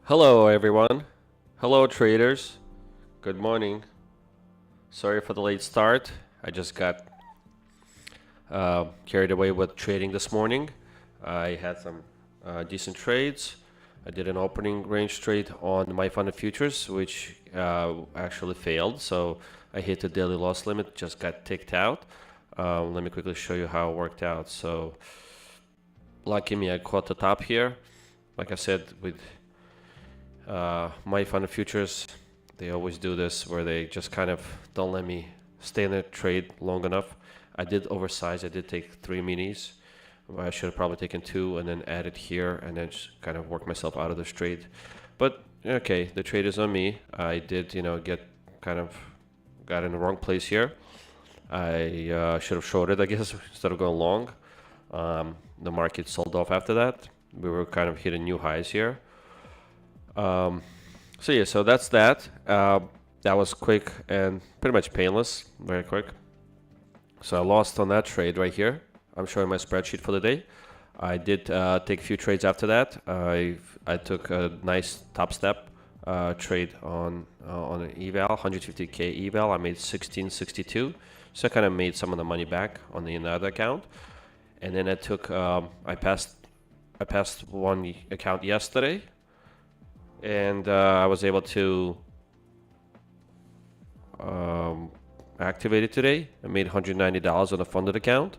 Hello, everyone. Hello, traders. Good morning. Sorry for the late start. I just got carried away with trading this morning. I had some decent trades. I did an opening range trade on my funded futures, which actually failed. So I hit the daily loss limit, just got ticked out. Let me quickly show you how it worked out. So, lucky me, I caught the top here. Like I said, with my funded futures, they always do this where they just kind of don't let me stay in the trade long enough. I did oversize. I did take 3 minis. I should have probably taken 2 and then added here and then just kind of work myself out of this trade. But okay, the trade is on me. I did, get kind of got in the wrong place here. I should have shorted, I guess, instead of going long. The market sold off after that. We were kind of hitting new highs here. So yeah, so that's that. That was quick and pretty much painless, very quick. So I lost on that trade right here. I'm showing my spreadsheet for the day. I did take a few trades after that. I took a nice Topstep trade on an eval, 150k eval. I made 1662, so I kind of made some of the money back on the another account. And then I took I passed one account yesterday, and I was able to activate it today. I made $190 on a funded account.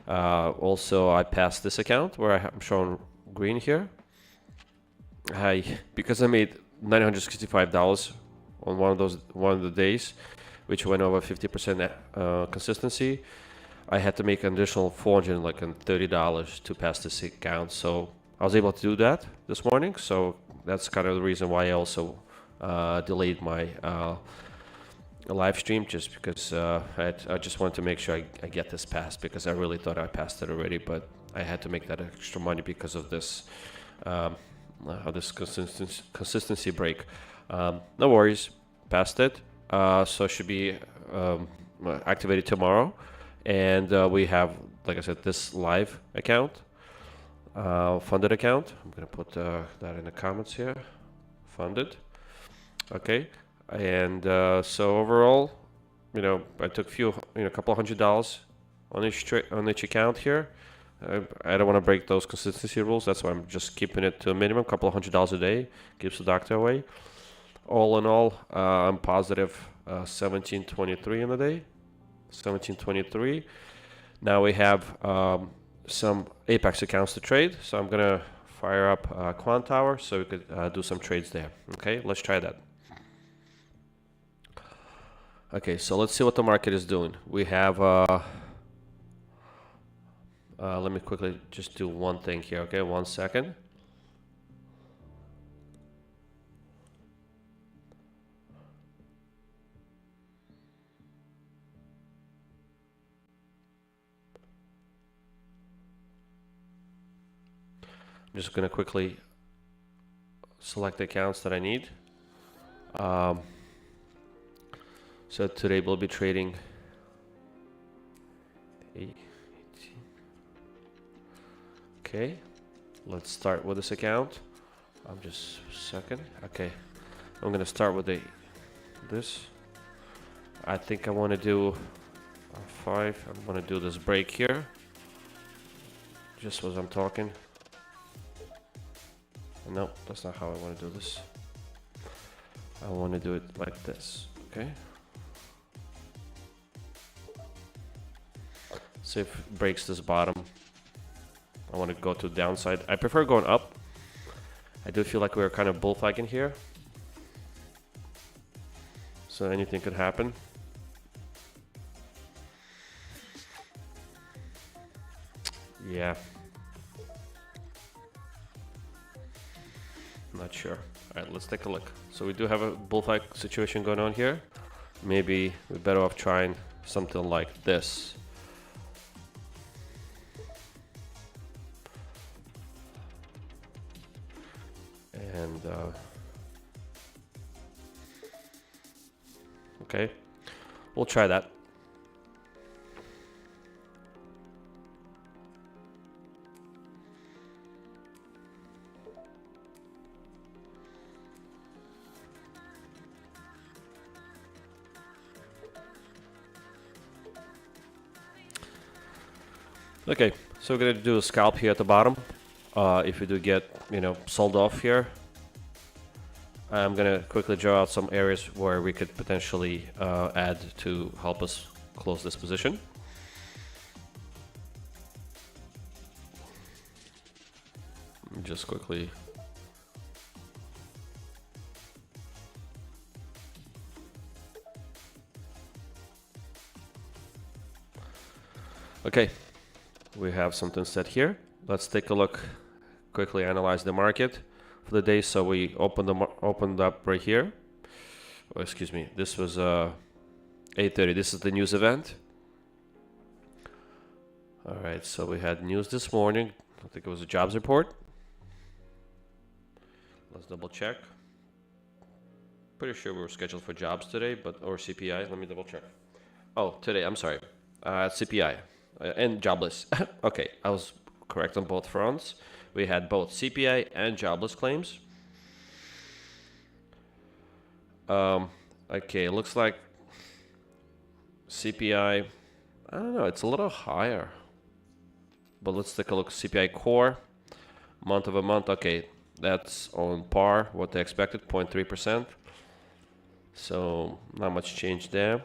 Also, I passed this account where I'm showing green here. Because I made $965 on one of the days, which went over 50% consistency. I had to make an additional $430 to pass this account. So I was able to do that this morning. So that's kind of the reason why I also delayed my live stream, just because I just wanted to make sure I get this passed, because I really thought I passed it already, but I had to make that extra money because of this consistency break. No worries, passed it. So it should be activated tomorrow. And we have, like I said, this live account, funded account. I'm going to put that in the comments here. Funded. Okay. And so overall, I took a couple of $100 on each account here. I don't want to break those consistency rules. That's why I'm just keeping it to a minimum, a couple of $100 a day. Keeps the doctor away. All in all, I'm positive 1723 in the day. 1723. Now we have some Apex accounts to trade. So I'm going to fire up Quant Tower so we could do some trades there. Okay, let's try that. Okay, so let's see what the market is doing. We have, let me quickly just do one thing here, okay? 1 second. I'm just gonna quickly select the accounts that I need. So today we'll be trading 18. Okay, let's start with this account. I'm just a second. Okay, I'm gonna start with this. I think I want to do a 5. I'm gonna do this break here. Just as I'm talking. No, that's not how I want to do this. I want to do it like this. Okay. See if it breaks this bottom. I want to go to the downside. I prefer going up. I do feel like we're kind of bullfighting here. So anything could happen. Yeah. Not sure. All right, let's take a look. So we do have a bullfight situation going on here. Maybe we're better off trying something like this. And okay, we'll try that. Okay, so we're gonna do a scalp here at the bottom. If we do get, sold off here, I'm gonna quickly draw out some areas where we could potentially add to help us close this position. Just quickly. Okay, we have something set here. Let's take a look, quickly analyze the market for the day. So we opened up right here. Oh, excuse me. This was 8:30. This is the news event. All right. So we had news this morning. I think it was a jobs report. Let's double check. Pretty sure we were scheduled for jobs today, or CPI. Let me double check. Oh, today. I'm sorry. CPI and jobless. Okay, I was correct on both fronts. We had both CPI and jobless claims. Okay, it looks like CPI, I don't know, it's a little higher. But let's take a look. CPI core, month over month. Okay, that's on par, what they expected, 0.3%. So not much change there.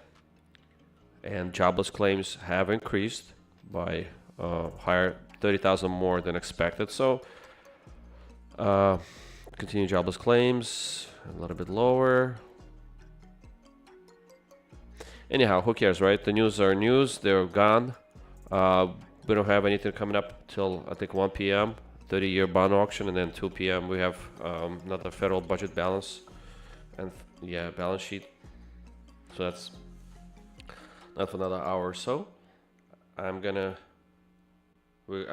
And jobless claims have increased by higher, 30,000 more than expected. So continue jobless claims, a little bit lower. Anyhow, who cares, right? The news are news, they're gone. We don't have anything coming up till I think 1 p.m. 30-year bond auction, and then 2 p.m. we have another federal budget balance and balance sheet. So that's not for another hour or so. I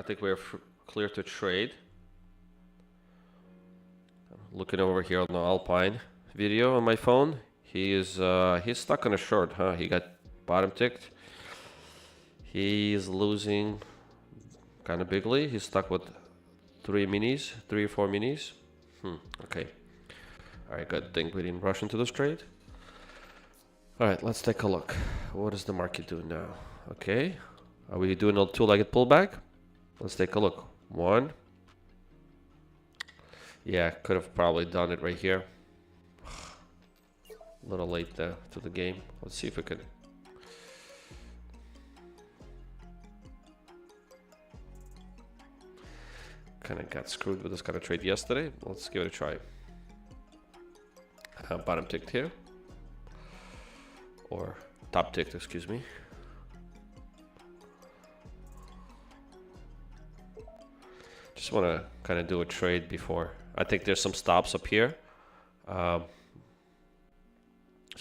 think we're clear to trade. Looking over here on the Alpine video on my phone, he's stuck on a short, huh? He got bottom ticked. He's losing kind of bigly. He's stuck with 3 or 4 minis. Okay. All right, good thing we didn't rush into this trade. All right, let's take a look. What is the market doing now? Okay. Are we doing a two-legged pullback? Let's take a look. One. Yeah, could have probably done it right here. A little late there to the game. Let's see if we could. Kind of got screwed with this kind of trade yesterday. Let's give it a try. Bottom ticked here. Or top ticked, excuse me. Just want to kind of do a trade before. I think there's some stops up here. So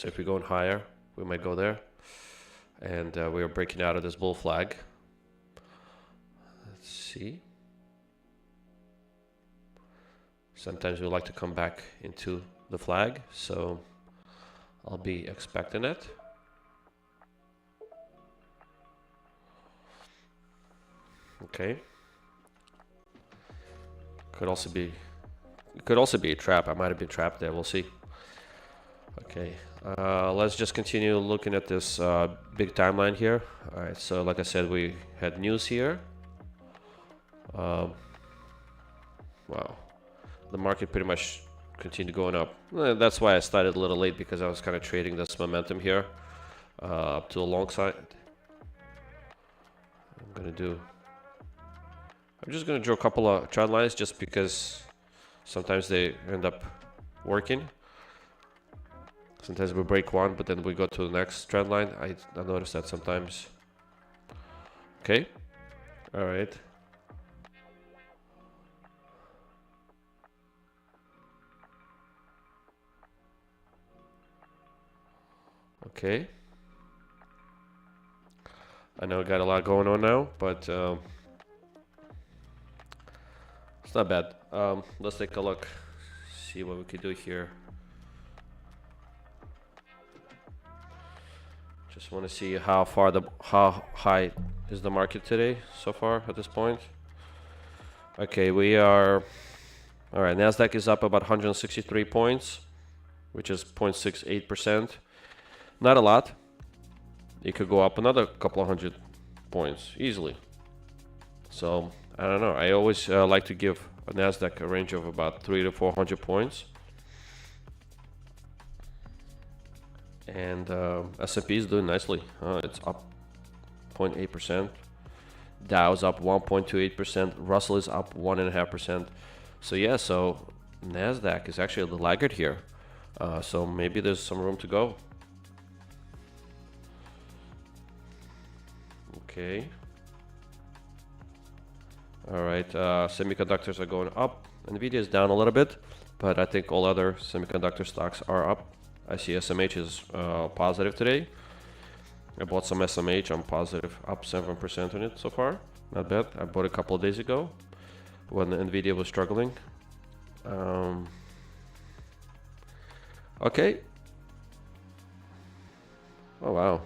if we're going higher, we might go there. And we are breaking out of this bull flag. Let's see. Sometimes we like to come back into the flag, so I'll be expecting it. Okay. It could also be a trap. I might have been trapped there. We'll see. Okay. Let's just continue looking at this big timeline here. All right. So like I said, we had news here. Wow. The market pretty much continued going up. That's why I started a little late, because I was kind of trading this momentum here up to the long side. I'm just gonna draw a couple of trend lines just because sometimes they end up working. Sometimes we break one, but then we go to the next trend line. I noticed that sometimes. Okay. All right. Okay. I know I got a lot going on now, but it's not bad. Let's take a look, see what we could do here. Just want to see how high is the market today so far at this point. Okay, we are. All right, Nasdaq is up about 163 points, which is 0.68%. Not a lot. It could go up another couple of hundred points easily. So I don't know. I always like to give a Nasdaq a range of about 300 to 400 points, and S&P is doing nicely. It's up 0.8%. Dow's up 1.28%. Russell is up 1.5%. So yeah, so Nasdaq is actually the laggard here. So maybe there's some room to go. Okay. All right. Semiconductors are going up. Nvidia is down a little bit, but I think all other semiconductor stocks are up. I see SMH is positive today. I bought some SMH. I'm positive, up 7% on it so far. Not bad. I bought a couple of days ago when Nvidia was struggling. Okay. Oh wow.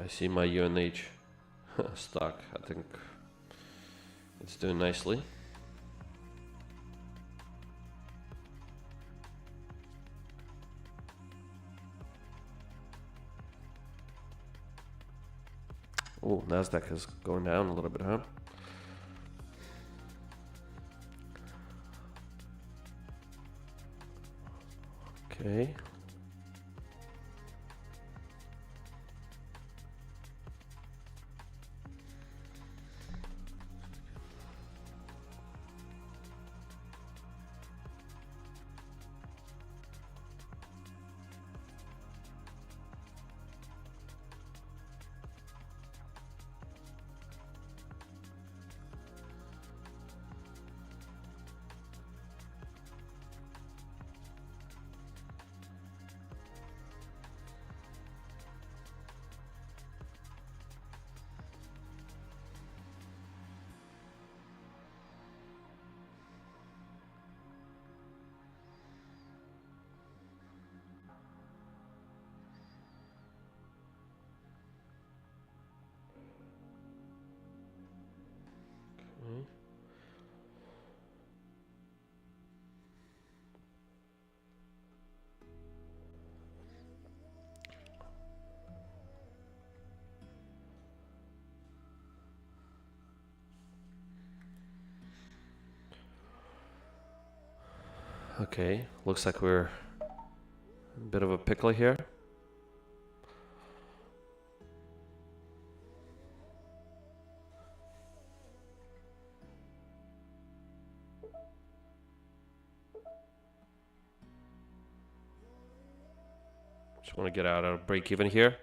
I see my UNH stock. I think it's doing nicely. Oh, Nasdaq is going down a little bit, huh? Okay. Okay, looks like we're in a bit of a pickle here. Just want to get out of break even here.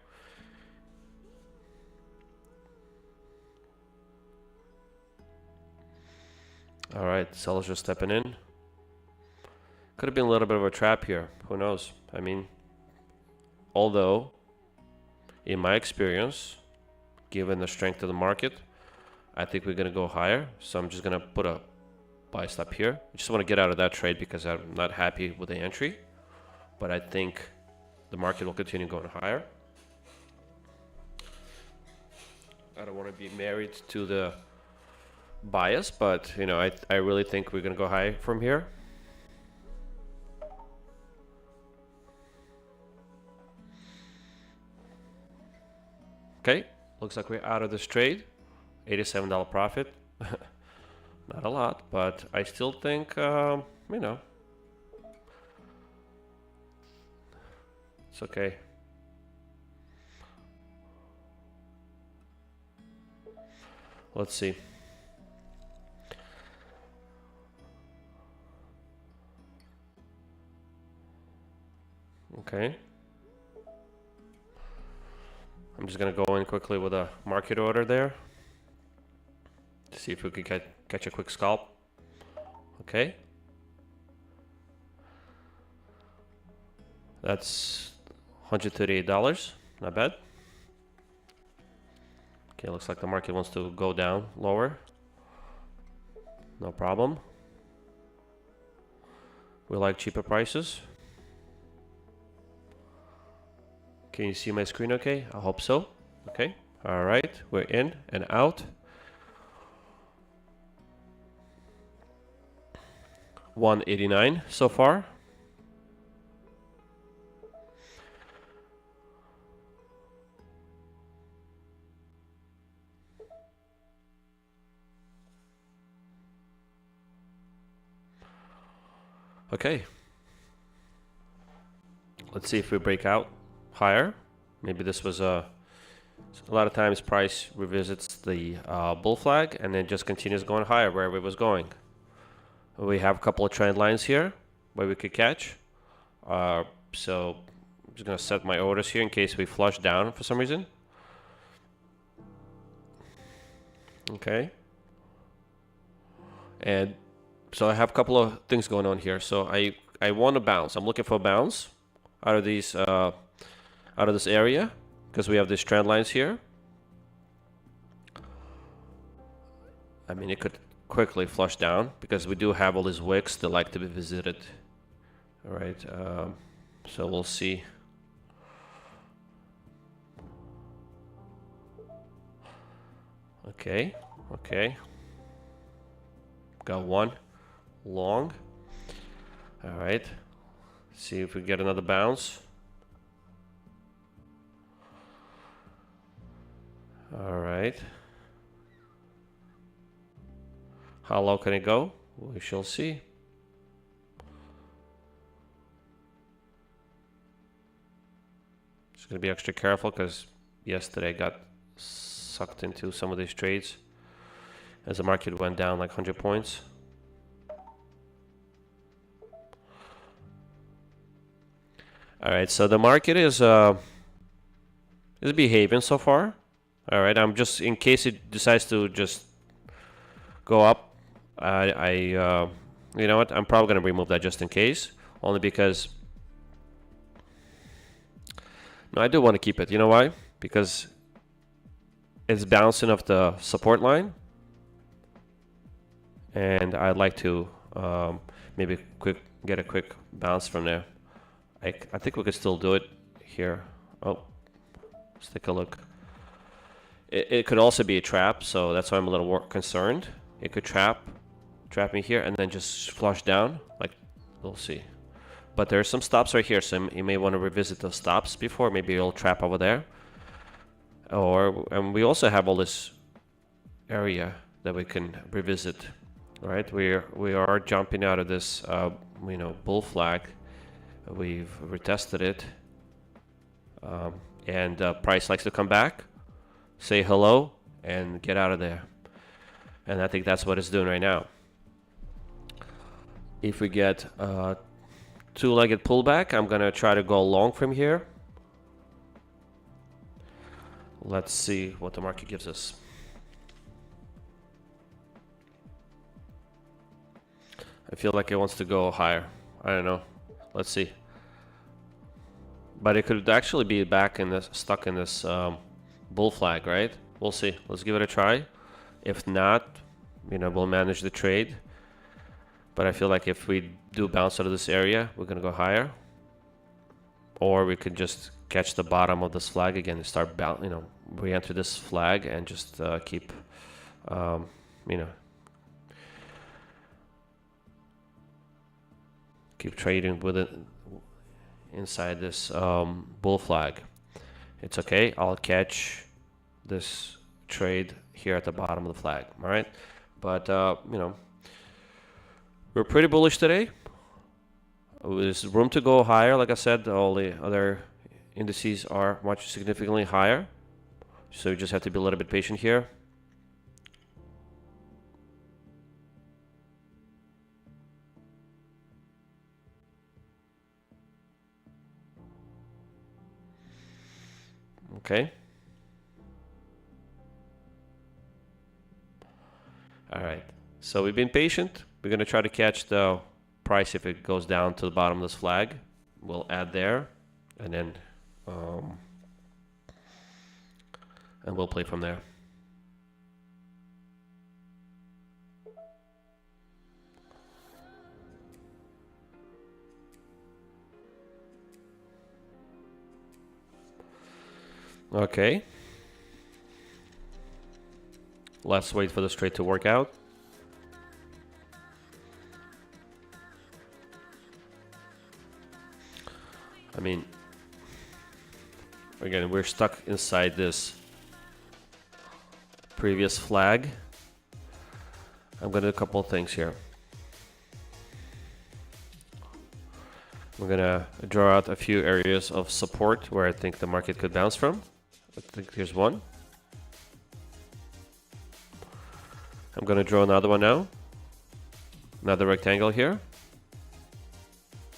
All right, sellers are stepping in. Could have been a little bit of a trap here. Who knows? I mean, although, in my experience, given the strength of the market, I think we're going to go higher. So I'm just going to put a buy stop here. I just want to get out of that trade because I'm not happy with the entry. But I think the market will continue going higher. I don't want to be married to the bias, but you know, I really think we're going to go high from here. Okay, looks like we're out of this trade. $87 profit. Not a lot, but I still think, you know, it's okay. Let's see. Okay. I'm just gonna go in quickly with a market order there to see if we could catch a quick scalp. Okay. That's $138. Not bad. Okay, looks like the market wants to go down lower. No problem. We like cheaper prices. Can you see my screen okay? I hope so. Okay. All right. We're in and out. 189 so far. Okay. Let's see if we break out higher. Maybe this was a lot of times price revisits the bull flag and then just continues going higher wherever it was going. We have a couple of trend lines here where we could catch. So I'm just gonna set my orders here in case we flush down for some reason. Okay. And so I have a couple of things going on here. So I want to bounce. I'm looking for a bounce out of these out of this area because we have these trend lines here. I mean, it could quickly flush down because we do have all these wicks that like to be visited. All right. So we'll see. Okay. Okay. Got one long. All right. See if we get another bounce. All right. How low can it go? We shall see. Just gonna be extra careful because yesterday I got sucked into some of these trades as the market went down like 100 points. All right, so the market is behaving so far. All right, I'm just in case it decides to just go up. You know what? I'm probably gonna remove that just in case, only because. No, I do want to keep it. You know why? Because it's bouncing off the support line, and I'd like to maybe get a quick bounce from there. I think we could still do it here. Oh, let's take a look. It could also be a trap, so that's why I'm a little more concerned. It could trap me here and then just flush down. Like, we'll see. But there's some stops right here, so you may want to revisit those stops before. Maybe it'll trap over there. And we also have all this area that we can revisit. Right? We are jumping out of this bull flag. We've retested it, and price likes to come back, say hello, and get out of there. And I think that's what it's doing right now. If we get two-legged pullback, I'm gonna try to go long from here. Let's see what the market gives us. I feel like it wants to go higher. I don't know. Let's see. But it could actually be back in this, stuck in this bull flag, right? We'll see. Let's give it a try. If not, we'll manage the trade. But I feel like if we do bounce out of this area, we're gonna go higher. Or we could just catch the bottom of this flag again and start re-enter this flag and just keep, keep trading with it inside this bull flag. It's okay. I'll catch this trade here at the bottom of the flag. All right, but we're pretty bullish today. There's room to go higher. Like I said, all the other indices are much significantly higher, so you just have to be a little bit patient here. Okay. All right. So we've been patient. We're going to try to catch the price if it goes down to the bottom of this flag. We'll add there, and then and we'll play from there. Okay. Let's wait for the trade to work out. I mean, again, we're stuck inside this previous flag. I'm gonna do a couple of things here. I'm gonna draw out a few areas of support where I think the market could bounce from. I think here's one. I'm gonna draw another one now. Another rectangle here.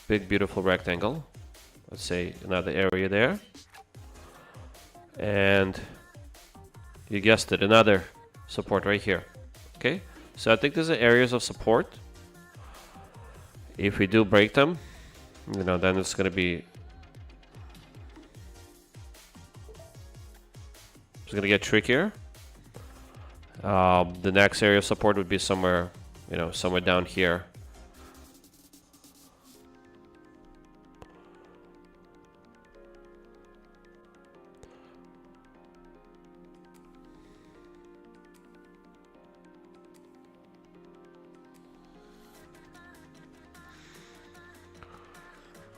Big, beautiful rectangle. Let's say another area there. And you guessed it, another support right here. Okay, so I think these are areas of support. If we do break them, you know, then it's gonna be, it's gonna get trickier. The next area of support would be somewhere, you know, somewhere down here.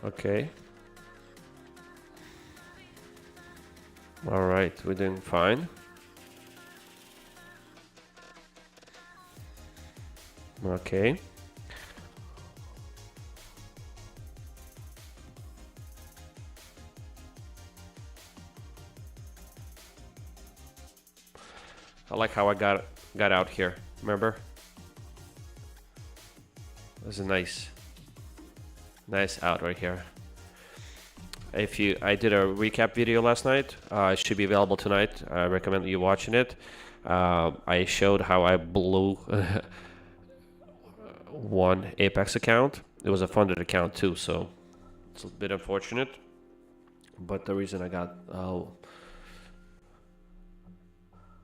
Okay. All right, we're doing fine. Okay. I like how I got out here. Remember? This is nice out right here. I did a recap video last night. It should be available tonight. I recommend you watching it. I showed how I blew one Apex account. It was a funded account too, so it's a bit unfortunate. But the reason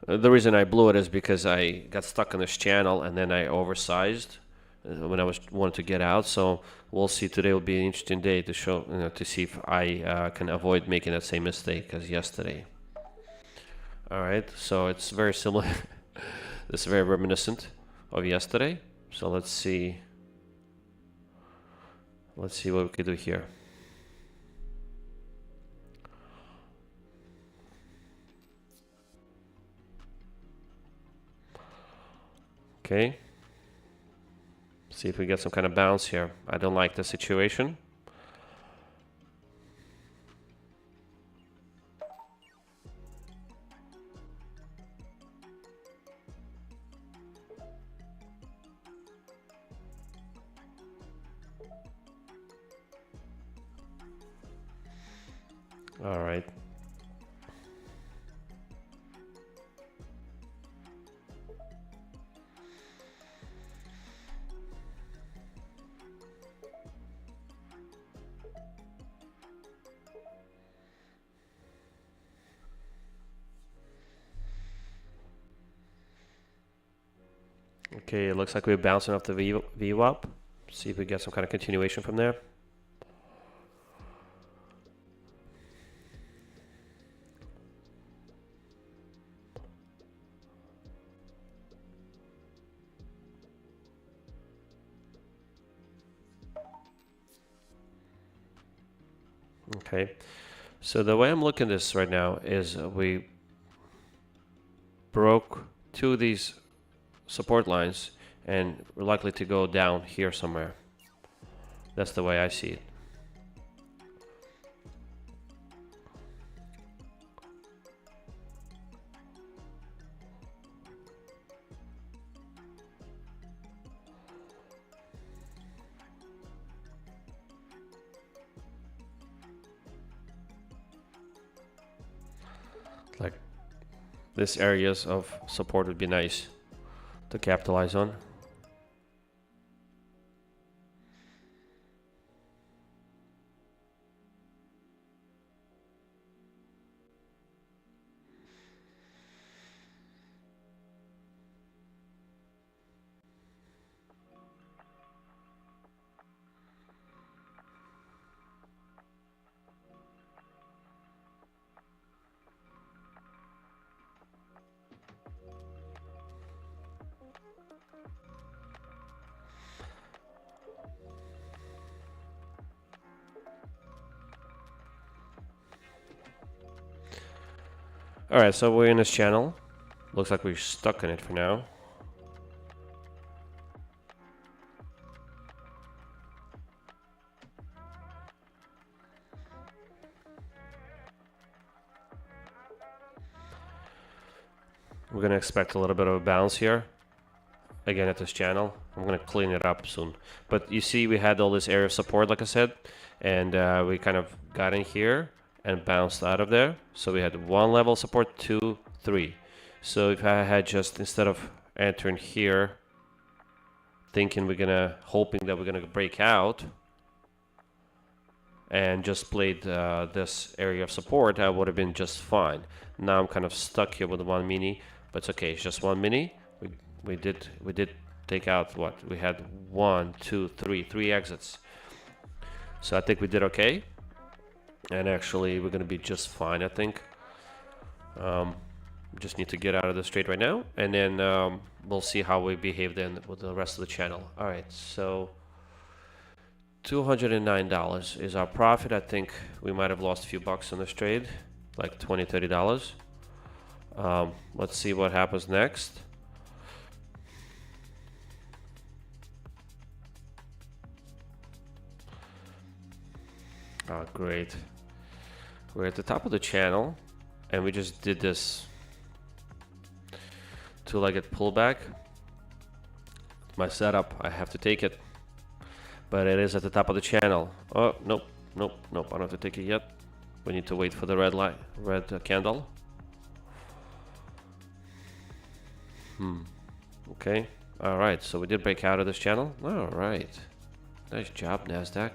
the reason I blew it is because I got stuck on this channel and then I oversized when I wanted to get out. So we'll see. Today will be an interesting day to show, you know, to see if I can avoid making that same mistake as yesterday. All right, so it's very similar. This is very reminiscent of yesterday. So let's see. Let's see what we can do here. Okay. See if we get some kind of bounce here. I don't like the situation. All right. Okay, it looks like we're bouncing off the VWAP. See if we get some kind of continuation from there. Okay, so the way I'm looking at this right now is we broke two of these support lines and we're likely to go down here somewhere. That's the way I see it. Like these areas of support would be nice to capitalize on. Alright, so we're in this channel. Looks like we're stuck in it for now. We're gonna expect a little bit of a bounce here. Again at this channel. I'm gonna clean it up soon. But you see we had all this area of support, like I said, and we kind of got in here and bounced out of there. So we had 1 level support, 2, 3. So if I had just, instead of entering here, hoping that we're gonna break out, and just played this area of support, I would have been just fine. Now I'm kind of stuck here with 1 mini, but it's okay. It's just 1 mini. We did take out what we had 1, 2, 3 exits. So I think we did okay, and actually we're gonna be just fine. I think. Just need to get out of this trade right now, and then we'll see how we behave then with the rest of the channel. All right, so $209 is our profit. I think we might have lost a few bucks on this trade, like $20, $30. Let's see what happens next. Oh, great. We're at the top of the channel, and we just did this two-legged pullback. My setup, I have to take it. But it is at the top of the channel. Oh, nope. I don't have to take it yet. We need to wait for the red candle. Okay. All right, so we did break out of this channel. All right. Nice job, NASDAQ.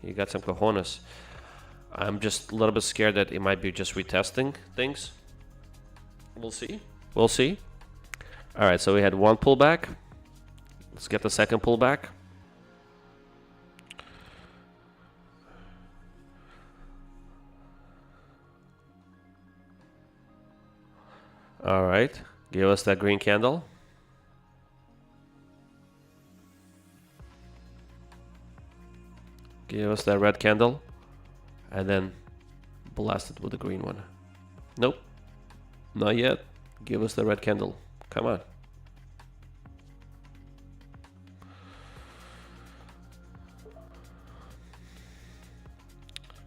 You got some cojones. I'm just a little bit scared that it might be just retesting things. We'll see. We'll see. All right, so we had 1 pullback. Let's get the second pullback. All right, give us that green candle. Give us that red candle, and then blast it with the green one. Nope, not yet. Give us the red candle. Come on.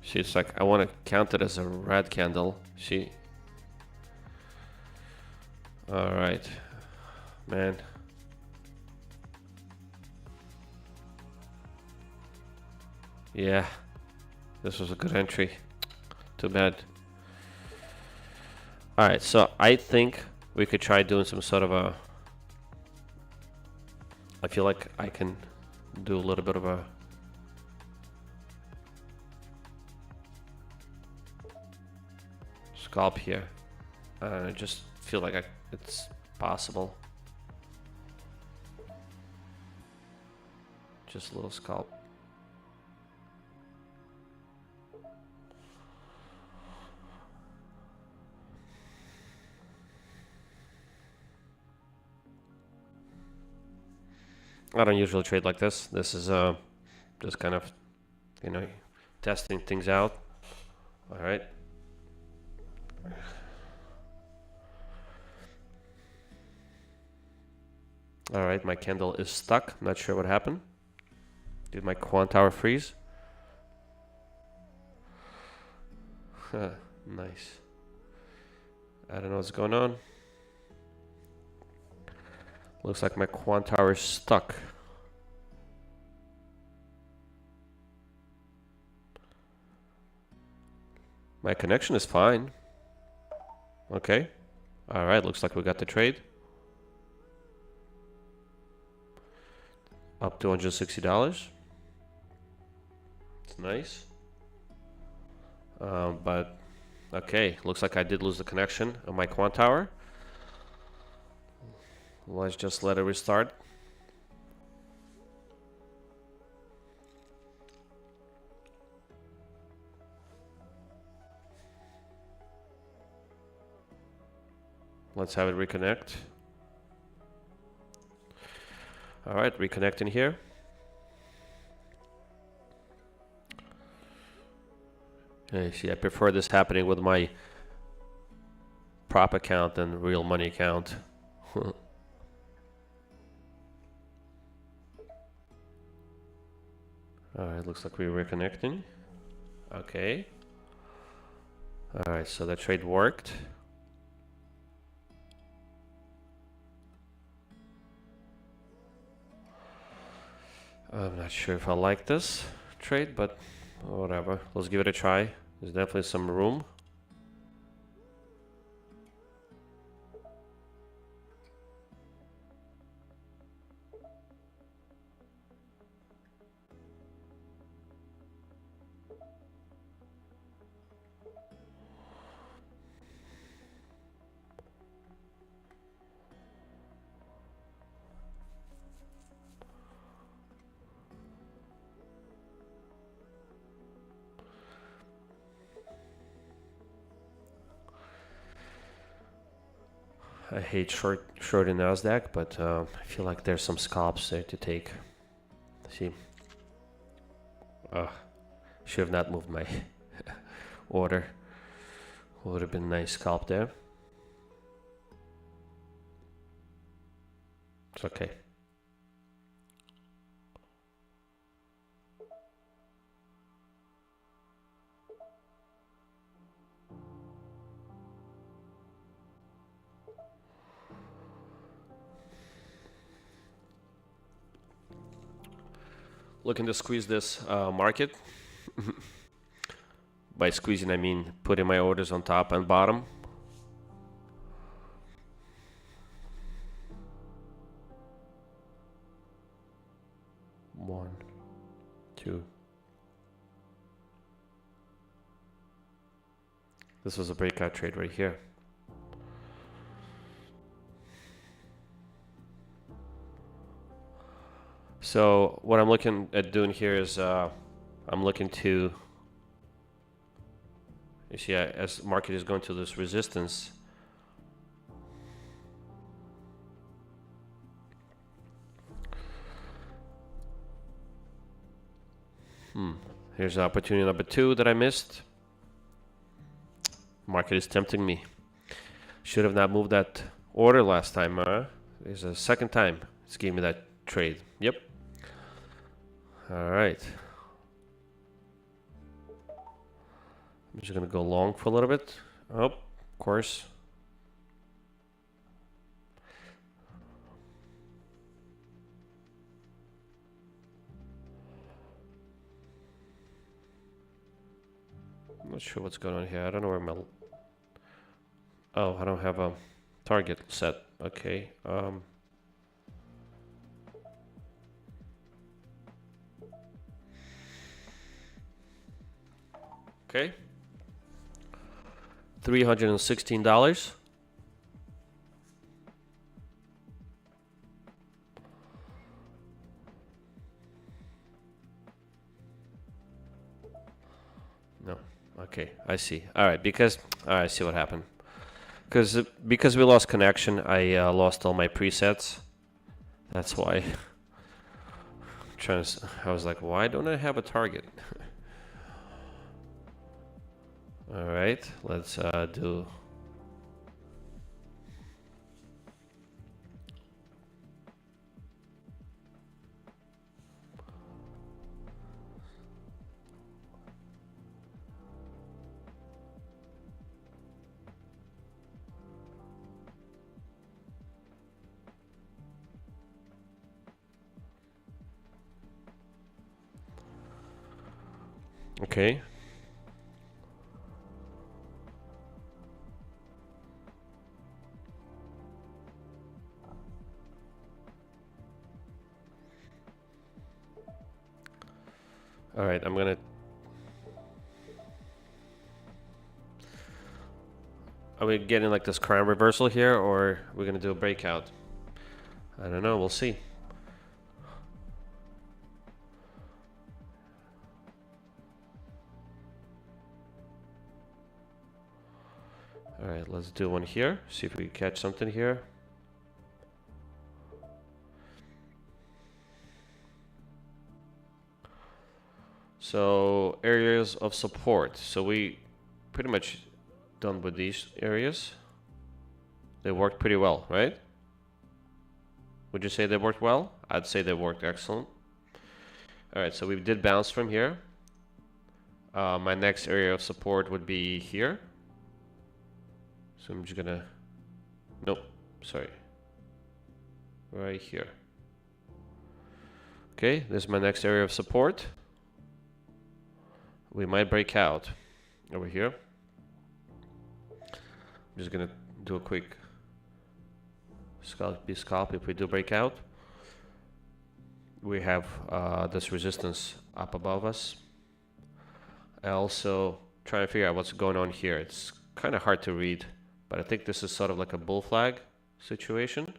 See, it's like I want to count it as a red candle. See? All right, man. Yeah, this was a good entry. Too bad. All right, so I think we could try doing some sort of a... I feel like I can do a little bit of a... scalp here. I just feel like it's possible. Just a little scalp. I don't usually trade like this. This is just kind of, you know, testing things out. All right. All right, my candle is stuck. Not sure what happened. Did my quant tower freeze? Nice. I don't know what's going on. Looks like my quant tower is stuck. My connection is fine. Okay. All right, looks like we got the trade. Up $260. It's nice. But okay, looks like I did lose the connection on my quant tower. Let's just let it restart. Let's have it reconnect. All right, reconnecting here. You see, I prefer this happening with my prop account than real money account. All right, looks like we're reconnecting. Okay. All right, so that trade worked. I'm not sure if I like this trade, but whatever. Let's give it a try. There's definitely some room. I hate shorting Nasdaq, but I feel like there's some scalps there to take. See, should have not moved my order. Would have been a nice scalp there. It's okay. Looking to squeeze this market. By squeezing, I mean putting my orders on top and bottom. One, two. This was a breakout trade right here. So what I'm looking at doing here is I'm looking to, you see, as the market is going to this resistance, here's opportunity number 2 that I missed. Market is tempting me. Should have not moved that order last time. There's a second time it's giving me that trade. Yep. All right. I'm just gonna go long for a little bit. Oh, of course. I'm not sure what's going on here. I don't know where my... Oh, I don't have a target set. Okay. Okay. $316. No. Okay, I see. All right, because I see what happened. Because we lost connection, I lost all my presets. That's why. I was like, why don't I have a target? All right, let's do. Okay. All right, I'm gonna. Are we getting like this crown reversal here, or we're gonna do a breakout? I don't know. We'll see. All right, let's do one here. See if we can catch something here. So areas of support. So we pretty much done with these areas. They worked pretty well, right? Would you say they worked well? I'd say they worked excellent. All right, so we did bounce from here. My next area of support would be here. So I'm just gonna, nope, sorry, right here. Okay, this is my next area of support. We might break out over here. I'm just gonna do a quick scalp if we do break out. We have this resistance up above us. I also try and figure out what's going on here. It's kind of hard to read, but I think this is sort of like a bull flag situation.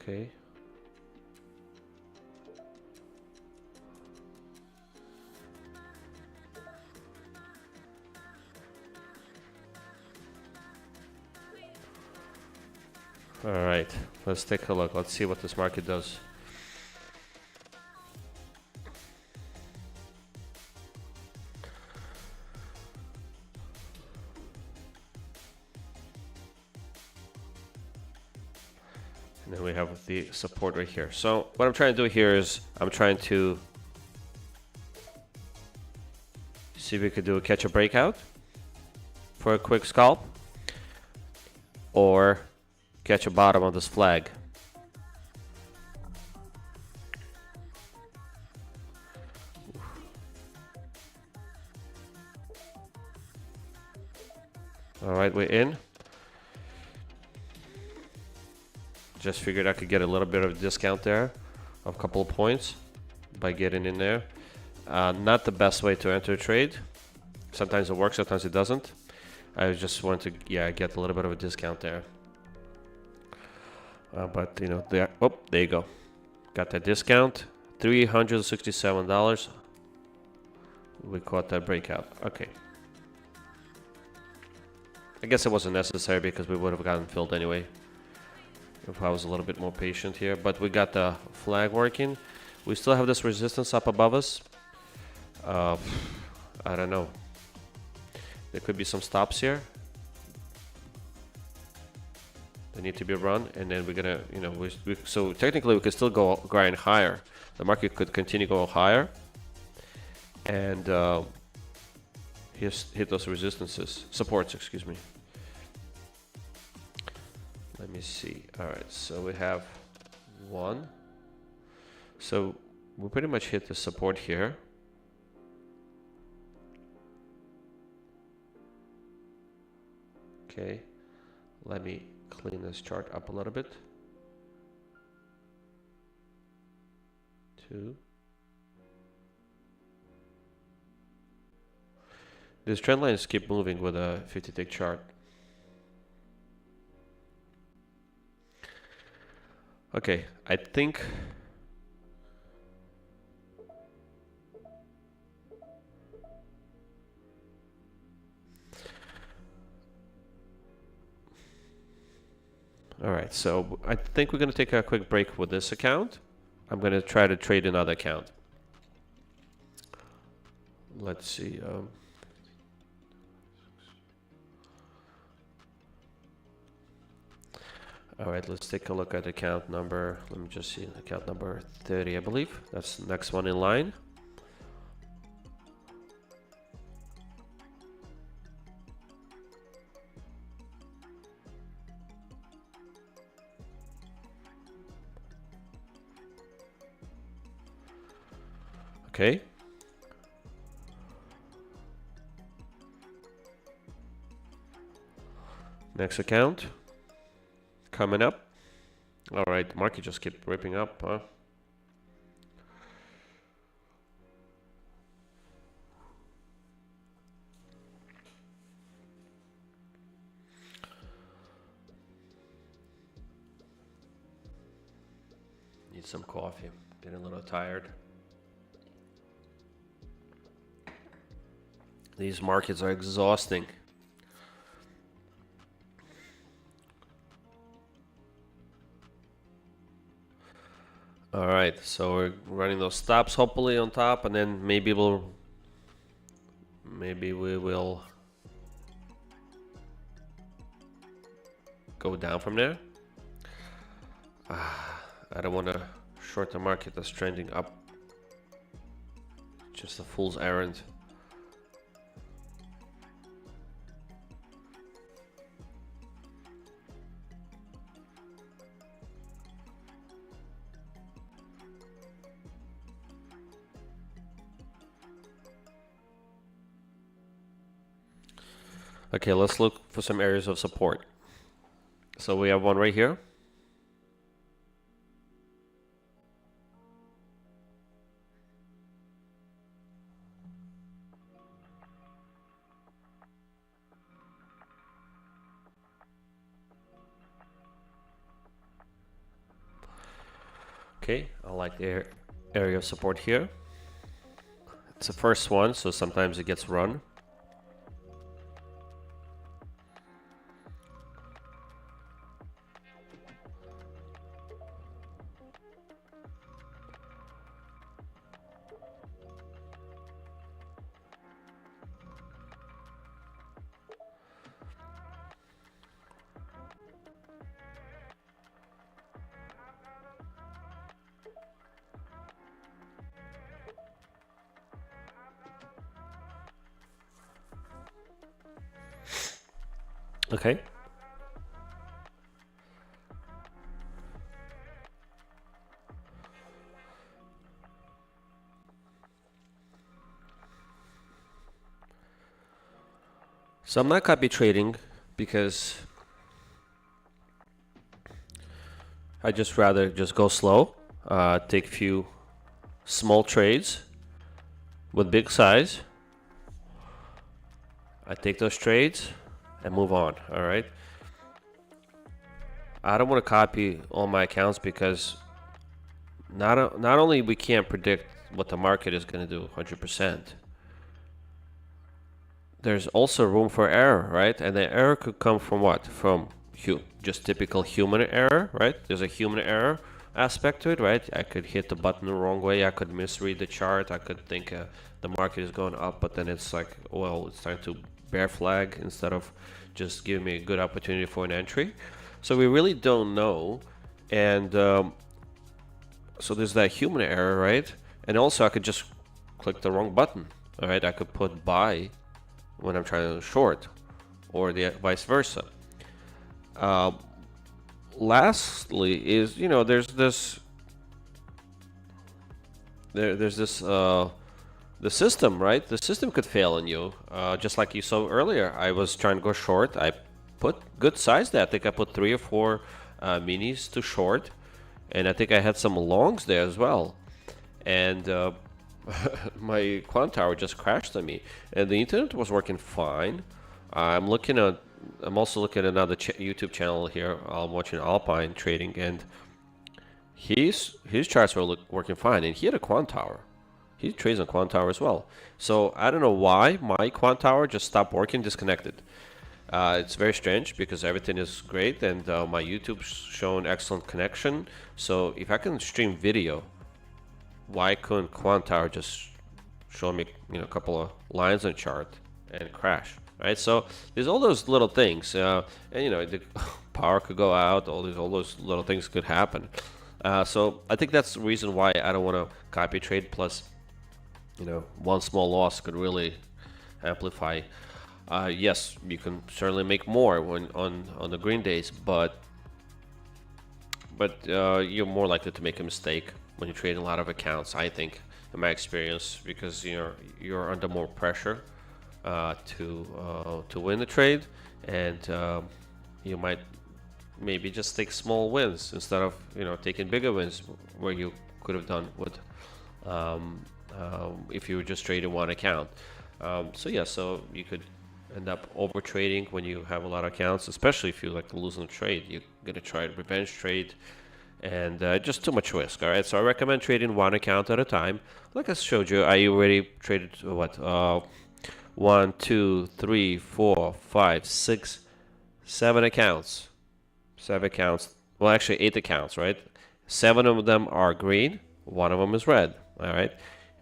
Okay. All right, let's take a look. Let's see what this market does. And then we have the support right here. So what I'm trying to do here is I'm trying to see if we could do a catch a breakout for a quick scalp, or catch a bottom of this flag. All right, we're in. Just figured I could get a little bit of a discount there of a couple of points by getting in there. Not the best way to enter a trade. Sometimes it works, sometimes it doesn't. I just wanted to, get a little bit of a discount there. But you know, there you go. Got that discount, $367. We caught that breakout. Okay. I guess it wasn't necessary because we would have gotten filled anyway if I was a little bit more patient here. But we got the flag working. We still have this resistance up above us. I don't know. There could be some stops here. They need to be run, and then we're gonna, so technically we could still go grind higher. The market could continue going higher, and hit those resistances, supports, excuse me. Let me see. All right, so we have one. So we pretty much hit the support here. Okay, let me clean this chart up a little bit. 2. These trend lines keep moving with a 50-tick chart. Okay, I think all right, so I think we're going to take a quick break with this account. I'm going to try to trade another account. Let's see. All right, let's take a look at account number. Let me just see, account number 30, I believe. That's the next one in line. Okay. Next account coming up. All right, market just kept ripping up, huh? Need some coffee. Getting a little tired. These markets are exhausting. All right, so we're running those stops hopefully on top, and then maybe we will go down from there. I don't want to short the market that's trending up. Just a fool's errand. Okay, let's look for some areas of support. So we have one right here. Okay, I like the area of support here. It's the first one, so sometimes it gets run. Okay. So I'm not copy trading because I just rather just go slow, take few small trades with big size. I take those trades and move on. All right. I don't want to copy all my accounts because not only we can't predict what the market is going to do 100%. There's also room for error, right? And the error could come from what? From just typical human error, right? There's a human error aspect to it, right? I could hit the button the wrong way. I could misread the chart. I could think the market is going up, but then it's like, well, it's time to bear flag instead of just giving me a good opportunity for an entry. So we really don't know. And so there's that human error, right? And also I could just click the wrong button, all right? I could put buy when I'm trying to short, or the vice versa. Lastly is, you know, there's this the system, right? The system could fail on you, just like you saw earlier. I was trying to go short. I put good size there. I think I put 3 or 4 minis to short, and I think I had some longs there as well. And my quant tower just crashed on me, and the internet was working fine. I'm also looking at another YouTube channel here. I'm watching Alpine trading, and his charts were working fine, and he had a quant tower. He trades on quant tower as well. So I don't know why my quant tower just stopped working, disconnected. It's very strange because everything is great, and my YouTube's showing excellent connection. So if I can stream video, why couldn't quant tower just show me, you know, a couple of lines on the chart and crash, right? So there's all those little things, and you know, the power could go out. All those little things could happen. So I think that's the reason why I don't want to copy trade. Plus, you know, one small loss could really amplify. Yes, you can certainly make more when on the green days, but you're more likely to make a mistake when you trade a lot of accounts, I think, in my experience, because you're under more pressure to win the trade, and you might maybe just take small wins instead of, you know, taking bigger wins where you could have done with if you were just trading one account. So yeah, so you could end up over trading when you have a lot of accounts, especially if you like to lose on a trade. You're gonna try a revenge trade, and just too much risk. All right, so I recommend trading one account at a time. Like I showed you, I already traded what 1, 2, 3, 4, 5, 6, 7 accounts. 7 accounts. Well, actually 8 accounts, right? 7 of them are green. 1 of them is red. All right.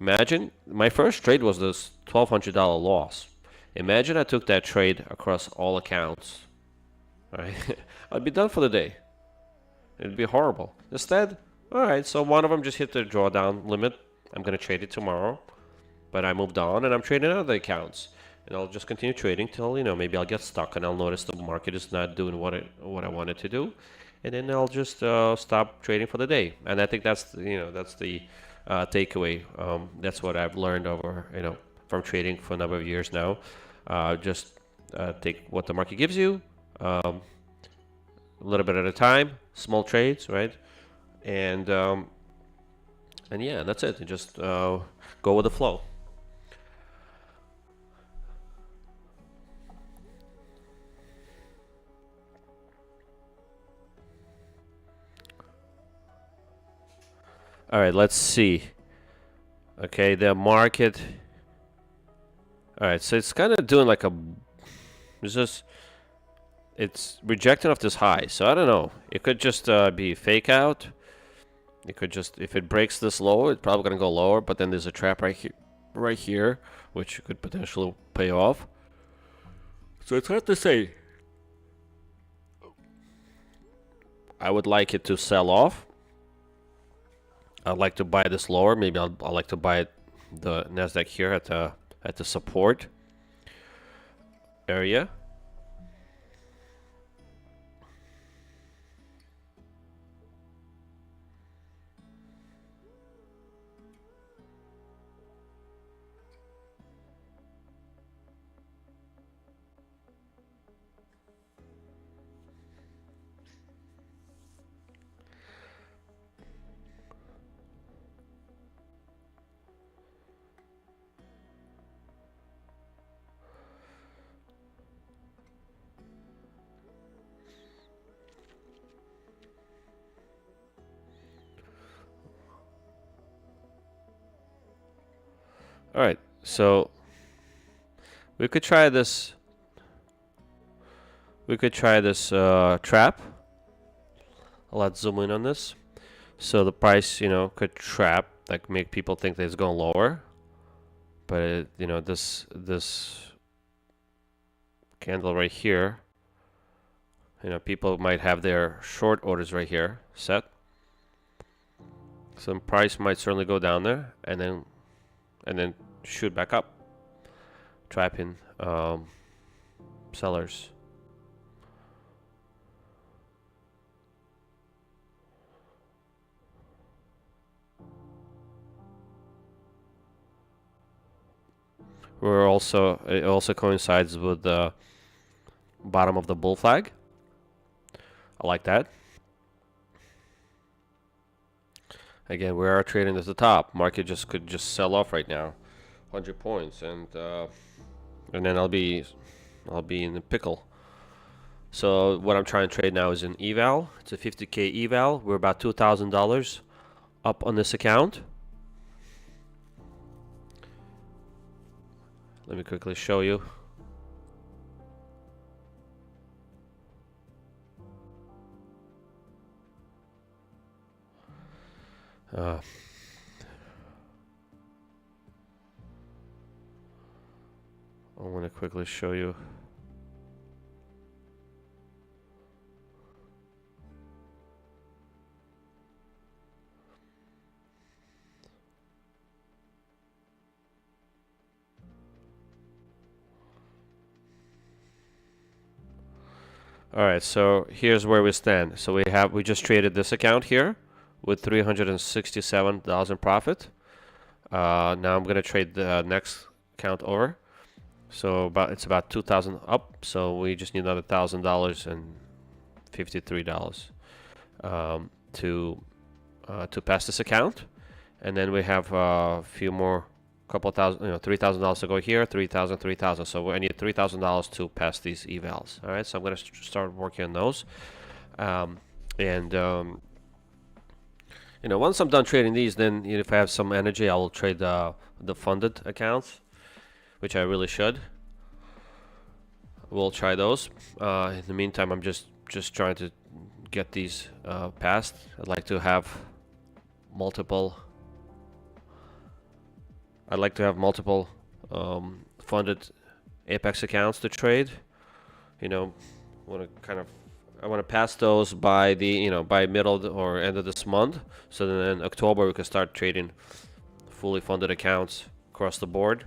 Imagine my first trade was this $1,200 loss. Imagine I took that trade across all accounts. All right, I'd be done for the day. It'd be horrible. Instead, all right, so one of them just hit the drawdown limit. I'm going to trade it tomorrow. But I moved on and I'm trading other accounts. And I'll just continue trading till, maybe I'll get stuck and I'll notice the market is not doing what I wanted to do. And then I'll just stop trading for the day. And I think that's the takeaway. That's what I've learned over from trading for a number of years now. Just take what the market gives you, a little bit at a time, small trades, right? And yeah, that's it. Just go with the flow. All right, let's see. Okay, the market. All right, so it's kind of doing like it's rejecting off this high. So I don't know. It could just be fake out. It could just, if it breaks this low, it's probably gonna go lower. But then there's a trap right here, which could potentially pay off. So it's hard to say. I would like it to sell off. I'd like to buy this lower. Maybe I'd like to buy the Nasdaq here at the support area. All right, so we could try this. We could try this trap. Let's zoom in on this. So the price, could trap, like make people think that it's going lower. But this candle right here, people might have their short orders right here set. Some price might certainly go down there, and then shoot back up, trapping sellers. It also coincides with the bottom of the bull flag. I like that. Again, we are trading at the top. Market could just sell off right now, 100 points, and then I'll be in the pickle. So what I'm trying to trade now is an eval. It's a 50K eval. We're about $2,000 up on this account. Let me quickly show you. I want to quickly show you. All right, so here's where we stand. So we just traded this account here with 367,000 profit. Now I'm gonna trade the next account over. So it's about 2,000 up. So we just need another $1,000 and $53 to pass this account, and then we have a few more, couple thousand, $3,000 to go here, 3,000, 3,000. So I need $3,000 to pass these evals. All right, so I'm gonna start working on those, once I'm done trading these, then if I have some energy, I will trade the funded accounts, which I really should. We'll try those. In the meantime, I'm just trying to get these passed. I'd like to have multiple. Funded Apex accounts to trade. Want to kind of I want to pass those by the by middle or end of this month, so then in October we can start trading fully funded accounts across the board.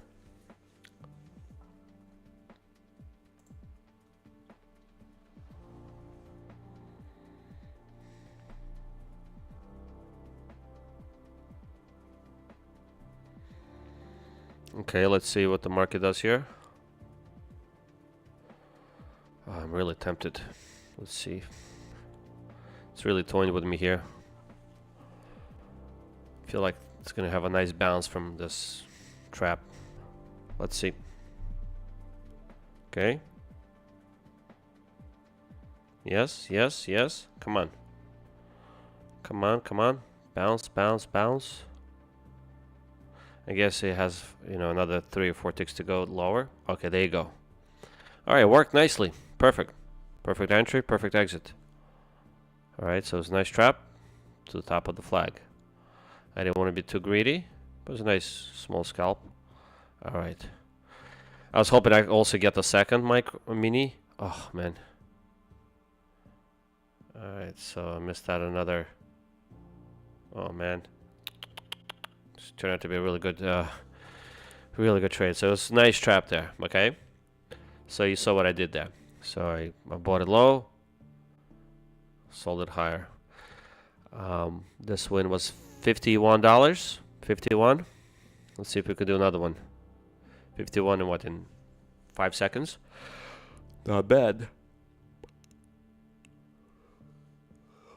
Okay, let's see what the market does here. Oh, I'm really tempted. Let's see. It's really toying with me here. I feel like it's gonna have a nice bounce from this trap. Let's see. Okay. Yes, yes, yes. Come on. Come on, come on. Bounce, bounce, bounce. I guess it has, another 3 or 4 ticks to go lower. Okay, there you go. Alright, worked nicely. Perfect. Perfect entry, perfect exit. Alright, so it's a nice trap to the top of the flag. I didn't want to be too greedy, but it's a nice small scalp. Alright. I was hoping I could also get the second mini. Oh, man. Alright, so I missed out another. Oh, man. It's turned out to be a really good trade. So it's a nice trap there, okay? So you saw what I did there. So I bought it low, sold it higher. This win was $51. 51. Let's see if we could do another one. 51 in what, in 5 seconds? Not bad.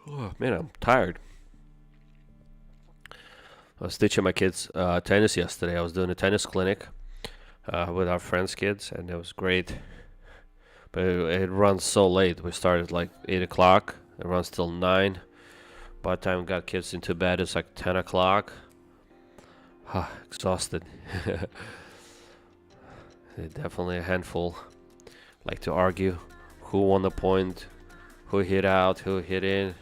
Oh man, I'm tired. I was teaching my kids tennis yesterday. I was doing a tennis clinic with our friends' kids, and it was great. But it runs so late. We started like 8 o'clock. It runs till 9. By the time we got kids into bed, it's like 10 o'clock. Exhausted. Definitely a handful. Like to argue who won the point, who hit out, who hit in.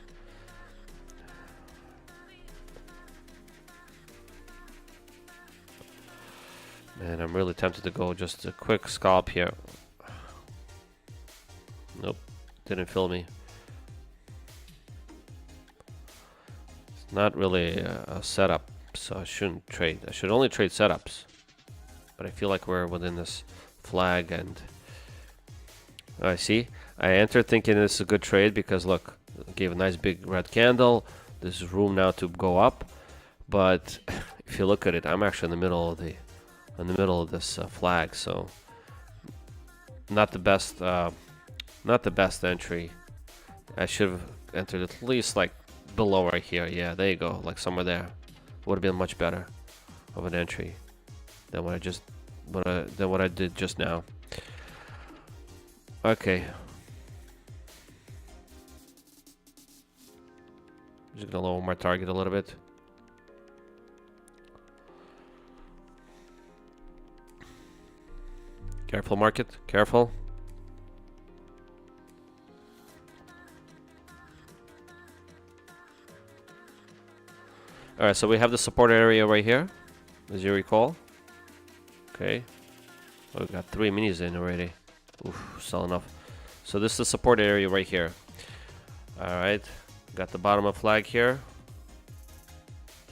Man, I'm really tempted to go just a quick scalp here. Nope, didn't fill me. It's not really a setup, so I shouldn't trade. I should only trade setups. But I feel like we're within this flag, and I see. I entered thinking this is a good trade because look, it gave a nice big red candle. There's room now to go up, but if you look at it, I'm actually in the middle of this flag, so not the best. Not the best entry. I should have entered at least like below right here. Yeah, there you go. Like somewhere there. Would have been much better of an entry than what I did just now. Okay. Just gonna lower my target a little bit. Careful, market. Careful. Alright, so we have the support area right here, as you recall. Okay. Oh, we got 3 minis in already. Oof, selling off. So this is the support area right here. Alright. Got the bottom of flag here.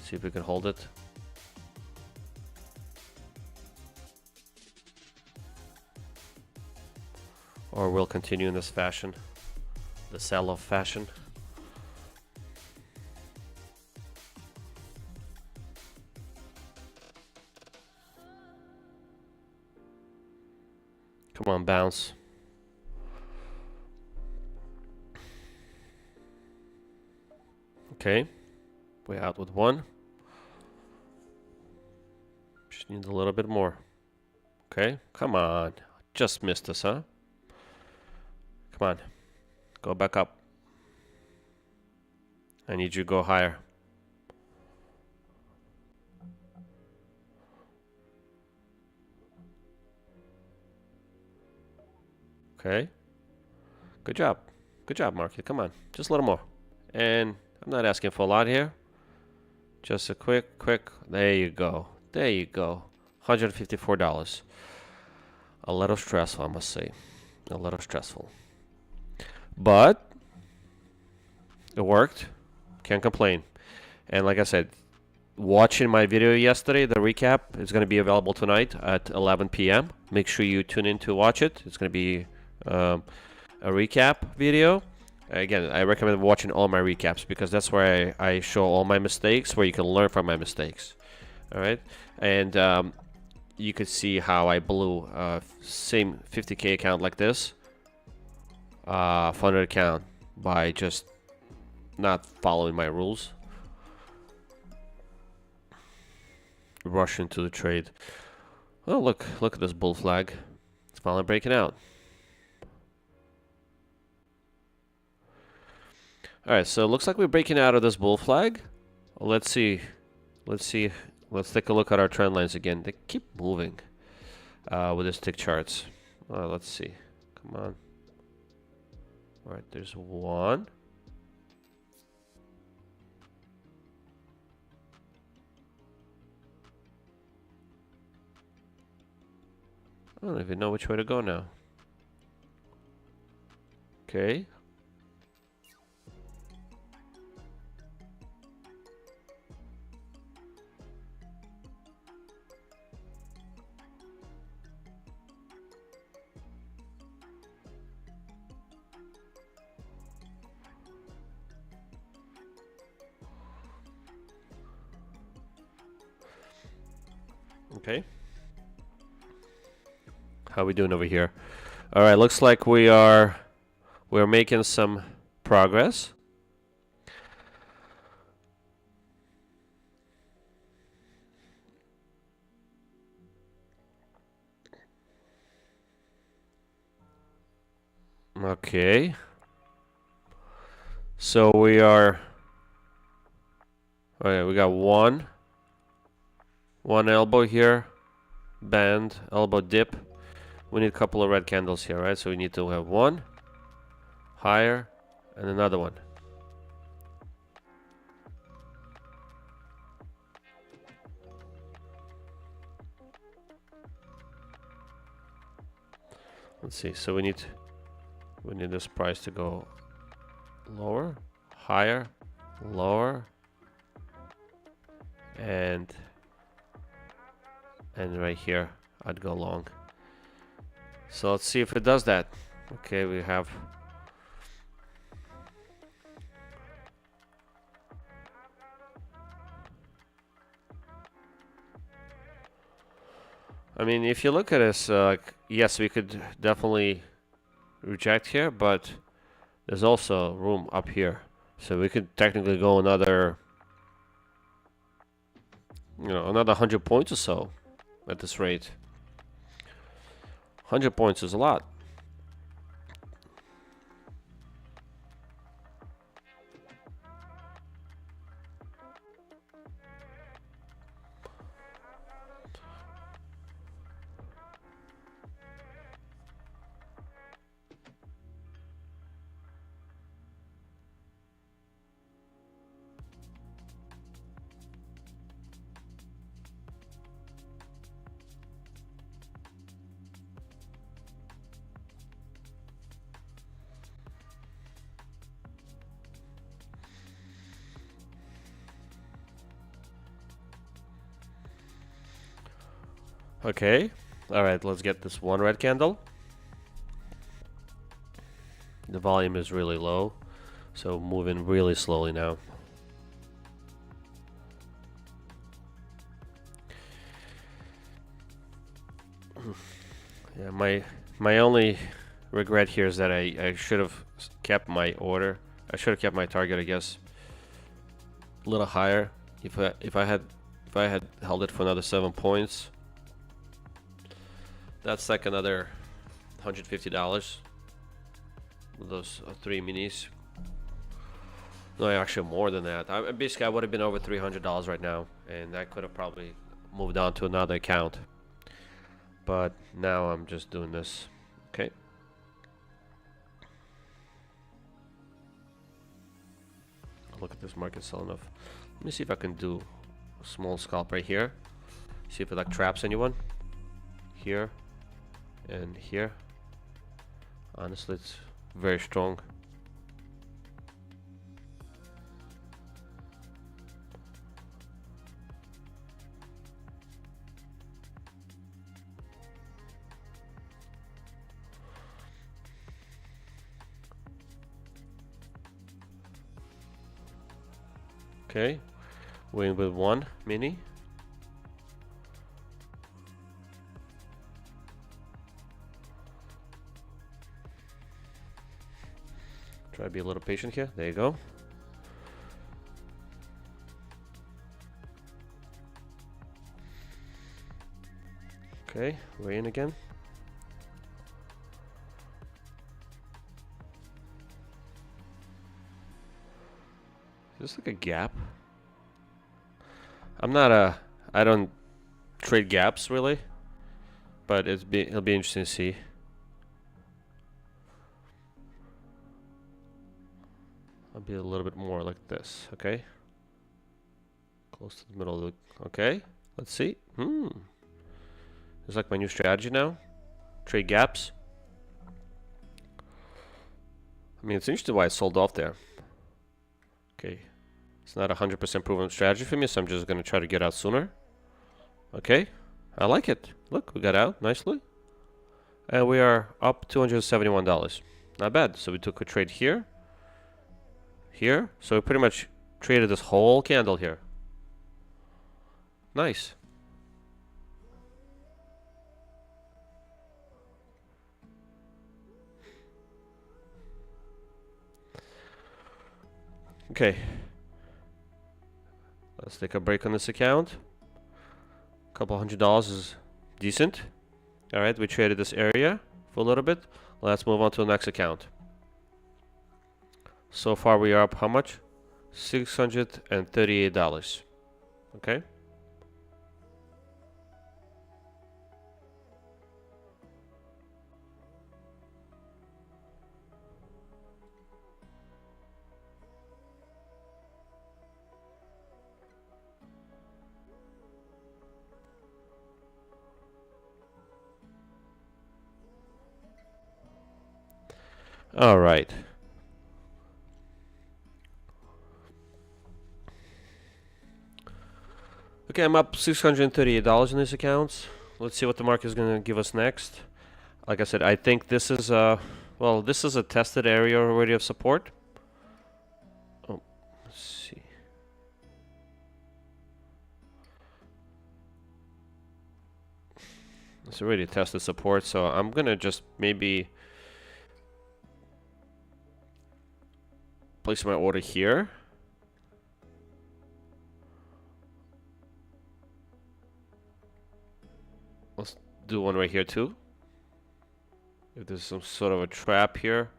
See if we can hold it. Or we'll continue in this fashion. The sell-off fashion. Come on, bounce. Okay. We're out with 1. Just need a little bit more. Okay. Come on. Just missed us, huh? Come on. Go back up. I need you to go higher. Okay. Good job. Good job, market. Come on. Just a little more. And I'm not asking for a lot here. Just a quick. There you go. There you go. $154. A little stressful, I must say. A little stressful. But It worked. Can't complain. And like I said, watching my video yesterday, the recap is going to be available tonight at 11 p.m. Make sure you tune in to watch it. It's going to be a recap video. Again, I recommend watching all my recaps because that's where I show all my mistakes, where you can learn from my mistakes. All right, and you could see how I blew same 50K account like this, funded account, by just not following my rules. Rush into the trade. Oh, look at this bull flag. It's finally breaking out. Alright, so it looks like we're breaking out of this bull flag. Well, let's see. Let's take a look at our trend lines again. They keep moving with the stick charts. Let's see. Come on. Alright, there's one. I don't even know which way to go now. Okay. Okay. How we doing over here? All right, looks like we're making some progress. Okay. So we are. Okay, we got one elbow here, bend, elbow dip. We need a couple of red candles here, right? So we need to have one higher and another one. Let's see. So we need this price to go lower, higher, lower, and right here I'd go long. So let's see if it does that. Okay, we have. I mean, if you look at this, yes, we could definitely reject here, but there's also room up here. So we could technically go another, another 100 points or so at this rate. 100 points is a lot. Okay, alright, let's get this one red candle. The volume is really low, so moving really slowly now. Yeah, my only regret here is that I should have kept my order. I should have kept my target, I guess, a little higher. If I had held it for another 7 points, that's like another $150 with those 3 minis. No, actually more than that. Basically, I would have been over $300 right now, and I could have probably moved on to another account. But now I'm just doing this. Okay. Look at this market selling off. Let me see if I can do a small scalp right here. See if it like traps anyone. Here and here. Honestly, it's very strong. Okay, win with 1 mini. Try to be a little patient here. There you go. Okay, we're in again. Is this like a gap? I don't trade gaps really, but it'll be interesting to see. I'll be a little bit more like this, okay? Close to the middle of the, okay, let's see. It's like my new strategy now. Trade gaps. I mean, it's interesting why I sold off there. Okay. It's not 100% proven strategy for me, so I'm just going to try to get out sooner. Okay. I like it. Look, we got out nicely. And we are up $271. Not bad. So we took a trade here. Here. So we pretty much traded this whole candle here. Nice. Okay. Let's take a break on this account. A couple $100 is decent. Alright, we traded this area for a little bit. Let's move on to the next account. So far we are up how much? $638. Okay. All right. Okay, I'm up $638 in these accounts. Let's see what the market is going to give us next. Like I said, I think this is well, this is a tested area already of support. Oh, let's see. It's already tested support, so I'm gonna just maybe place my order here. Let's do one right here too. If there's some sort of a trap here.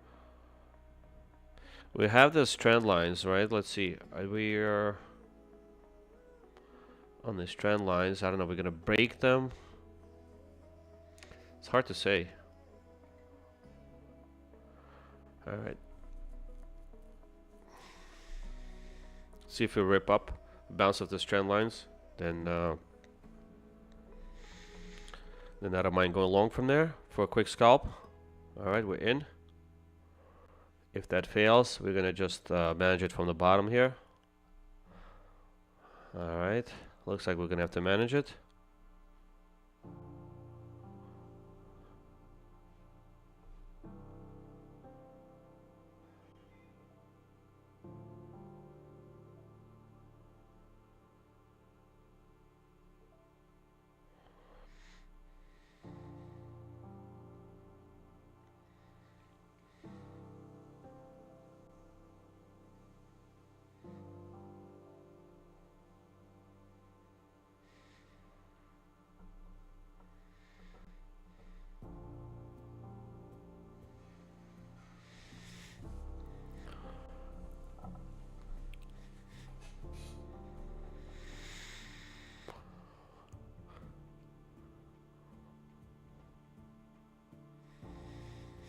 We have these trend lines, right? Let's see. We are on these trend lines. I don't know. We're gonna break them. It's hard to say. All right. See if we rip up, bounce off these trend lines, then I don't mind going long from there for a quick scalp. All right, we're in. If that fails, we're gonna just manage it from the bottom here. All right, looks like we're gonna have to manage it.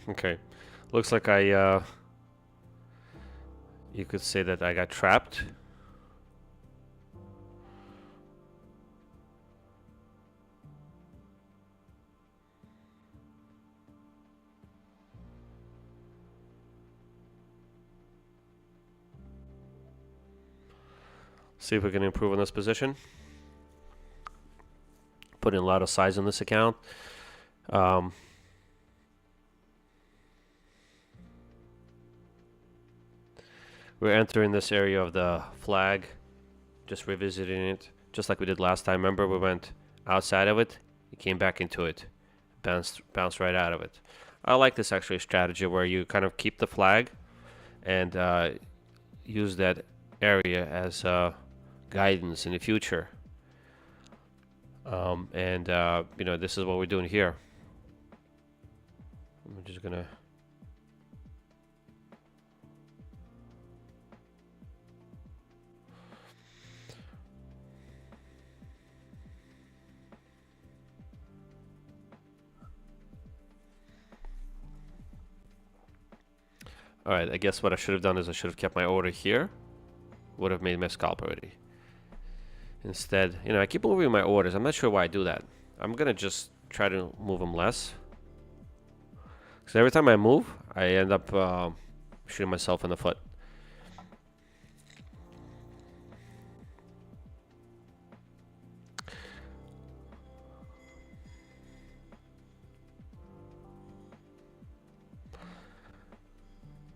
Okay, looks like you could say that I got trapped. See if we can improve on this position. Put in a lot of size on this account. We're entering this area of the flag just revisiting it, just like we did last time. Remember, we went outside of it, it came back into it, bounced right out of it. I like this actually strategy where you kind of keep the flag and use that area as guidance in the future. You know, this is what we're doing here. I'm just gonna Alright, I guess what I should have done is I should have kept my order here. Would have made my scalp already. Instead, you know, I keep moving my orders. I'm not sure why I do that. I'm gonna just try to move them less. Because every time I move, I end up shooting myself in the foot.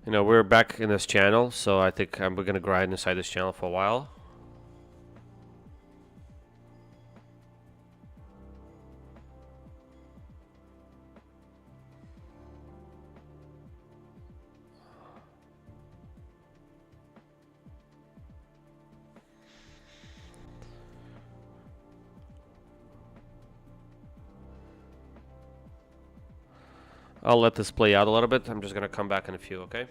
You know, we're back in this channel, so I think we're gonna grind inside this channel for a while. I'll let this play out a little bit. I'm just gonna come back in a few, okay?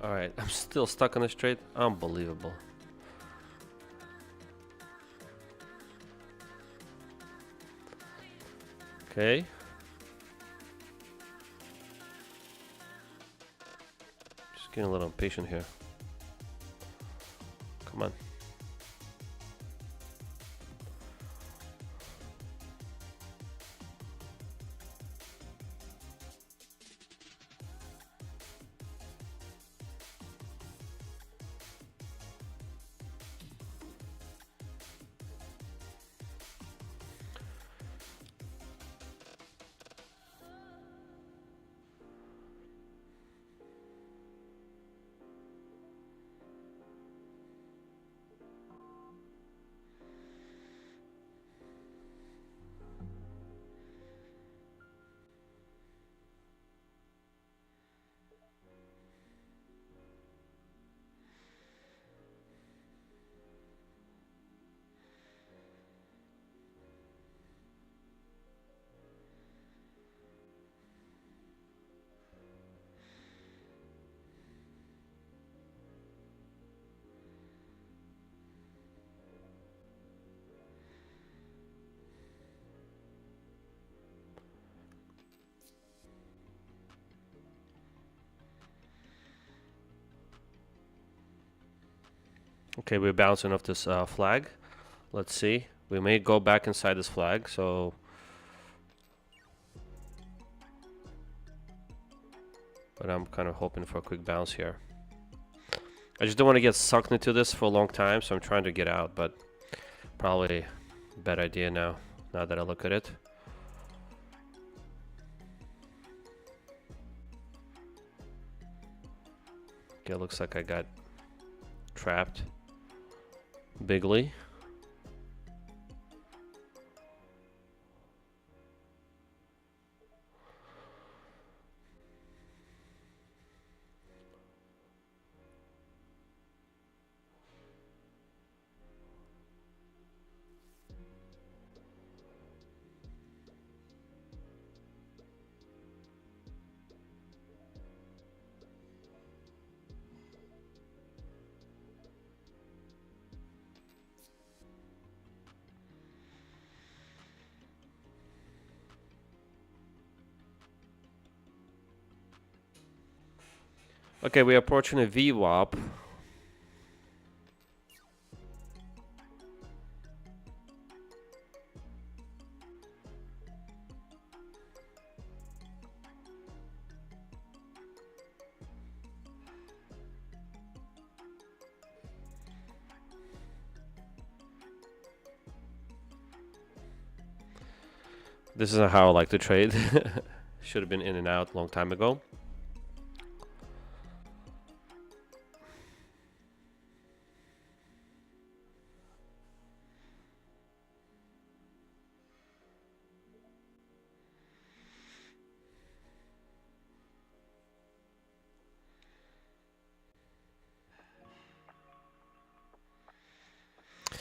Alright, I'm still stuck on the straight. Unbelievable. Okay. Just getting a little impatient here. Come on. Okay, we're bouncing off this flag. Let's see. We may go back inside this flag, so... But I'm kind of hoping for a quick bounce here. I just don't want to get sucked into this for a long time, so I'm trying to get out, but probably a bad idea now that I look at it. Okay, looks like I got trapped bigly. Okay, we're approaching a VWAP. This isn't how I like to trade. Should have been in and out a long time ago.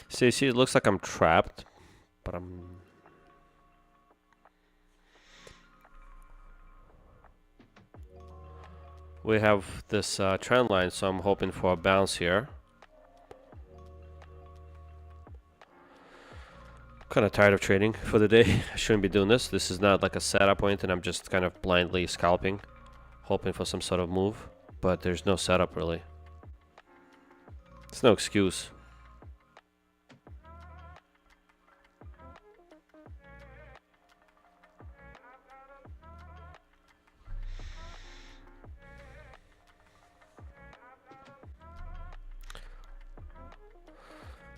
See, it looks like I'm trapped, but I'm... We have this trend line, so I'm hoping for a bounce here. Kind of tired of trading for the day. I shouldn't be doing this. This is not like a setup or anything. I'm just kind of blindly scalping, hoping for some sort of move, but there's no setup really. It's no excuse.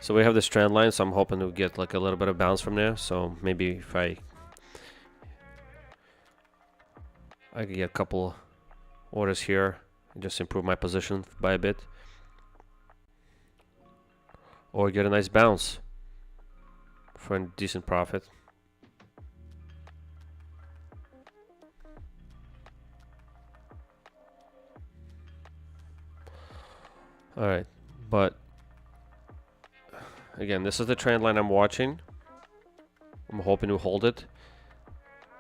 So we have this trend line, so I'm hoping to get like a little bit of bounce from there. So maybe if I could get a couple orders here and just improve my position by a bit, or get a nice bounce for a decent profit. All right, but again, this is the trend line I'm watching. I'm hoping to hold it,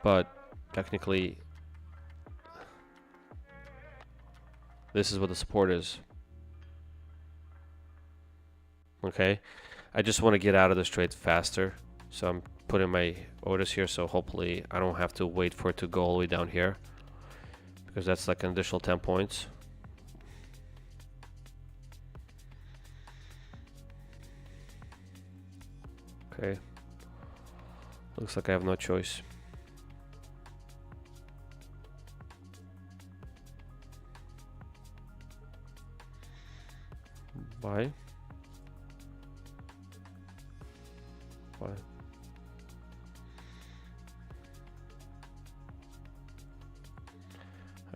but technically this is what the support is. Okay, I just want to get out of this trade faster, so I'm putting my orders here, so hopefully I don't have to wait for it to go all the way down here, because that's like an additional 10 points. Okay, looks like I have no choice. Buy. Buy.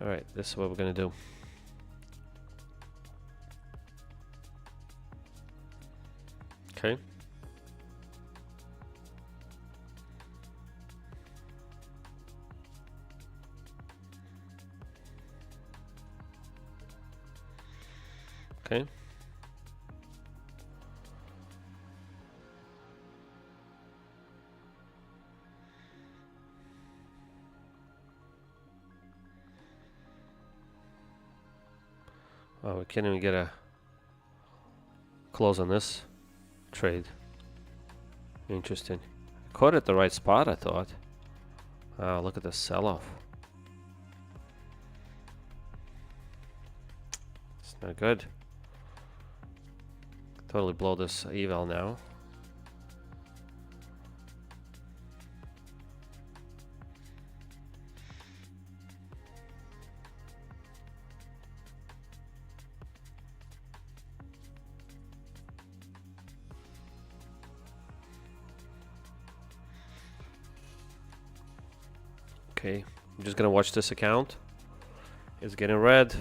All right, this is what we're gonna do. Okay. Okay. Oh, we can't even get a close on this trade. Interesting. Caught at the right spot, I thought. Oh, look at the sell-off. It's not good. totally blow this eval now. Okay, I'm just gonna watch this account. It's getting red.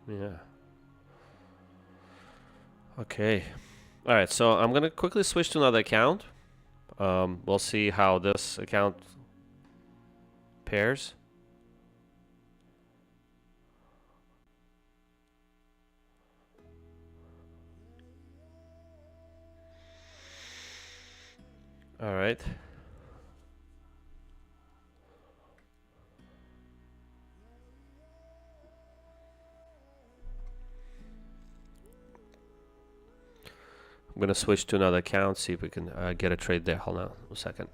Yeah. Okay. All right, so I'm gonna quickly switch to another account. We'll see how this account pairs. All right. I'm gonna switch to another account, see if we can get a trade there. Hold on a second.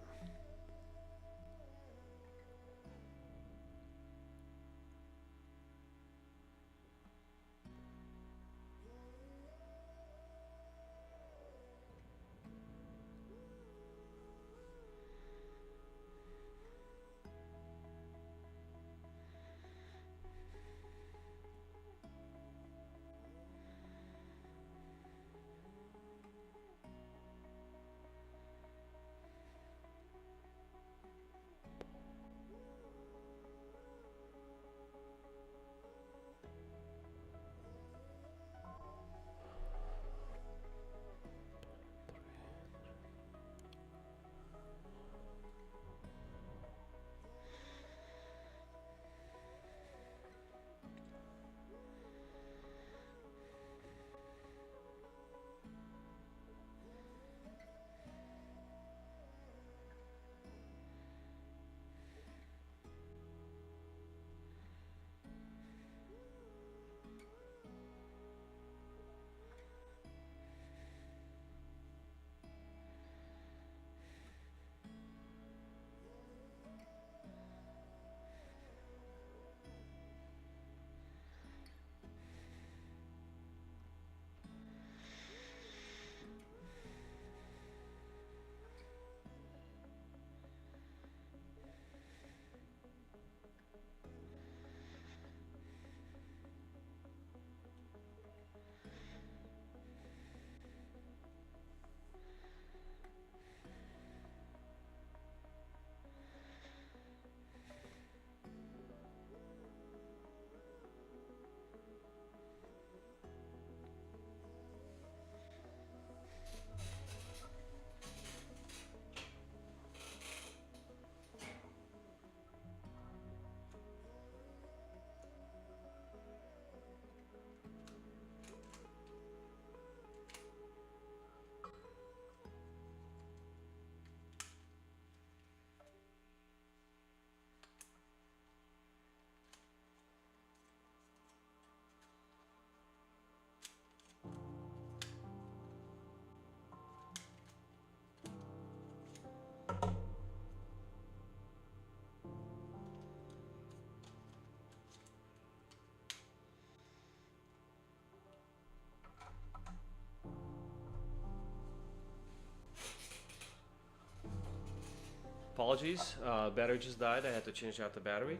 Apologies, battery just died. I had to change out the battery.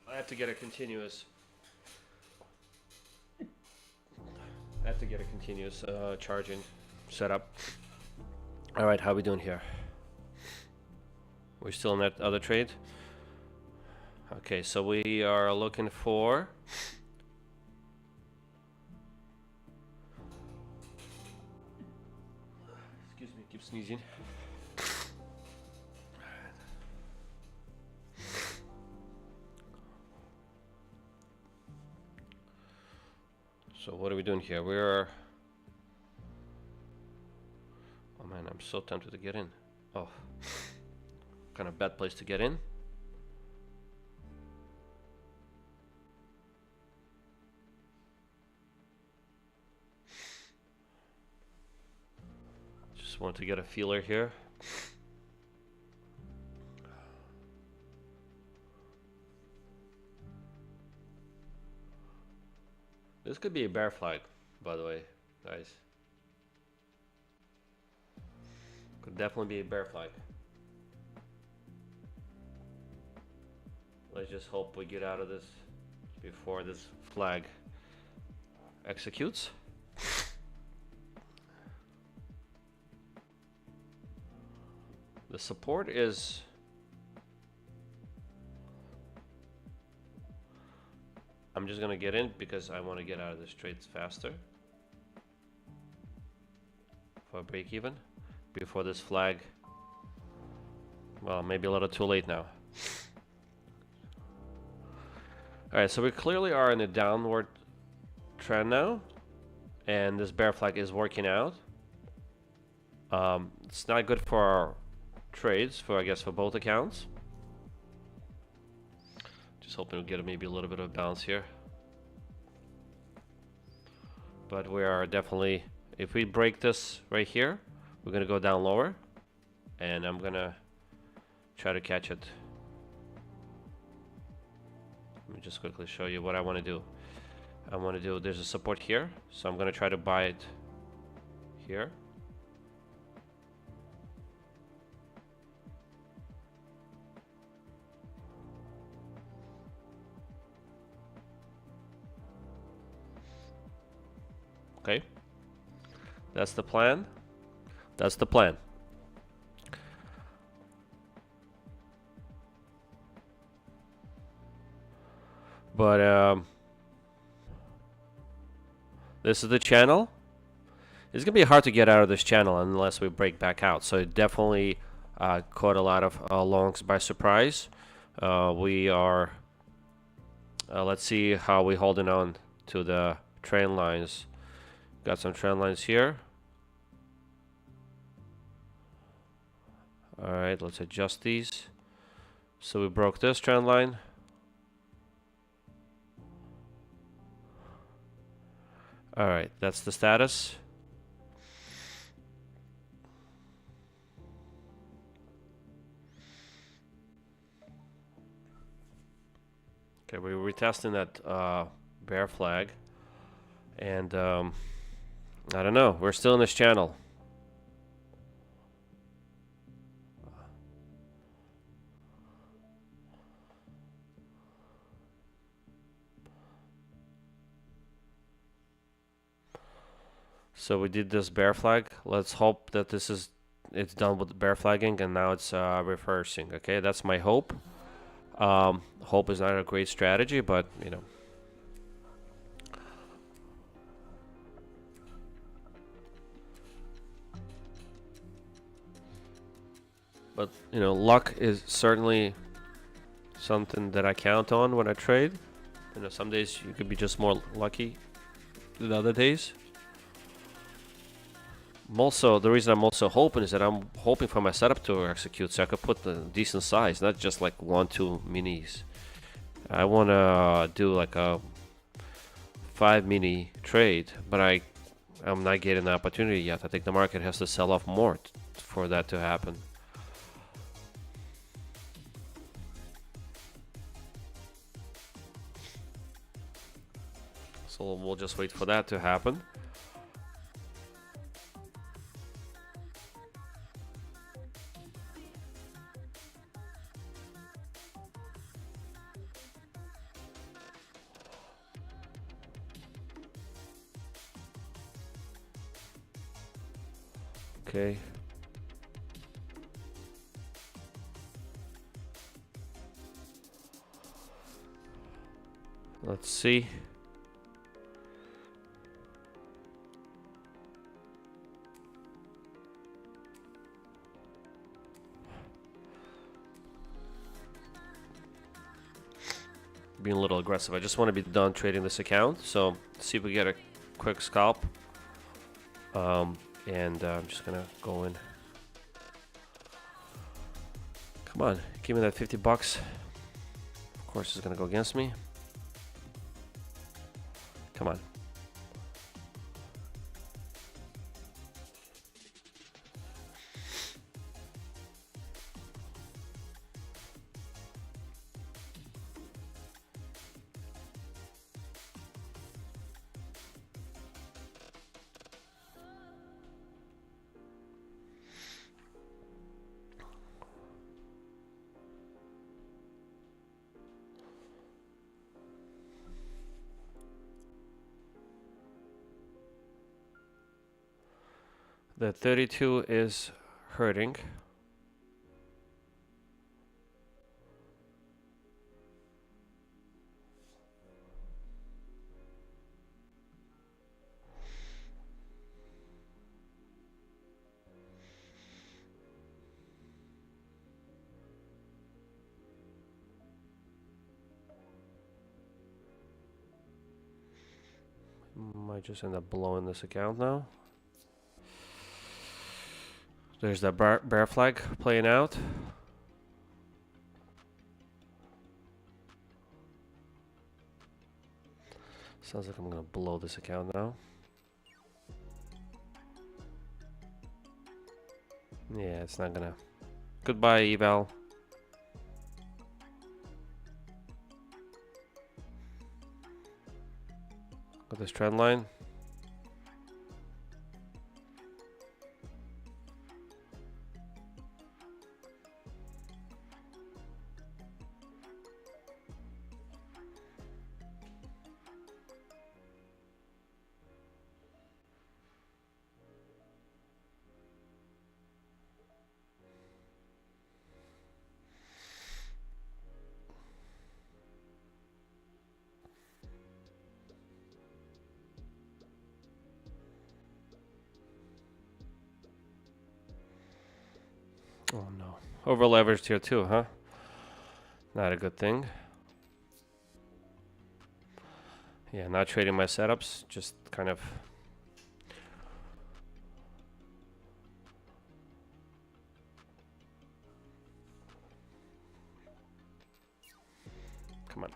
I have to get a continuous. Charging setup. All right, how we doing here? We're still in that other trade. Okay, so we are looking for. Excuse me, keep sneezing. So what are we doing here? We're. Oh man, I'm I'm so tempted to get in. Oh, kind of bad place to get in. Just want to get a feeler here. This could be a bear flag, by the way, guys. Could definitely be a bear flag. Let's just hope we get out of this before this flag executes. The support is I'm just gonna get in because I want to get out of this trade faster for a break even before this flag. Well, maybe a little too late now. Alright, so we clearly are in a downward trend now, and this bear flag is working out. It's not good for our trades, I guess for both accounts. Just hoping to get maybe a little bit of bounce here. But we are definitely, if we break this right here, we're gonna go down lower, and I'm gonna try to catch it. Let me just quickly show you what I want to do. There's a support here, so I'm gonna try to buy it here. Okay, that's the plan. That's the plan. But this is the channel. It's gonna be hard to get out of this channel unless we break back out. So it definitely caught a lot of longs by surprise. We are. Let's see how we holding on to the trend lines. Got some trend lines here. All right, let's adjust these. So we broke this trend line. All right, that's the status. Okay, we're retesting that bear flag, and I don't know. We're still in this channel. So we did this bear flag. Let's hope that it's done with the bear flagging, and now it's reversing. Okay, that's my hope. Hope is not a great strategy, but you know. But you know, luck is certainly something that I count on when I trade. You know, some days you could be just more lucky than other days. The reason I'm also hoping is that I'm hoping for my setup to execute, so I could put the decent size, not just like 1-2 minis. I want to do like a 5 mini trade, but I'm not getting the opportunity yet. I think the market has to sell off more for that to happen. So we'll just wait for that to happen. Okay. Let's see. Being a little aggressive. I just want to be done trading this account. So see if we get a quick scalp. And I'm just gonna go in. Come on, give me that 50 bucks. Of course, it's gonna go against me. Come on. The 32 is hurting. Might just end up blowing this account now. There's that bear flag playing out. Sounds like I'm gonna blow this account now. Yeah, it's not gonna. Goodbye, eval. Got this trend line. Oh no. Over leveraged here too, huh? Not a good thing. Yeah, not trading my setups, just kind of. Come on.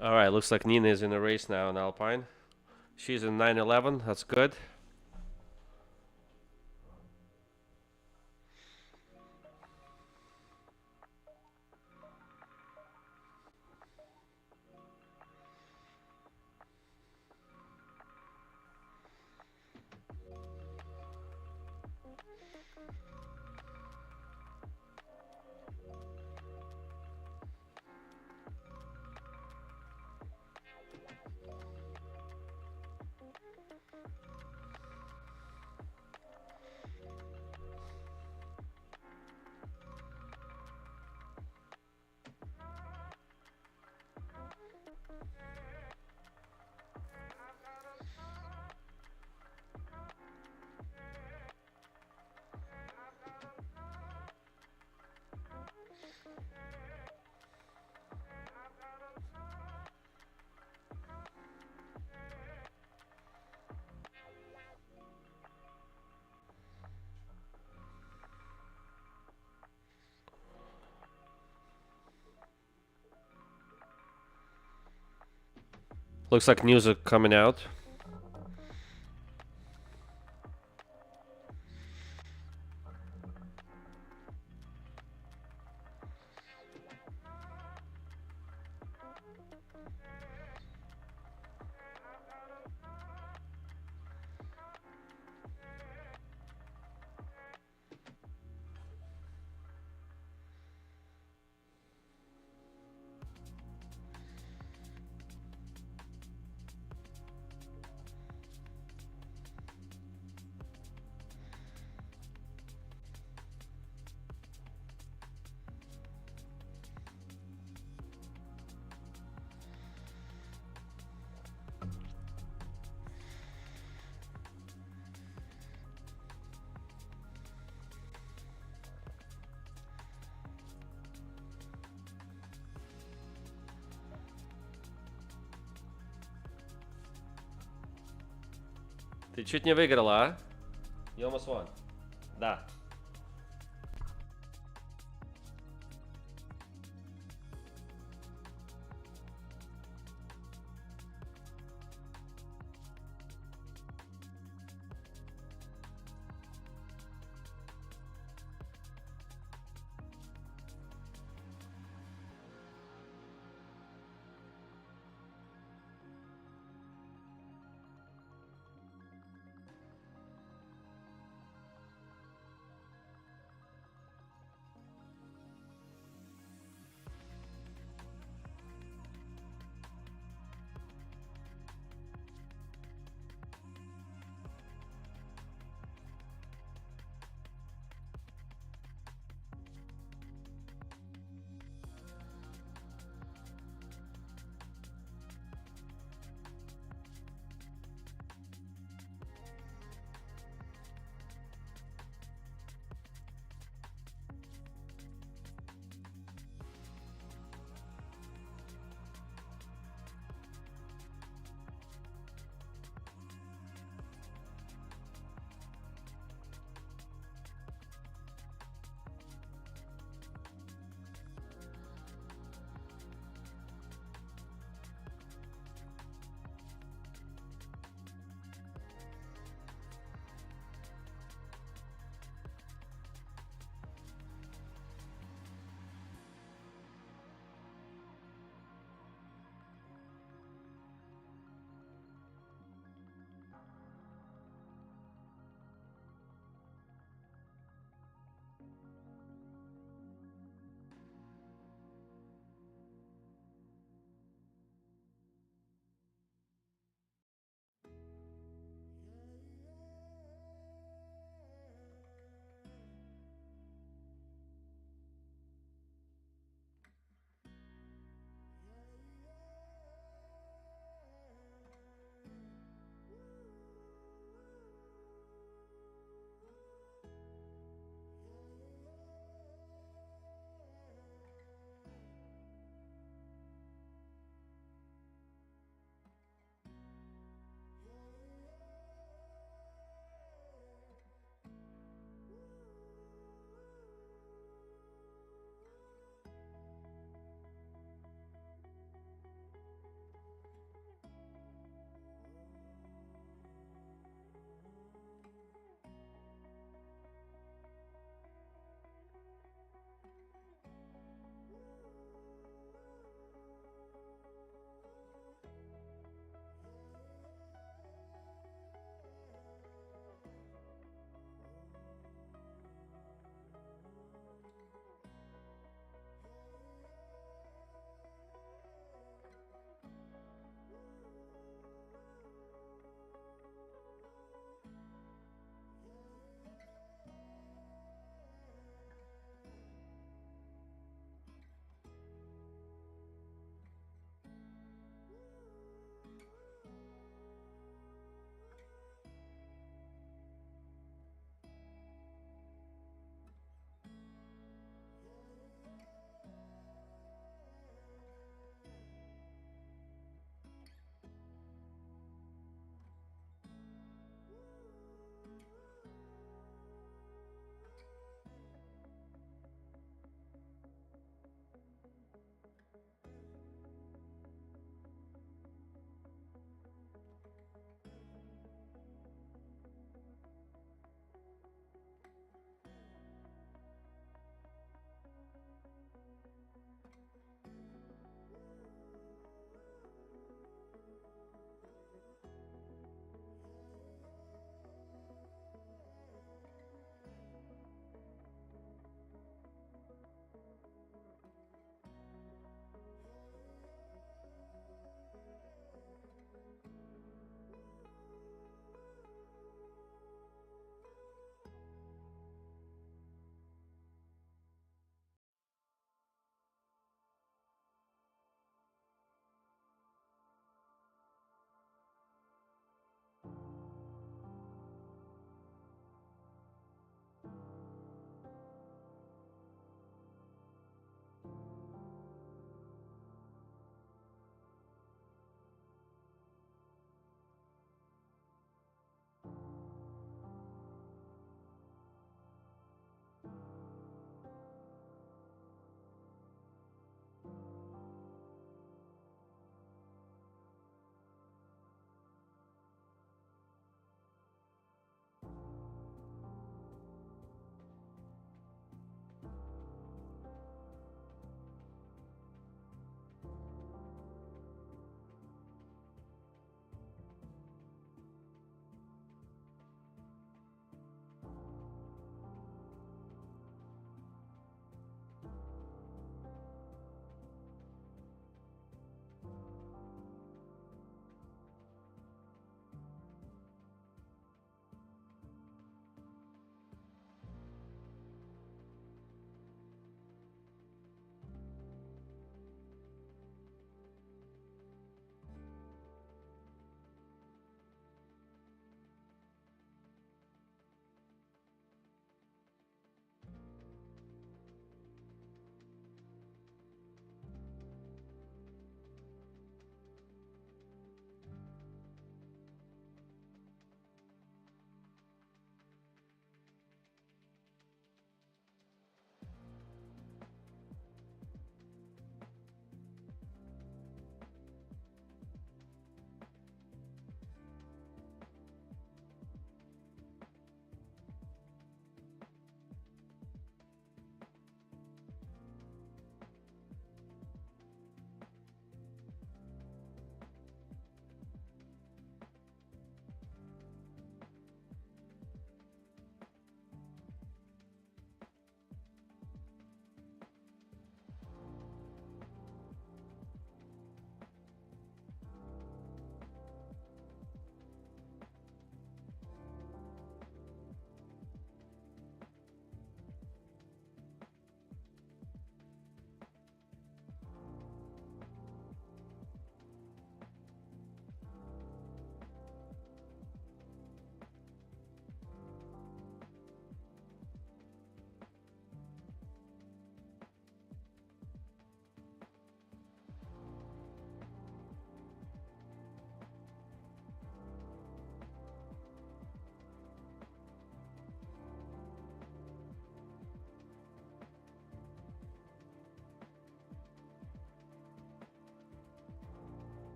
All right, looks like Nina is in the race now in Alpine. She's in 911. That's good. Looks like news are coming out. Ты чуть не выиграла, а? You almost won. Да.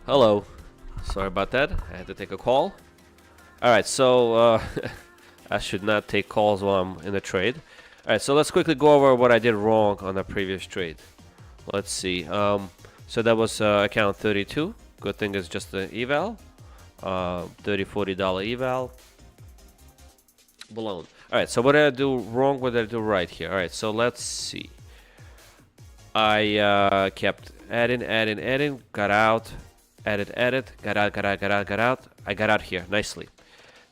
Hello. Sorry about that. I had to take a call. All right, so I should not take calls while I'm in a trade. All right, so let's quickly go over what I did wrong on the previous trade. Let's see. So that was account 32. Good thing it's just the eval. $30-$40 eval. Blown. All right, so what did I do wrong? What did I do right here? All right, so let's see. I kept adding, got out, added, got out. I got out here nicely.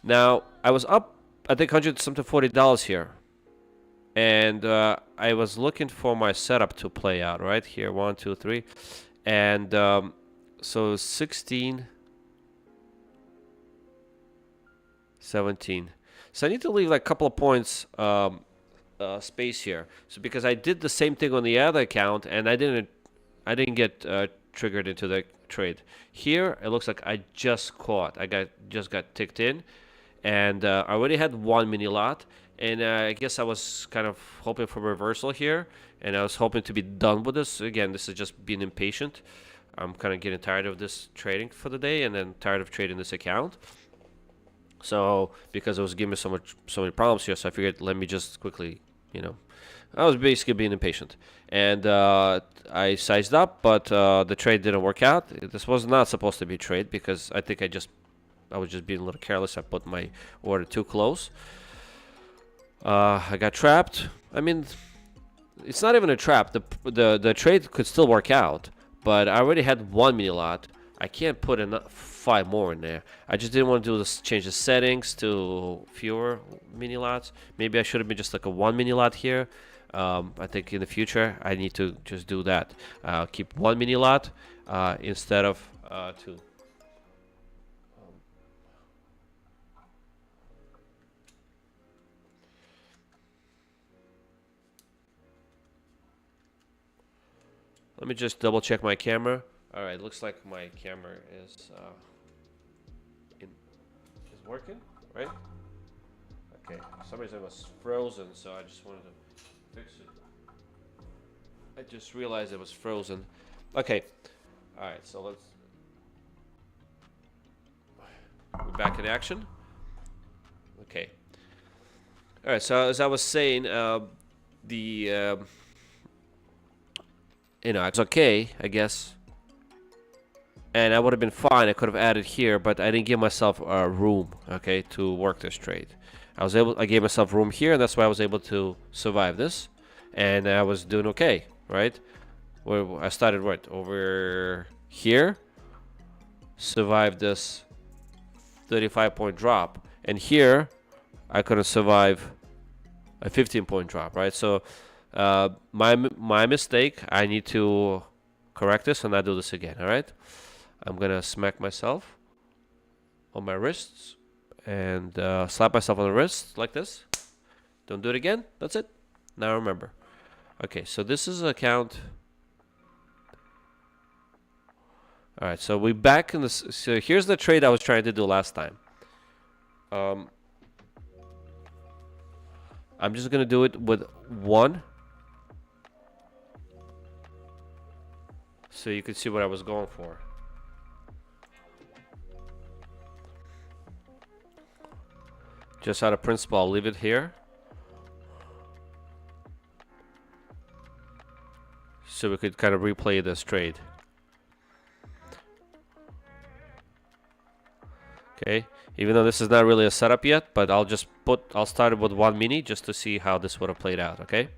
Now I was up, I think $100 something $40 here, and I was looking for my setup to play out right here. 1, 2, 3, and so 16, 17. So I need to leave like a couple of points space here. So because I did the same thing on the other account and I didn't get triggered into the trade. Here it looks like I just caught. I just got ticked in, and I already had one mini lot. And I guess I was kind of hoping for reversal here, and I was hoping to be done with this. Again, this is just being impatient. I'm kind of getting tired of this trading for the day, and then tired of trading this account. So because it was giving me so many problems here, so I figured let me just quickly, I was basically being impatient, and I sized up, but the trade didn't work out. This was not supposed to be a trade because I think I was just being a little careless. I put my order too close. I got trapped. I mean, it's not even a trap. The trade could still work out, but I already had one mini lot. I can't put 5 more in there. I just didn't want to do this, change the settings to fewer mini lots. Maybe I should have been just like a 1 mini lot here. I think in the future I need to just do that. Keep 1 mini lot instead of 2. Let me just double check my camera. All right, looks like my camera is working, right? Okay, for some reason it was frozen, so I just wanted to fix it. I just realized it was frozen. Okay, all right, so we're back in action. Okay. All right, so as I was saying, it's okay, I guess. And I would have been fine. I could have added here, but I didn't give myself room, okay, to work this trade. I gave myself room here, and that's why I was able to survive this, and I was doing okay, right? Where I started right over here, survived this 35-point drop, and here I couldn't survive a 15-point drop, right? So my mistake. I need to correct this and not do this again. All right. I'm gonna smack myself on my wrists and slap myself on the wrist like this. Don't do it again. That's it. Now remember. Okay, so this is account. All right, so we back in this. So here's the trade I was trying to do last time. I'm just gonna do it with 1. So you can see what I was going for. Just out of principle, I'll leave it here. So we could kind of replay this trade. Okay, even though this is not really a setup yet, but I'll start it with 1 mini just to see how this would have played out, okay?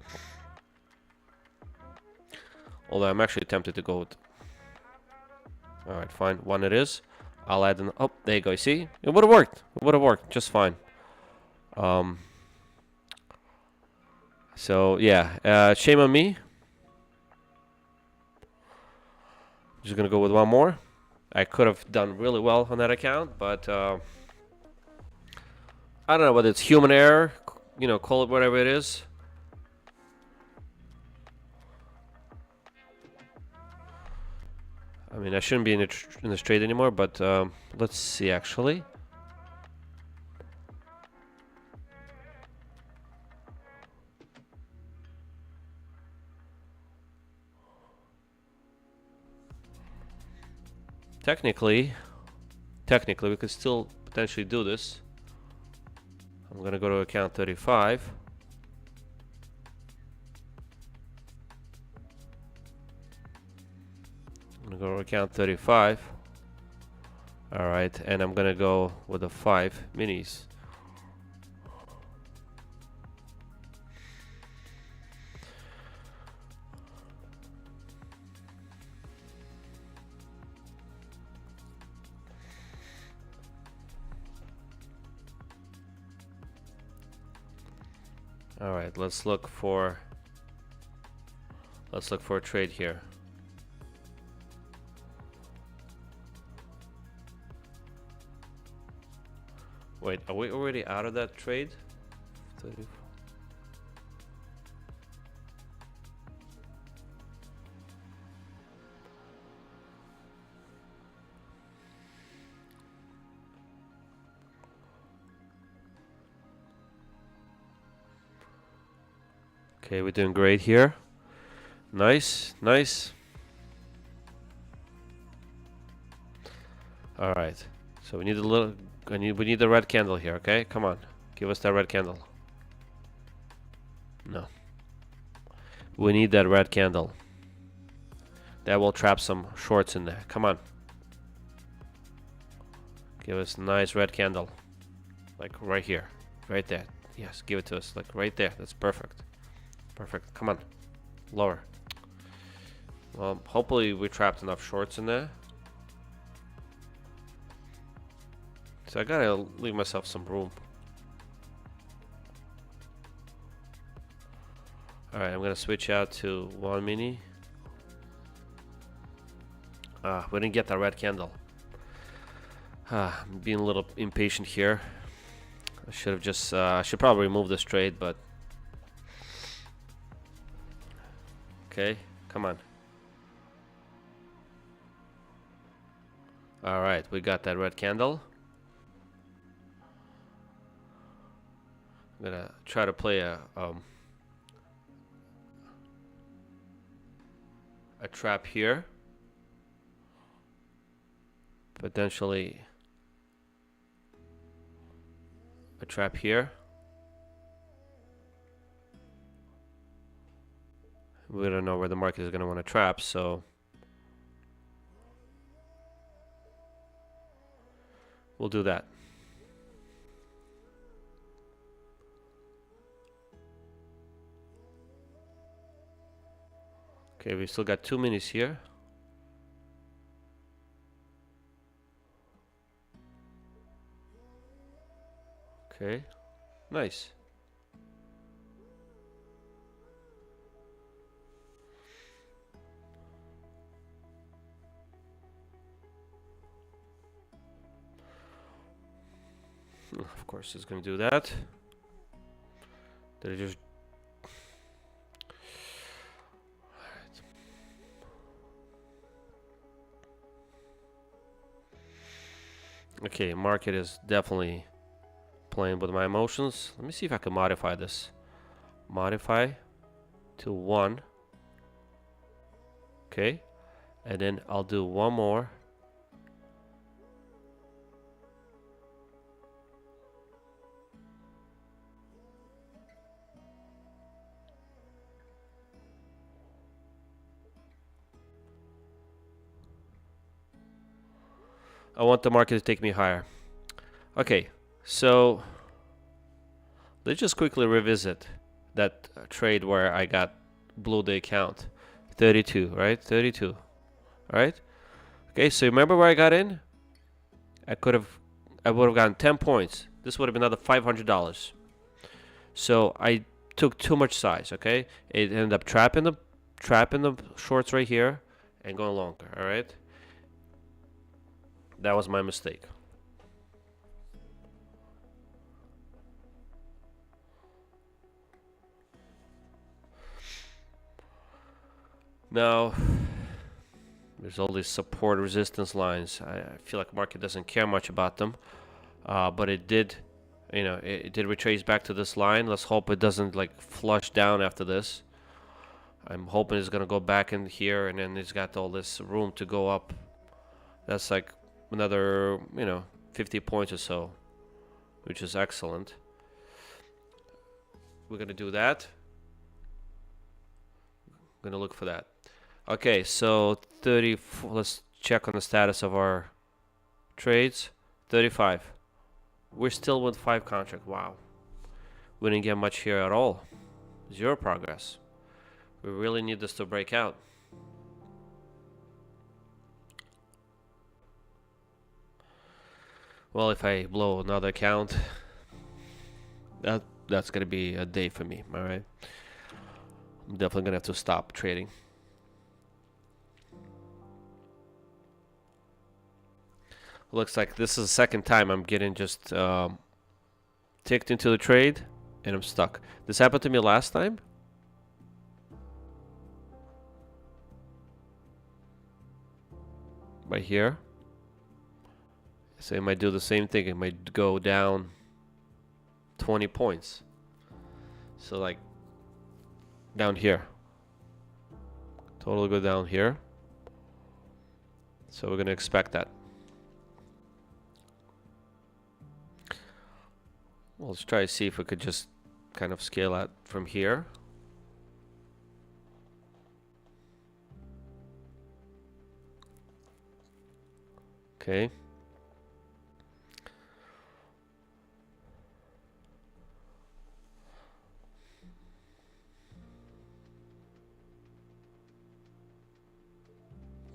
Although I'm actually tempted to go with... Alright, fine, 1 it is. I'll add an... Oh, there you go, you see? It would have worked. It would have worked just fine. So yeah, shame on me. Just gonna go with 1 more. I could have done really well on that account, but I don't know whether it's human error, call it whatever it is. I mean, I shouldn't be in this trade anymore, but let's see actually. technically we could still potentially do this. I'm gonna go to account 35. I'm gonna go to account 35. All right, and I'm gonna go with the 5 minis. All right, let's look for a trade here. Wait, are we already out of that trade? 34. Okay, we're doing great here. Nice, nice. All right, so we need a little. We need the red candle here. Okay, come on, give us that red candle. No, we need that red candle. That will trap some shorts in there. Come on, give us a nice red candle, like right here, right there. Yes, give it to us, like right there. That's perfect. Perfect. Come on, lower. Well, hopefully we trapped enough shorts in there. So I gotta leave myself some room. Alright, I'm gonna switch out to 1 mini. We didn't get that red candle. I'm being a little impatient here. I should have just, I should probably remove this trade, but... Okay, come on. Alright, we got that red candle. I'm gonna try to play a trap here. Potentially a trap here. We don't know where the market is gonna want to trap, so we'll do that. Okay, we still got 2 minis here. Okay, nice. Of course, it's going to do that. Did it just... Okay, market is definitely playing with my emotions. Let me see if I can modify this. Modify to 1. Okay, and then I'll do one more. I want the market to take me higher. Okay, so let's just quickly revisit that trade where I blew the account. 32, right? 32. All right? Okay, so remember where I got in? I would have gotten 10 points. This would have been another $500. So I took too much size, okay? It ended up trapping the shorts right here and going longer, all right? That was my mistake. Now, there's all these support resistance lines. I feel like market doesn't care much about them, but it did, it did retrace back to this line. Let's hope it doesn't like flush down after this. I'm hoping it's gonna go back in here, and then it's got all this room to go up That's like another, 50 points or so, which is excellent. We're gonna do that. I'm gonna look for that. Okay, so 30. Let's check on the status of our trades. 35. We're still with 5 contract. Wow. We didn't get much here at all. 0 progress. We really need this to break out. Well, if I blow another account, that's gonna be a day for me. All right. I'm definitely gonna have to stop trading. Looks like this is the second time I'm getting just ticked into the trade and I'm stuck. This happened to me last time. Right here. So it might do the same thing. It might go down 20 points. So like down here. Totally go down here. So we're gonna expect that. Well, let's try to see if we could just kind of scale out from here. Okay.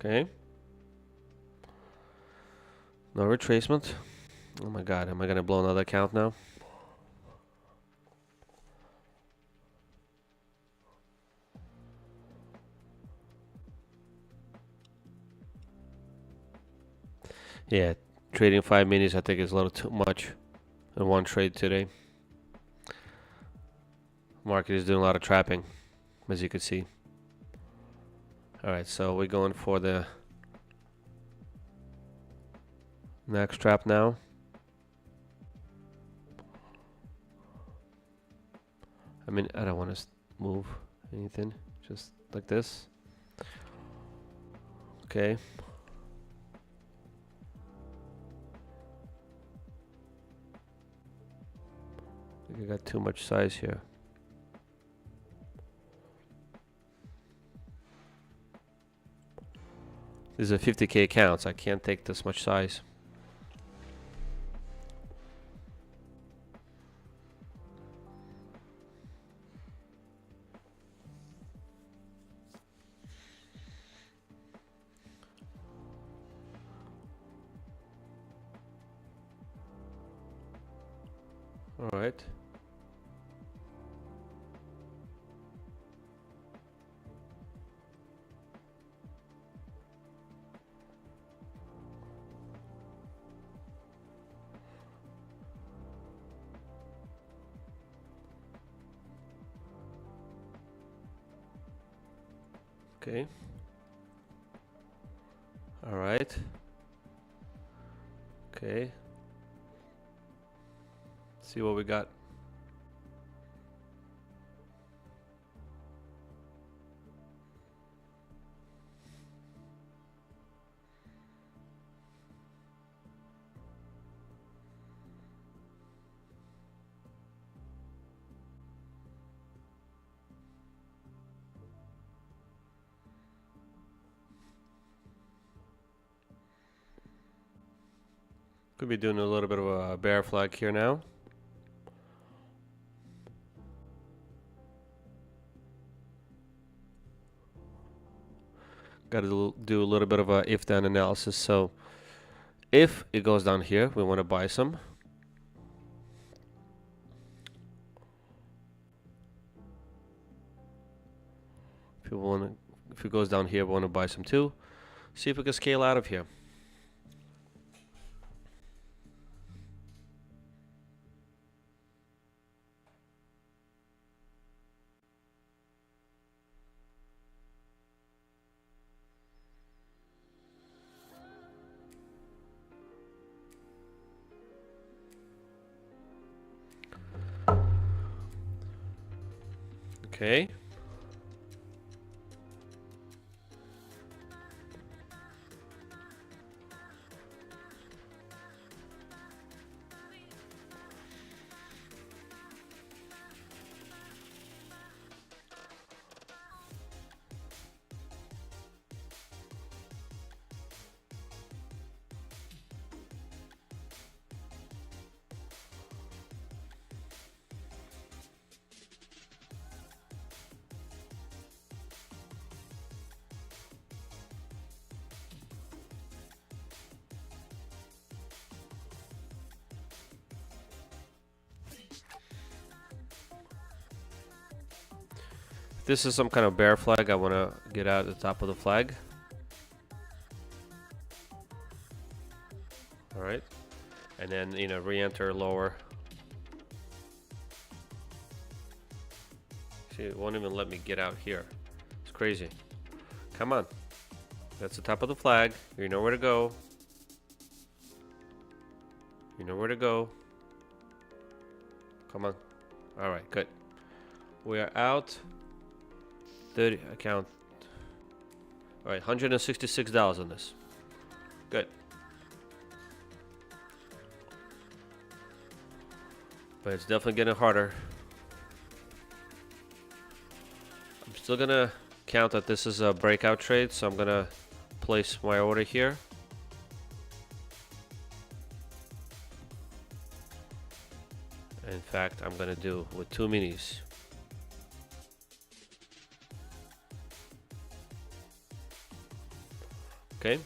Okay. No retracement. Oh my god, am I gonna blow another account now? Yeah, trading 5 minis I think is a little too much in one trade today. Market is doing a lot of trapping, as you can see. Alright, so we're going for the next trap now. I mean, I don't want to move anything, just like this. Okay. I think I got too much size here. These are 50k accounts. I can't take this much size. All right. Okay. All right. Okay. See what we got. Could be doing a little bit of a bear flag here now. Got to do a little bit of a if-then analysis. So if it goes down here, we want to buy some. If it goes down here, we want to buy some too. See if we can scale out of here. Okay. If this is some kind of bear flag, I want to get out the top of the flag. All right, and then, you know, re-enter lower. See, it won't even let me get out here. It's crazy. Come on. That's the top of the flag. You know where to go. You know where to go. Come on. All right, good. We are out. 30 account. All right, $166 on this. Good. But it's definitely getting harder. I'm still gonna count that this is a breakout trade, so I'm gonna place my order here. In fact, I'm gonna do with 2 minis. Okay.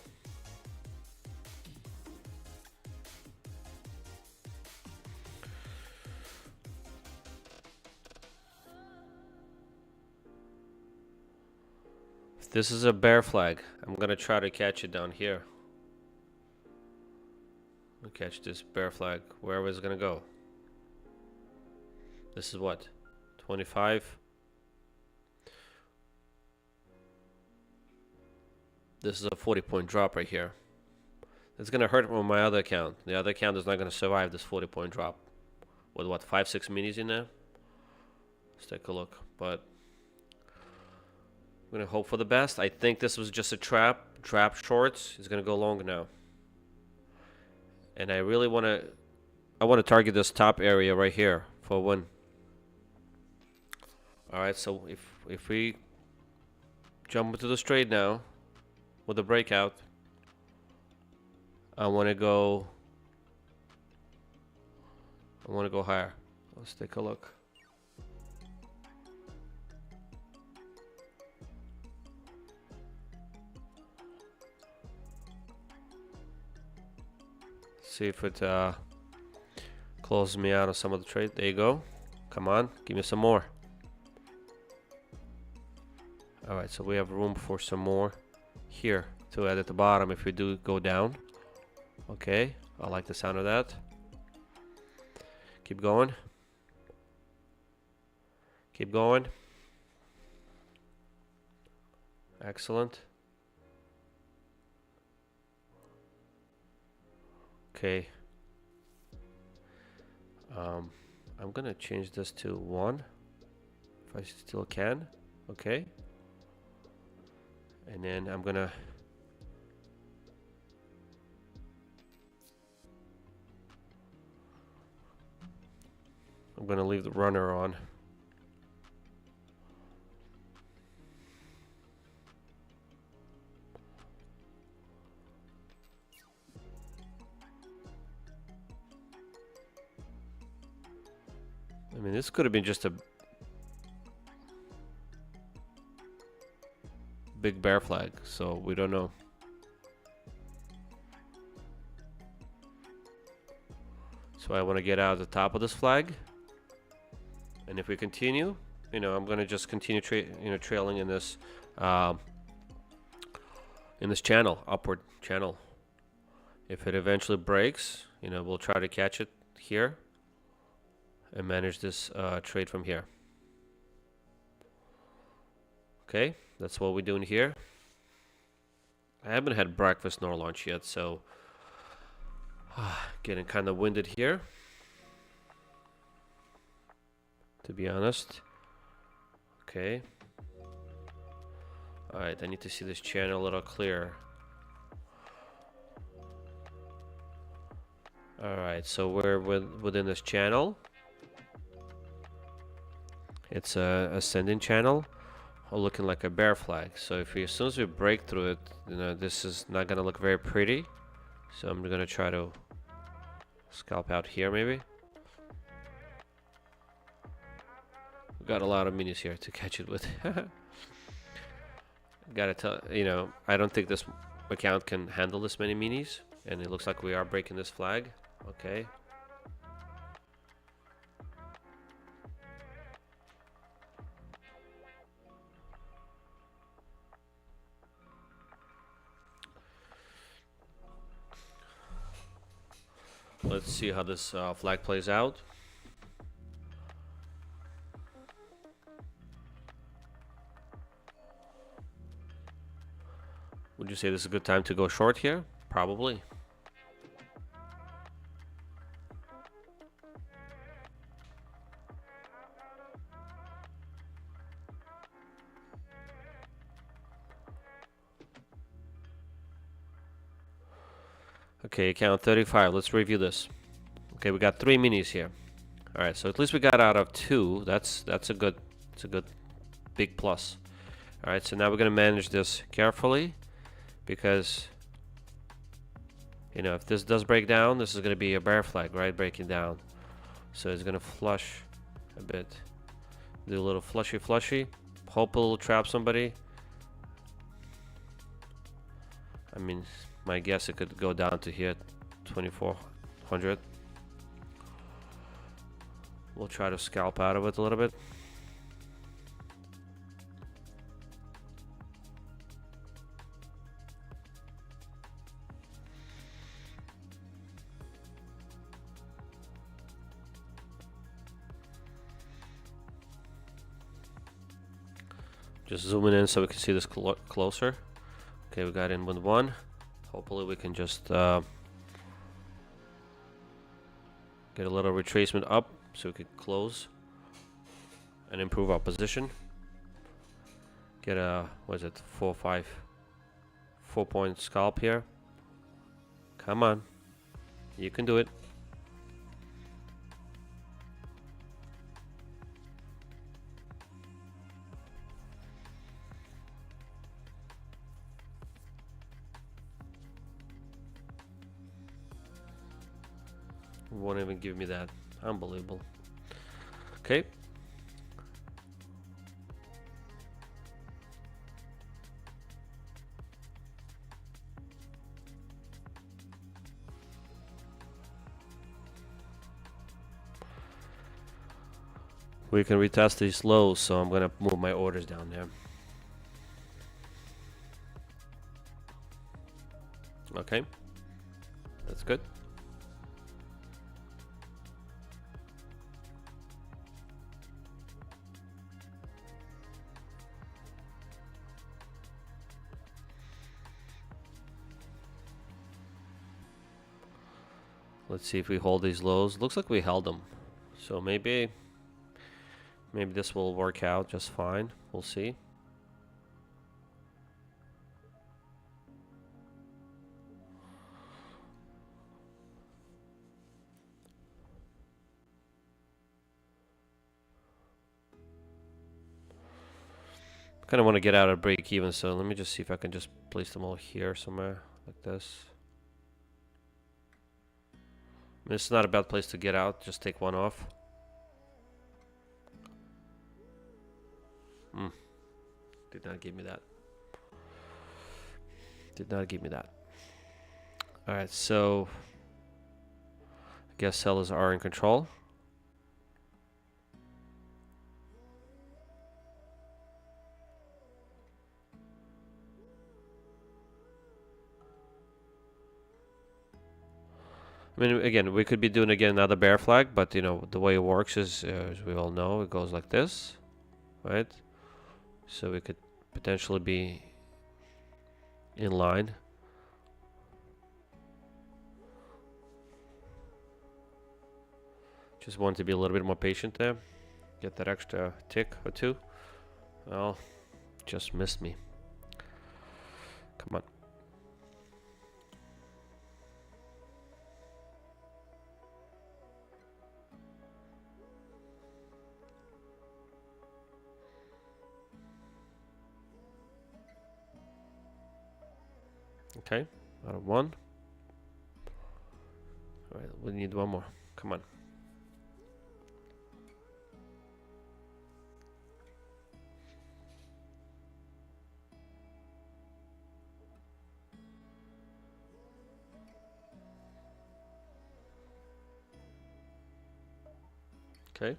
If this is a bear flag, I'm gonna try to catch it down here. I'll catch this bear flag wherever it's gonna go. This is what? 25. This is a 40-point drop right here. It's gonna hurt on my other account. The other account is not gonna survive this 40-point drop. With what, 5-6 minis in there? Let's take a look. But I'm gonna hope for the best. I think this was just a trap shorts. It's gonna go long now. And I really wanna target this top area right here for a win. Alright, so if we jump into the trade now with a breakout, I wanna go higher. Let's take a look. See if it closes me out of some of the trade. There you go. Come on, give me some more. Alright, so we have room for some more here to add at the bottom if we do go down. Okay, I like the sound of that. Keep going. Keep going. Excellent. Okay. I'm gonna change this to 1 if I still can. Okay. And then I'm gonna leave the runner on. I mean, this could have been just a big bear flag, so we don't know. So I want to get out of the top of this flag, and if we continue, you know, I'm going to just continue trailing in this channel, upward channel. If it eventually breaks, you know, we'll try to catch it here and manage this trade from here. Okay, that's what we're doing here. I haven't had breakfast nor lunch yet, so getting kind of winded here, to be honest. Okay. Alright, I need to see this channel a little clearer. Alright, so we're within this channel. It's a ascending channel, looking like a bear flag. So as soon as we break through it, you know, this is not gonna look very pretty. So I'm gonna try to scalp out here maybe. We've got a lot of minis here to catch it with. Gotta tell, you know, I don't think this account can handle this many minis, and it looks like we are breaking this flag. Okay. let's see how this flag plays out. Would you say this is a good time to go short here? Probably. Okay, count 35. Let's review this. Okay, we got 3 minis here. All right, so at least we got out of 2. That's a good big plus. All right, so now we're gonna manage this carefully, because you know, if this does break down, this is gonna be a bear flag, right? Breaking down. So it's gonna flush a bit. Do a little flushy. Hope it'll trap somebody. I mean, my guess it could go down to here, 2400. We'll try to scalp out of it a little bit. Just zooming in so we can see this closer. Okay, we got in with 1. Hopefully we can just get a little retracement up so we could close and improve our position. Get a, what is it, 4-point scalp here. Come on, you can do it. Won't even give me that. Unbelievable. Okay. We can retest these lows, so I'm gonna move my orders down there. Okay. That's good. Let's see if we hold these lows. Looks like we held them. So maybe this will work out just fine. We'll see. Kind of want to get out of break even, so let me just see if I can just place them all here somewhere like this. I mean, it's not a bad place to get out. Just take one off. Did not give me that. Did not give me that. All right, so I guess sellers are in control. I mean, again, we could be doing again another bear flag, but you know the way it works is, as we all know, it goes like this, right? So we could potentially be in line. Just want to be a little bit more patient there. Get that extra tick or 2. Well, just missed me. Come on. Okay, out of 1. All right, we need 1 more. Come on. Okay.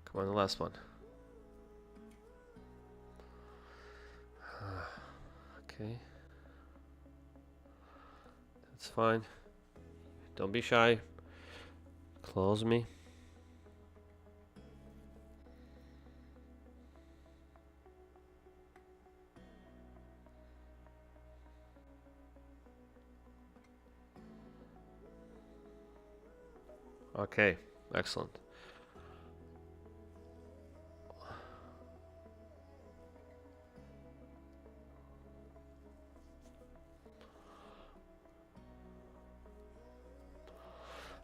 Come on, the last one. Okay. That's fine. Don't be shy. Close me. Okay, excellent.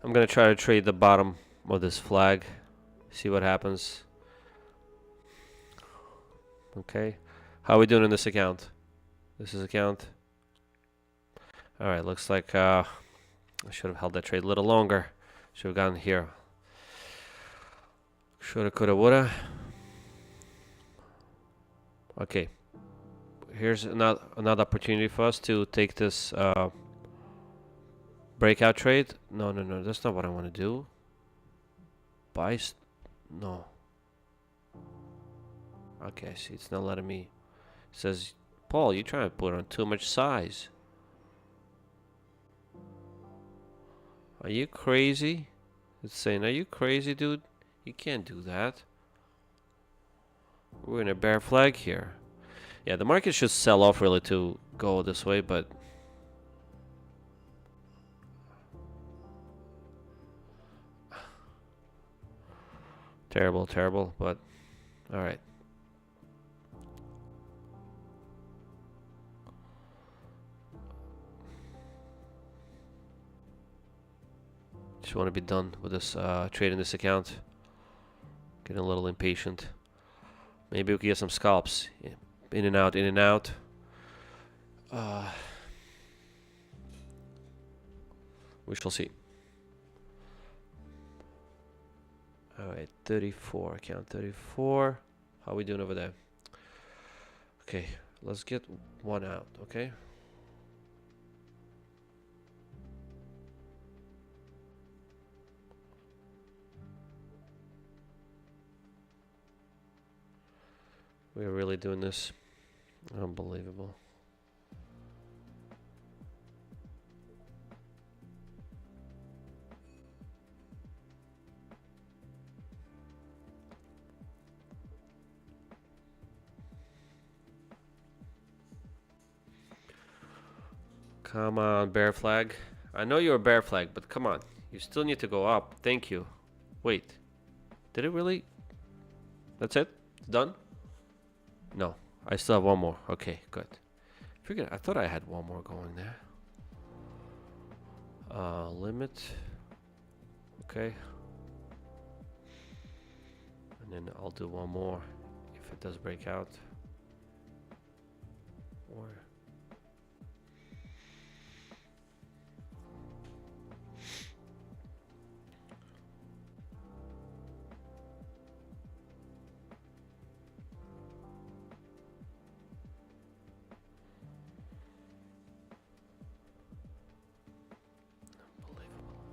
I'm gonna try to trade the bottom of this flag. See what happens. Okay. How are we doing in this account? This is account. Alright, looks like I should have held that trade a little longer. Should have gotten here. Shoulda, coulda, woulda. Okay. Here's another opportunity for us to take this breakout trade. No, that's not what I want to do. Buy. No. Okay, see, it's not letting me. It says, Paul, you're trying to put on too much size. Are you crazy? It's saying, are you crazy, dude? You can't do that. We're in a bear flag here. Yeah, the market should sell off really to go this way, but terrible, but alright. Just want to be done with this trade in this account. Getting a little impatient. Maybe we can get some scalps. Yeah. In and out, in and out. We shall see. Alright, 34, account 34. How are we doing over there? Okay, let's get one out, okay? We're really doing this. Unbelievable. Come on, bear flag. I know you're a bear flag, but come on. You still need to go up. Thank you. Wait. Did it really? That's it? It's done? No. I still have one more. Okay, good. I thought I had one more going there. Limit. Okay. And then I'll do one more if it does break out. Or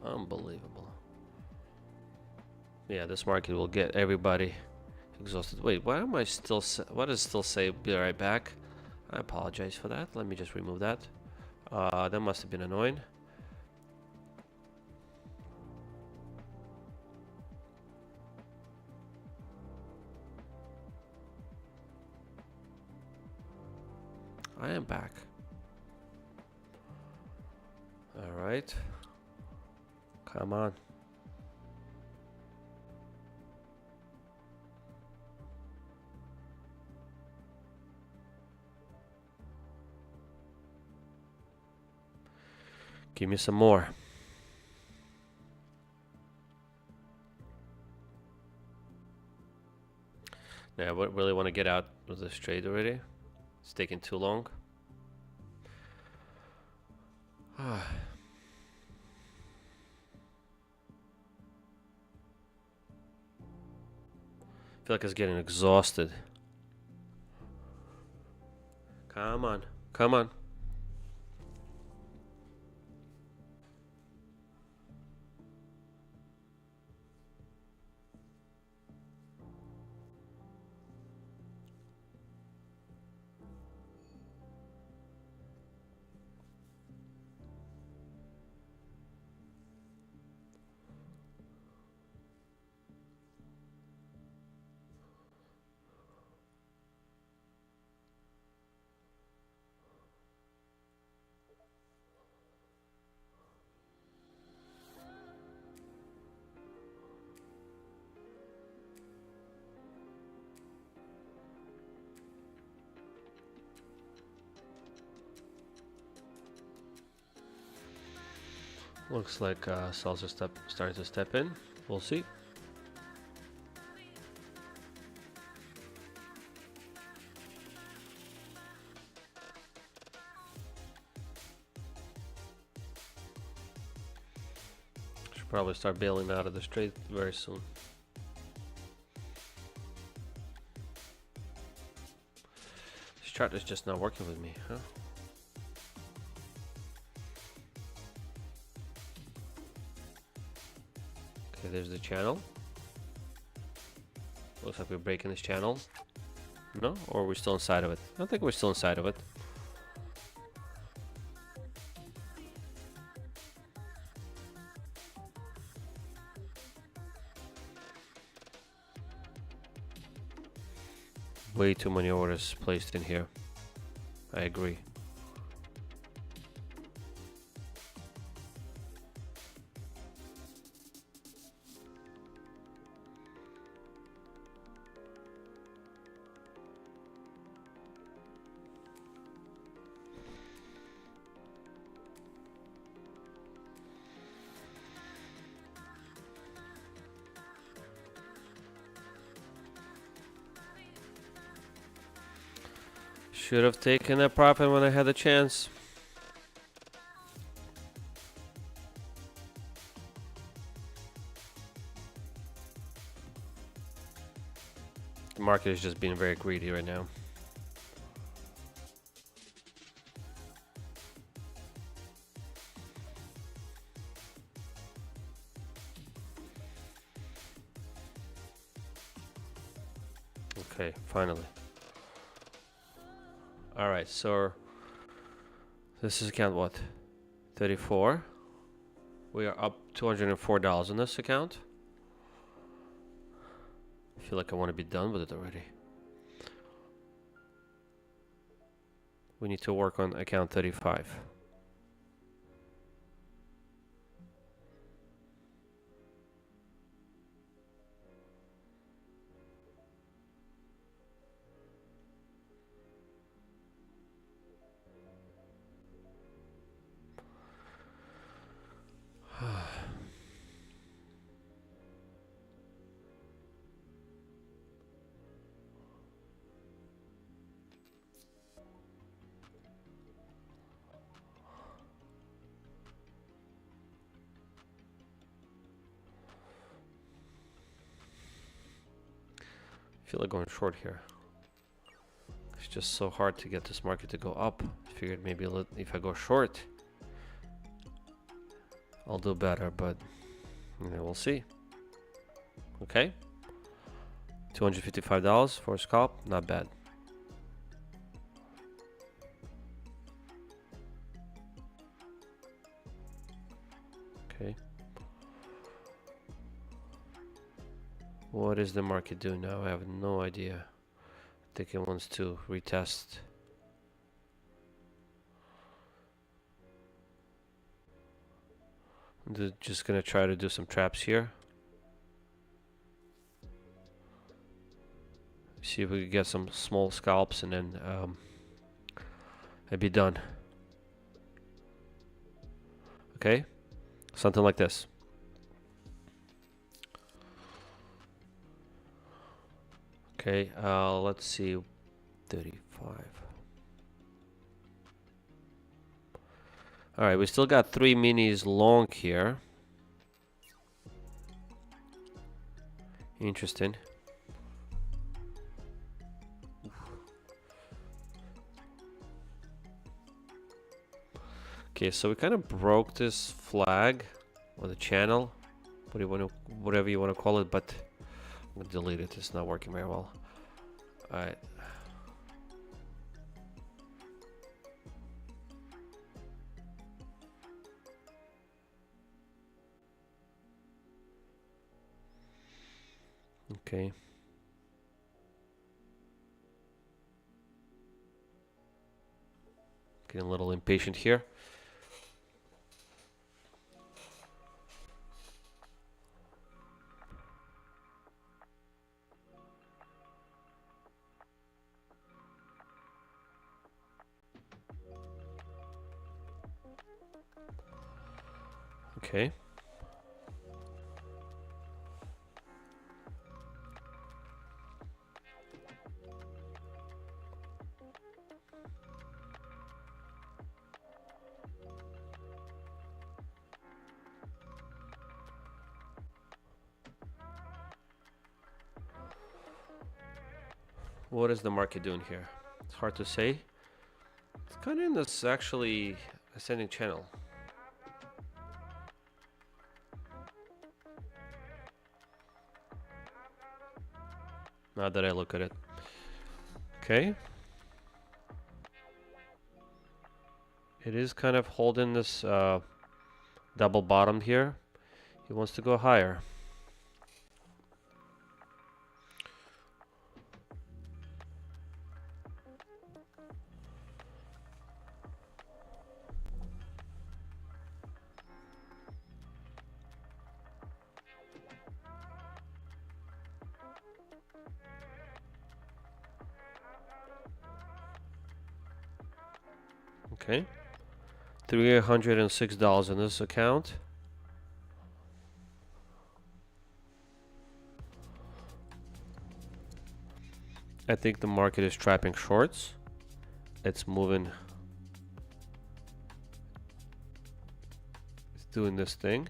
unbelievable. Yeah, this market will get everybody exhausted. Wait, why am I still what does it still say be right back? I apologize for that. Let me just remove that. That must have been annoying. I am back. All right. Come on. Give me some more. Yeah, I really want to get out of this trade already. It's taking too long. I feel like it's getting exhausted. Come on. Come on. Looks like sellers are starting to step in. We'll see. Should probably start bailing out of this trade very soon. This chart is just not working with me, huh? Okay, there's the channel. Looks like we're breaking this channel. No? Or are we still inside of it? I think we're still inside of it. Way too many orders placed in here. I agree. Should have taken a profit when I had the chance. The market is just being very greedy right now. Okay, finally. Alright, so this is account what? 34. We are up $204 on this account. I feel like I want to be done with it already. We need to work on account 35. I feel like going short here. It's just so hard to get this market to go up. I figured maybe if I go short, I'll do better, but you know, we'll see. Okay, $255 for a scalp, not bad. Okay. What is the market doing now? I have no idea. I think it wants to retest. I'm just gonna try to do some traps here. See if we can get some small scalps and then I'd be done. Okay, something like this. Okay, let's see, 35. All right, we still got 3 minis long here. Interesting. Okay, so we kind of broke this flag or the channel, whatever you want to call it, but I'm gonna delete it. It's not working very well. All right. Okay. Getting a little impatient here. Okay. What is the market doing here? It's hard to say. It's kind of in this actually ascending channel. Now that I look at it. Okay. It is kind of holding this double bottom here. He wants to go higher. Okay. $306 in this account. I think the market is trapping shorts. It's moving. It's doing this thing.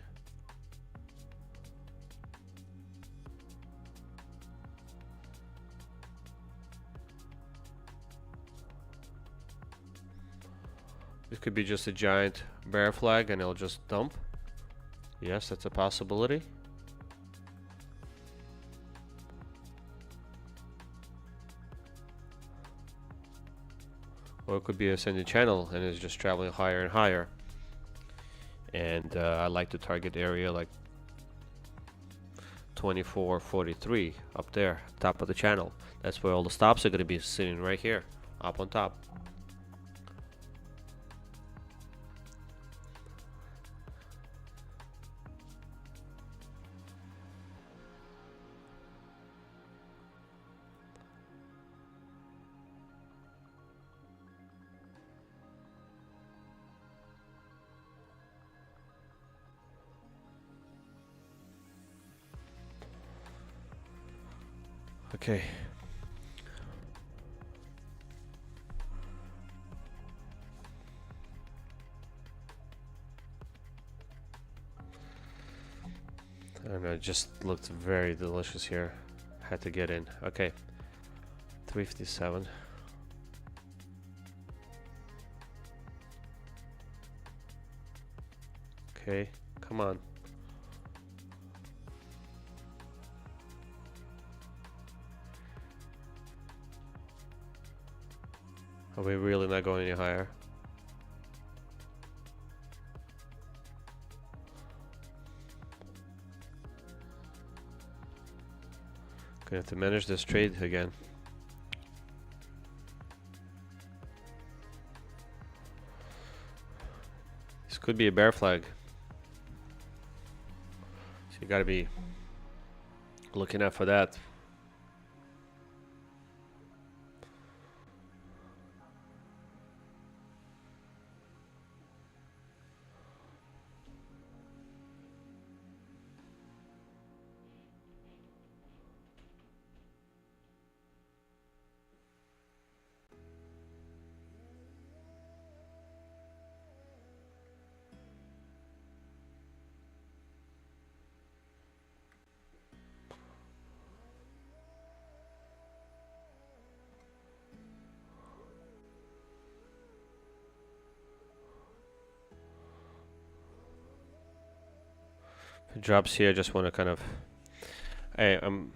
This could be just a giant bear flag and it'll just dump. Yes, that's a possibility. Or it could be a ascending channel and it's just traveling higher and higher. And I like to target area like 24.43 up there, top of the channel. That's where all the stops are going to be sitting, right here, up on top. Okay. I don't know, it just looked very delicious here. Had to get in. Okay. 357. Okay, come on. Are we really not going any higher? Gonna have to manage this trade again. This could be a bear flag. So you gotta be looking out for that. If it drops here, I just want to kind of... I mean,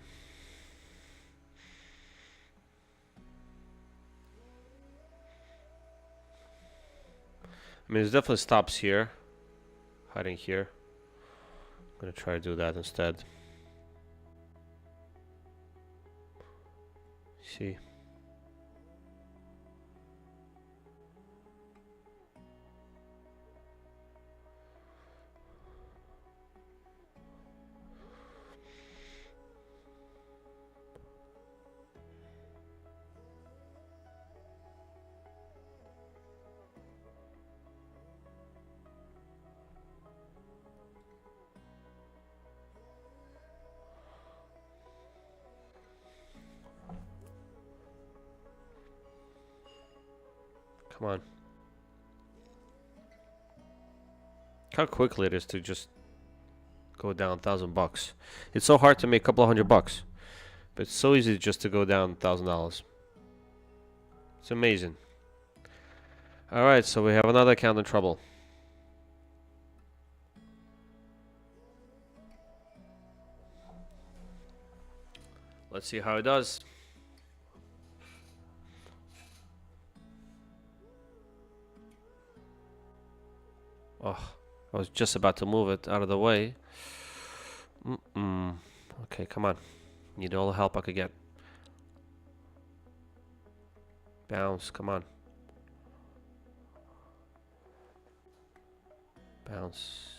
there's definitely stops here. Hiding here. I'm gonna try to do that instead. See. Come on. How quickly it is to just go down $1,000. It's so hard to make a couple of $100, but it's so easy just to go down $1,000. It's amazing. All right, so we have another account in trouble. Let's see how it does. Oh, I was just about to move it out of the way. Okay, come on. Need all the help I could get. Bounce, come on. Bounce.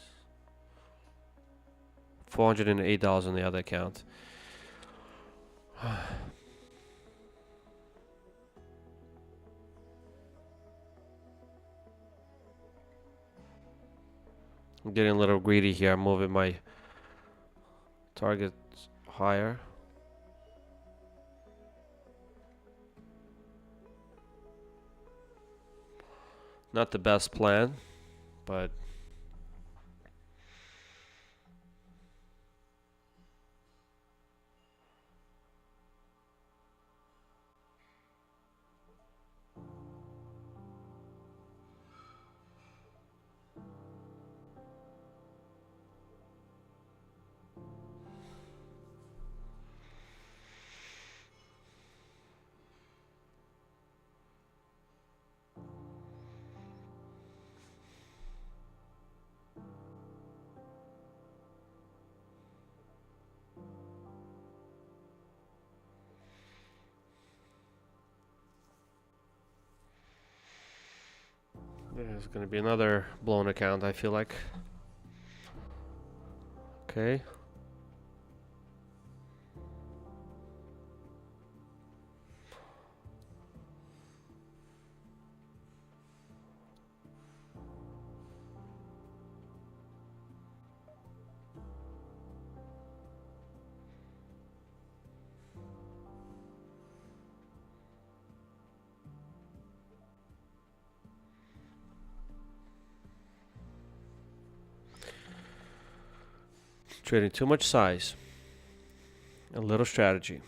$408 on the other account. I'm getting a little greedy here. I'm moving my target higher. Not the best plan, but there's gonna be another blown account, I feel like. Okay. Trading too much size. A little strategy.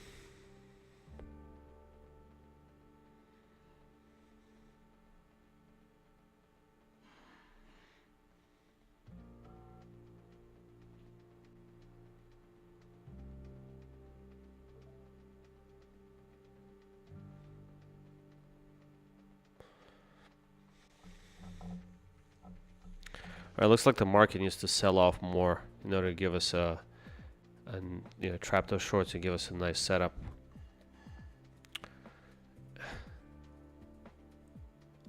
Alright, looks like the market needs to sell off more in order to give us trap those shorts and give us a nice setup.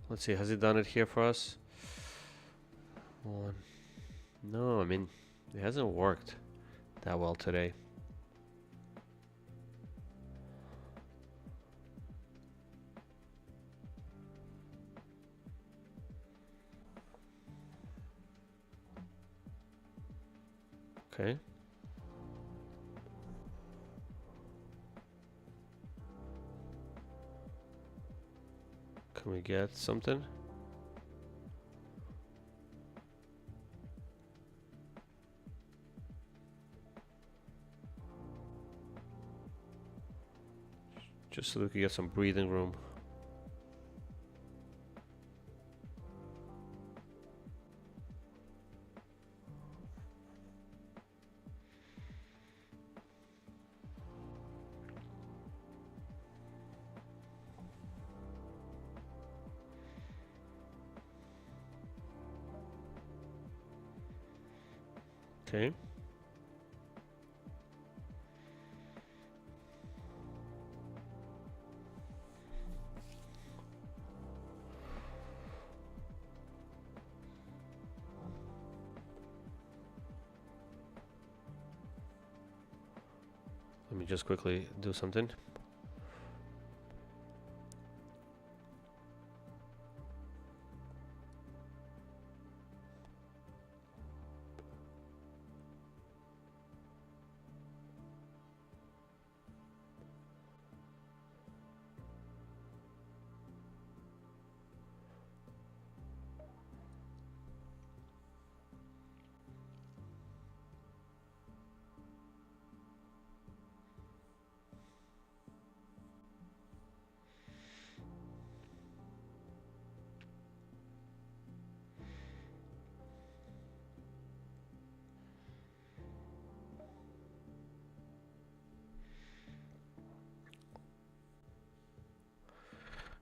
Let's see, has he done it here for us? One. No, I mean, it hasn't worked that well today. Okay. Can we get something? Just so we can get some breathing room. Okay. Let me just quickly do something.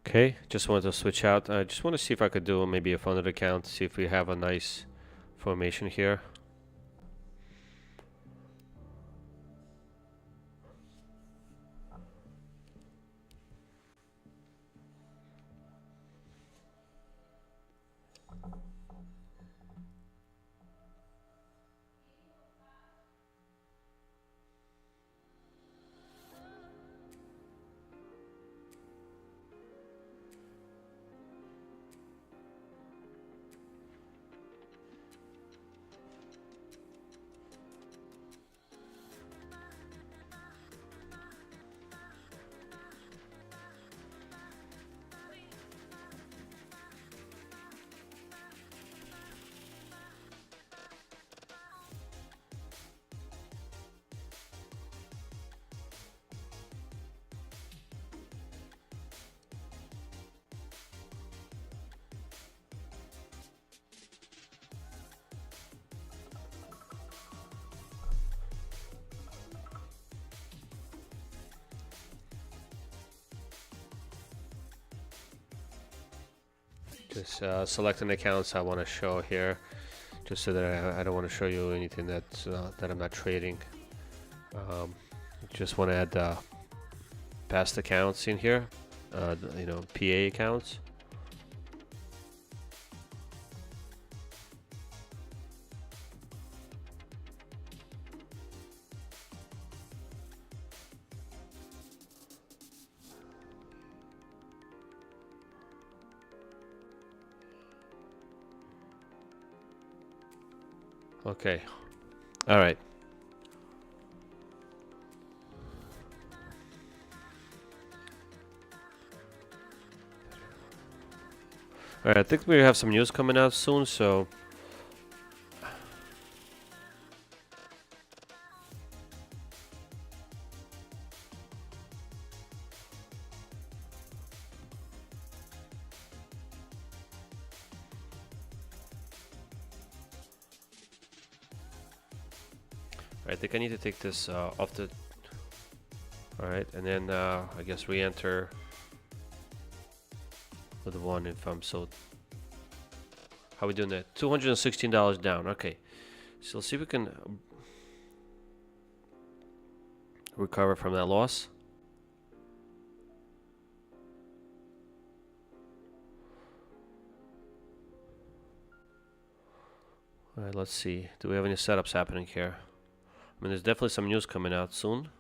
Okay, just wanted to switch out. I just want to see if I could do maybe a funded account, see if we have a nice formation here. Just selecting accounts I want to show here, just so that I don't want to show you anything that's that I'm not trading. Just want to add past accounts in here, you know, PA accounts. Okay, all right. All right, I think we have some news coming out soon, so I think I need to take this off the. All right, and then I guess re-enter with one if I'm so. How we doing that? $216 down. Okay, so let's see if we can recover from that loss. All right, let's see. Do we have any setups happening here? I mean, there's definitely some news coming out soon.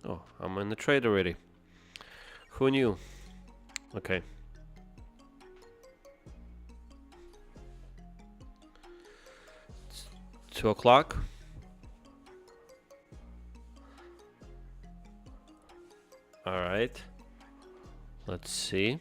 Oh, I'm in the trade already. Who knew? Okay. It's 2 o'clock. All right. Let's see.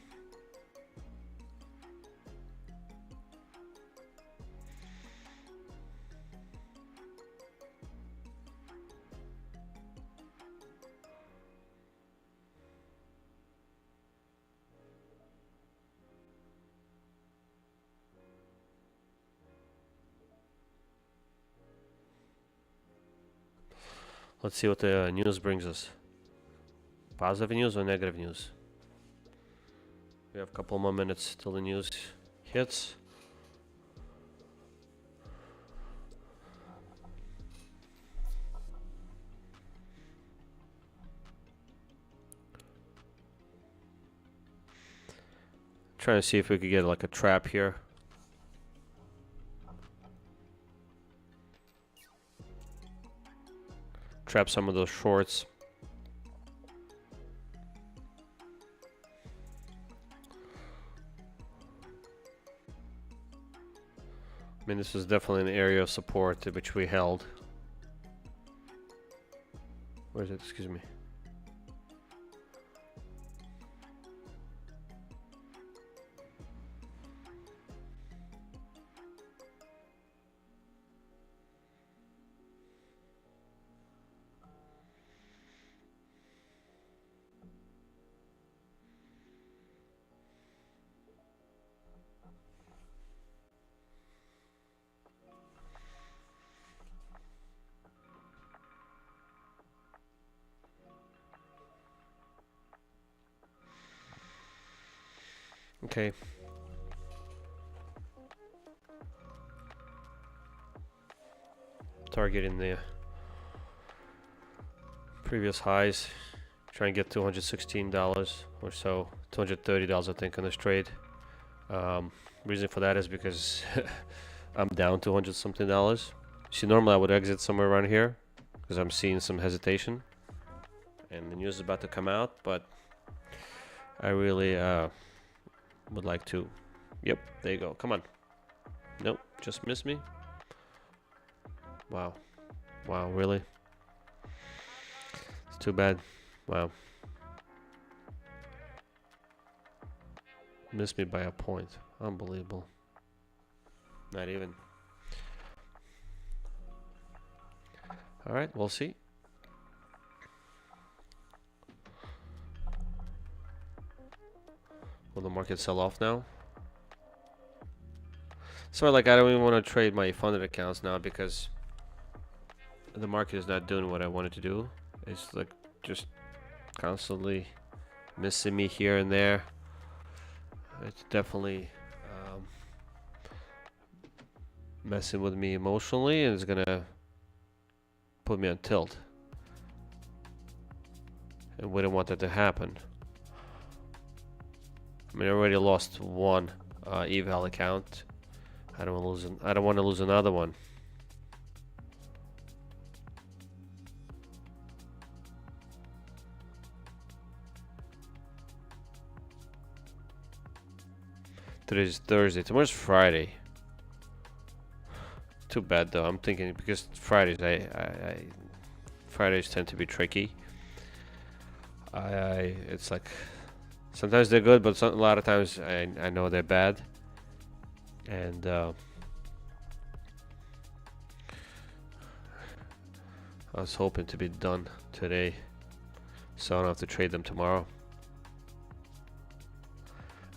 Let's see what the news brings us. Positive news or negative news? We have a couple more minutes till the news hits. Trying to see if we could get like a trap here. Trap some of those shorts. I mean, this is definitely an area of support which we held. Where is it? Excuse me. Okay. Targeting the previous highs. Try and get $216 or so. $230 I think on this trade. Reason for that is because I'm down $200 something. See, normally I would exit somewhere around here because I'm seeing some hesitation and the news is about to come out, but I really would like to. Yep, there you go. Come on. Nope, just missed me. Wow. Wow, really? It's too bad. Wow. Missed me by a point. Unbelievable. Not even. Alright, we'll see. Will the market sell off now? So like I don't even want to trade my funded accounts now because the market is not doing what I wanted to do. It's like just constantly missing me here and there. It's definitely messing with me emotionally, and it's gonna put me on tilt. And we don't want that to happen. I mean, I already lost one eval account. I don't want to lose another one. Today's Thursday. Tomorrow's Friday. Too bad though. I'm thinking because Fridays, Fridays tend to be tricky. It's like sometimes they're good, but a lot of times I know they're bad. And I was hoping to be done today, so I don't have to trade them tomorrow.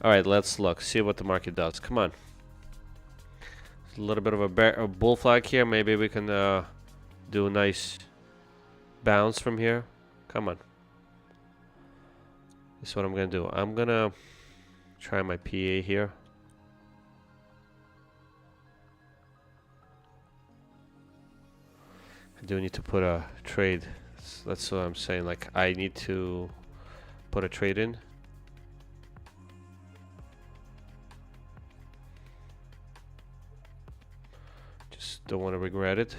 All right, let's look, see what the market does. Come on. A little bit of a bull flag here. Maybe we can do a nice bounce from here. Come on. This is what I'm gonna do. I'm gonna try my PA here. I do need to put a trade. That's what I'm saying. Like I need to put a trade in. Just don't want to regret it.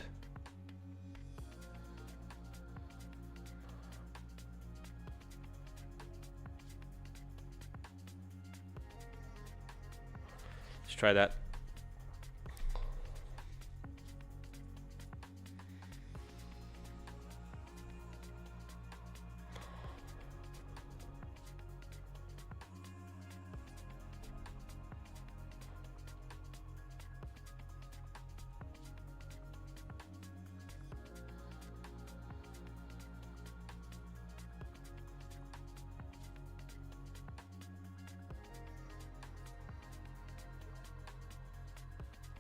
Let's try that.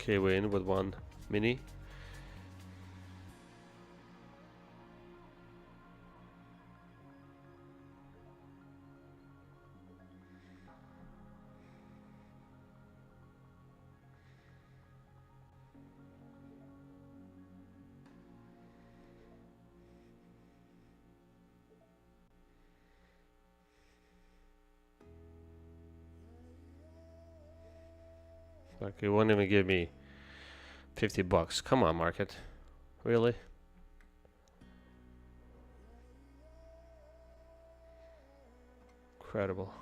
Okay, we're in with one mini. Like it won't even give me $50. Come on, market. Really? Incredible.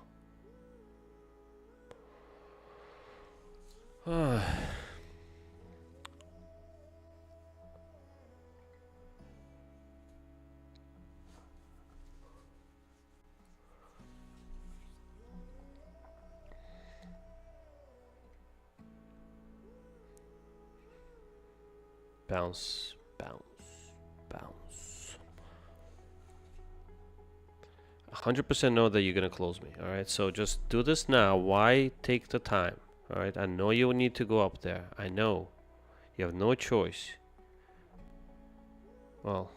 Bounce, bounce, bounce. 100% know that you're gonna close me. All right, so just do this now. Why take the time? All right, I know you need to go up there. I know you have no choice. Well,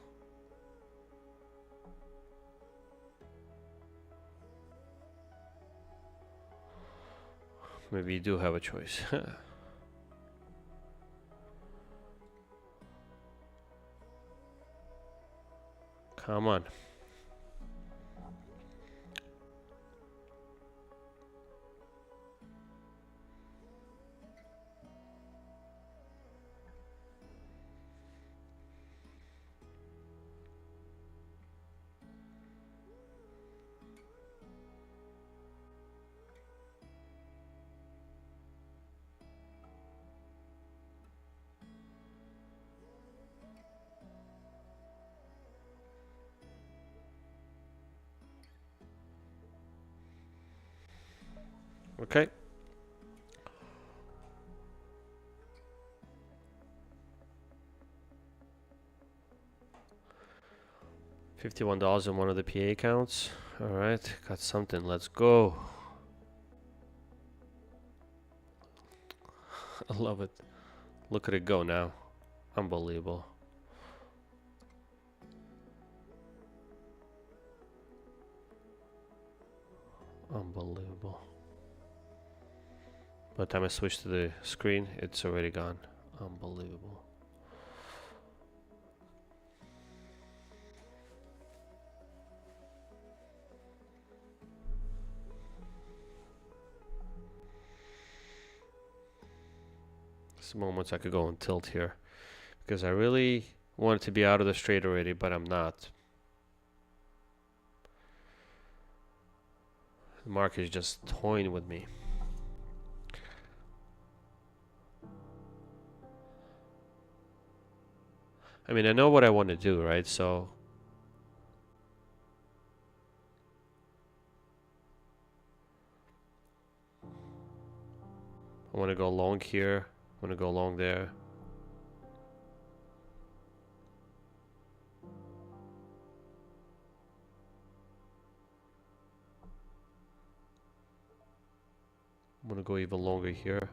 maybe you do have a choice. Come on. Okay. $51 in one of the PA accounts. All right, got something. Let's go. I love it. Look at it go now. Unbelievable. Unbelievable. By the time I switch to the screen, it's already gone. Unbelievable. Some moments I could go on tilt here because I really wanted to be out of the straight already, but I'm not. The market is just toying with me. I mean, I know what I want to do, right? So I want to go long here. I want to go long there. I'm going to go even longer here.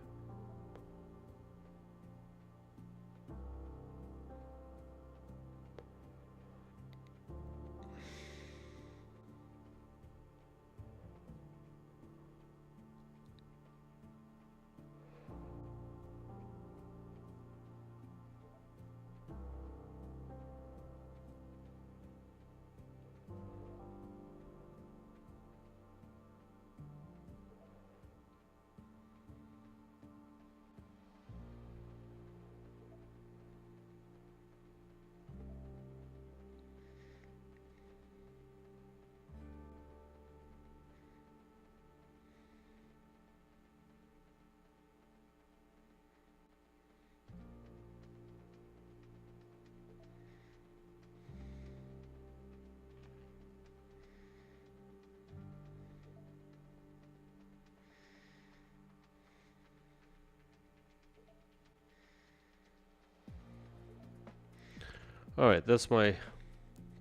All right, that's my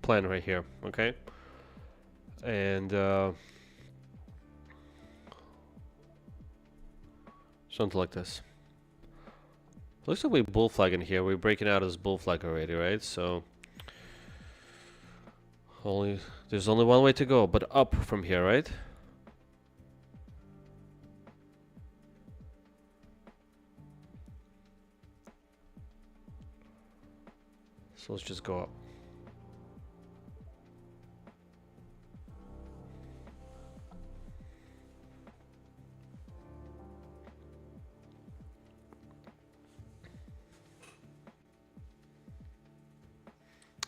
plan right here, okay? And something like this. Looks like we bull flag in here. We're breaking out as bull flag already, right? So there's only one way to go, but up from here, right? So let's just go up.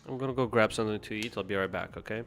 I'm gonna go grab something to eat. I'll be right back, okay?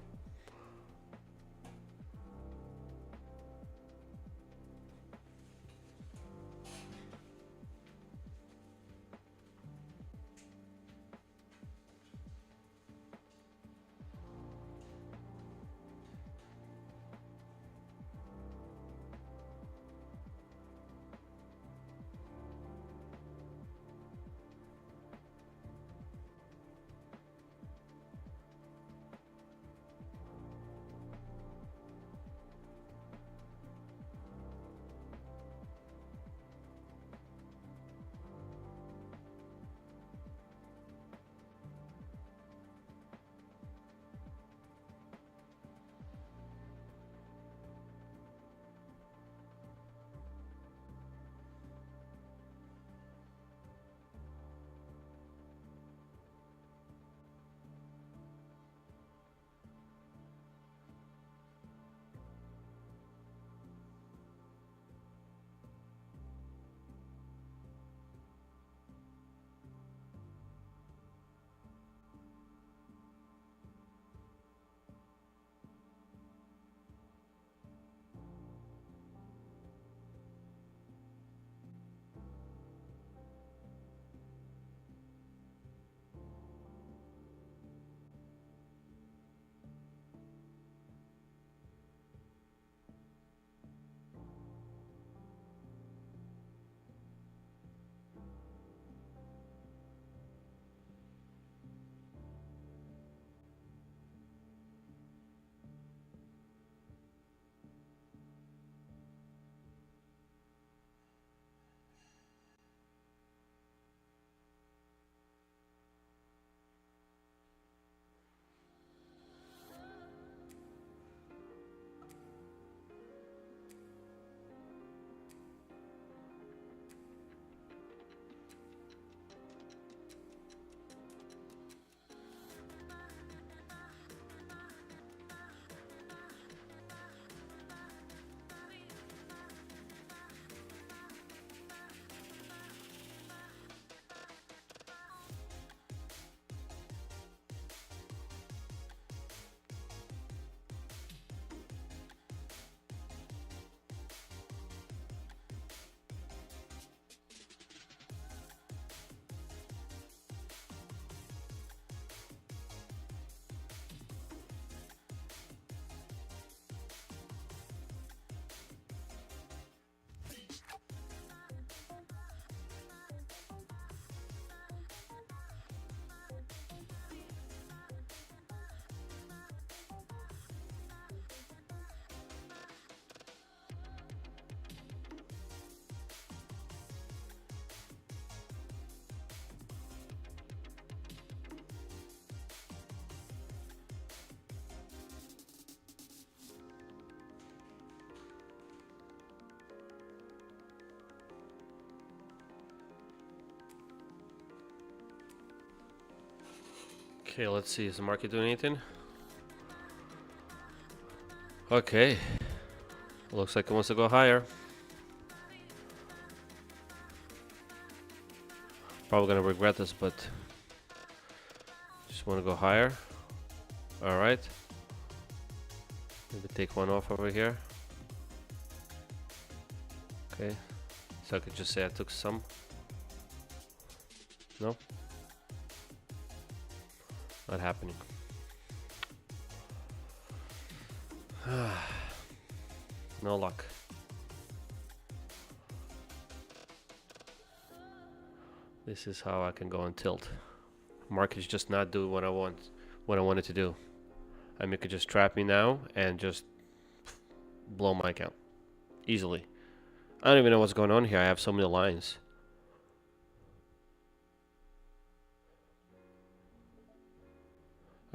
Okay, let's see. Is the market doing anything? Okay. Looks like it wants to go higher. Probably gonna regret this, but just want to go higher. All right. Maybe take one off over here. Okay. So I could just say I took some. No. Not happening. No luck. This is how I can go on tilt. Market's just not doing what I want it to do. I mean, it could just trap me now and just blow my account easily. I don't even know what's going on here. I have so many lines.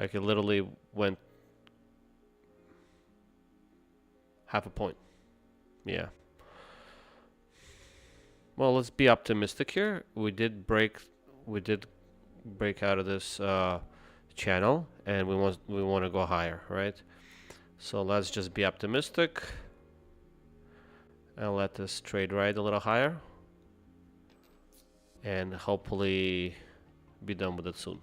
I could literally went half a point. Yeah. Well, let's be optimistic here. We did break out of this channel, and we want to go higher, right? So let's just be optimistic and let this trade ride a little higher, and hopefully be done with it soon.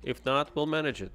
If not, we'll manage it.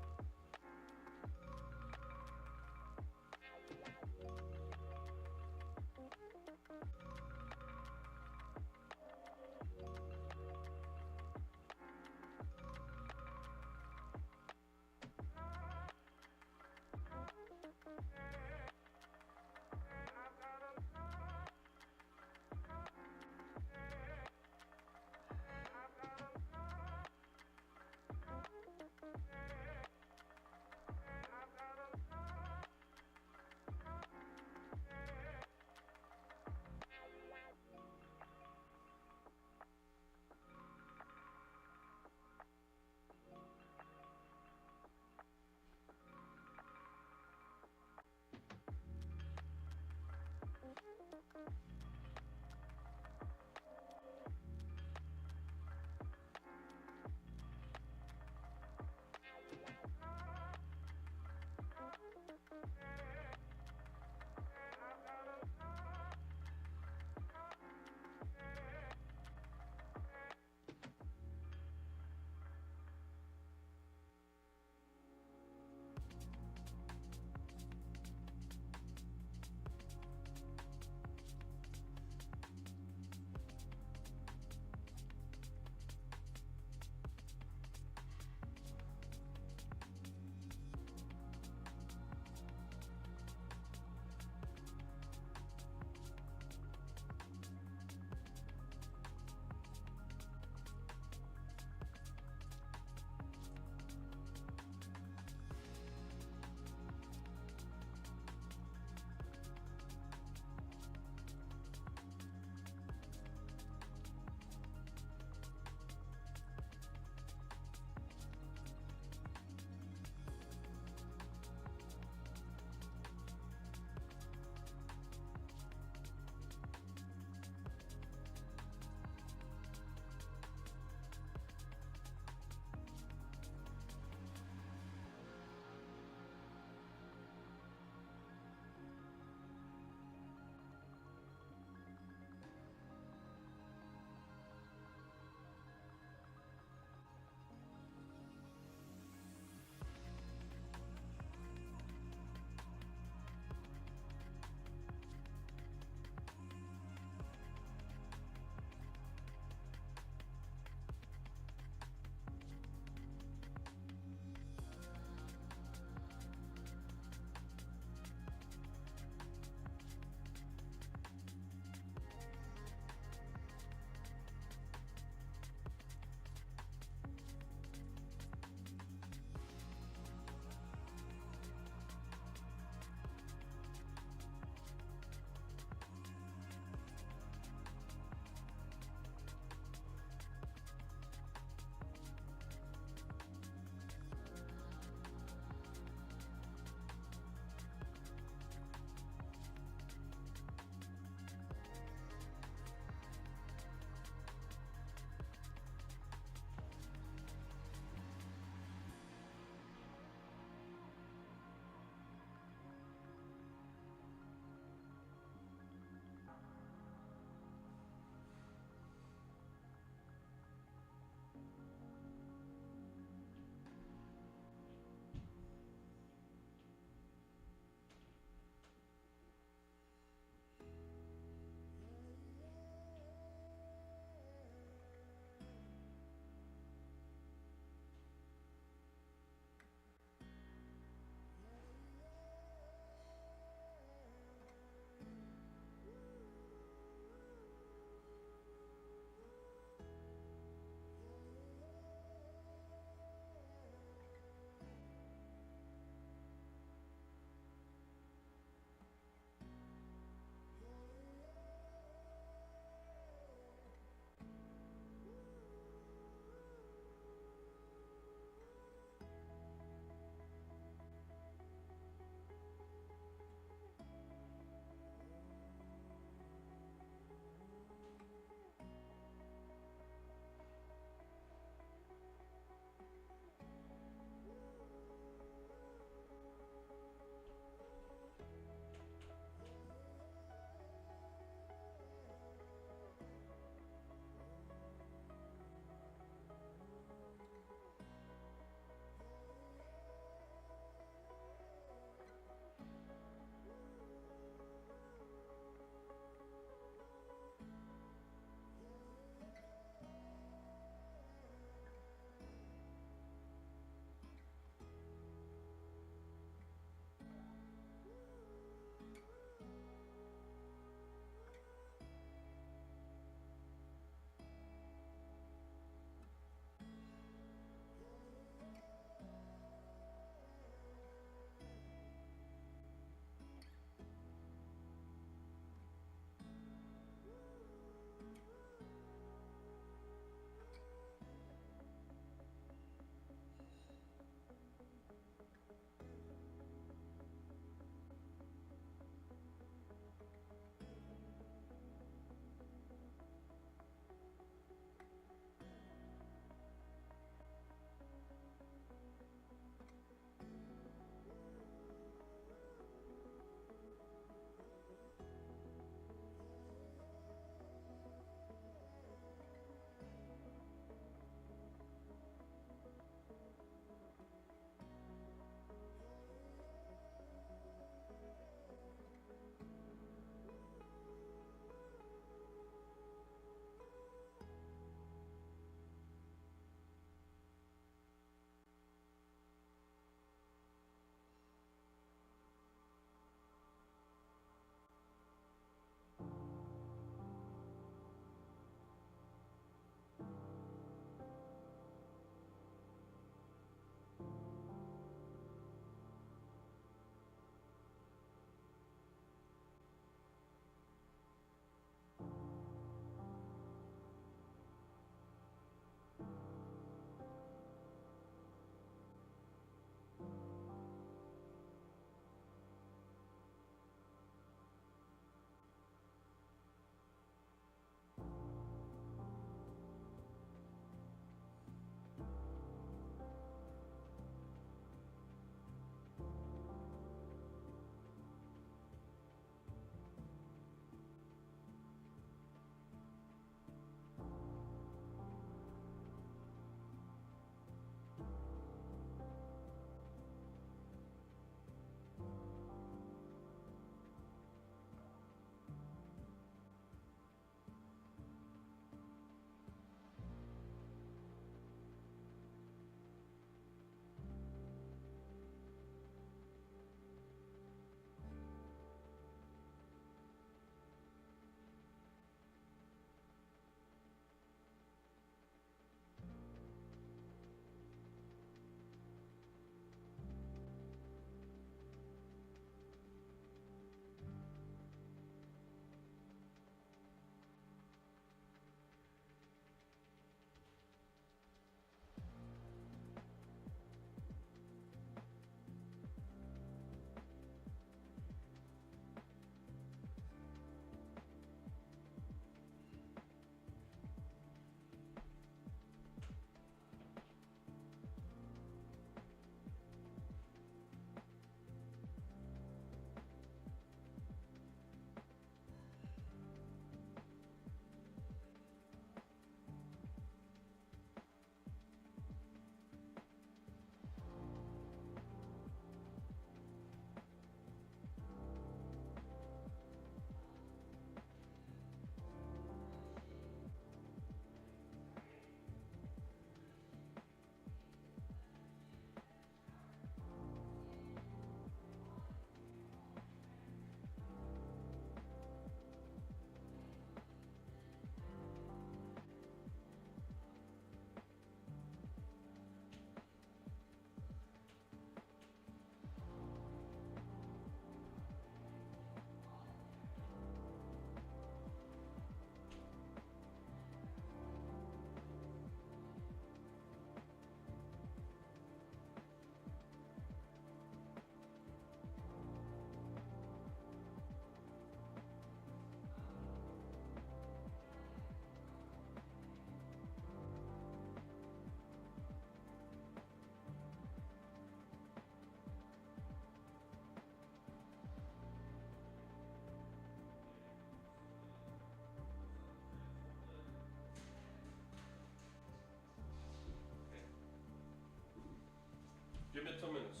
Give me 2 minutes.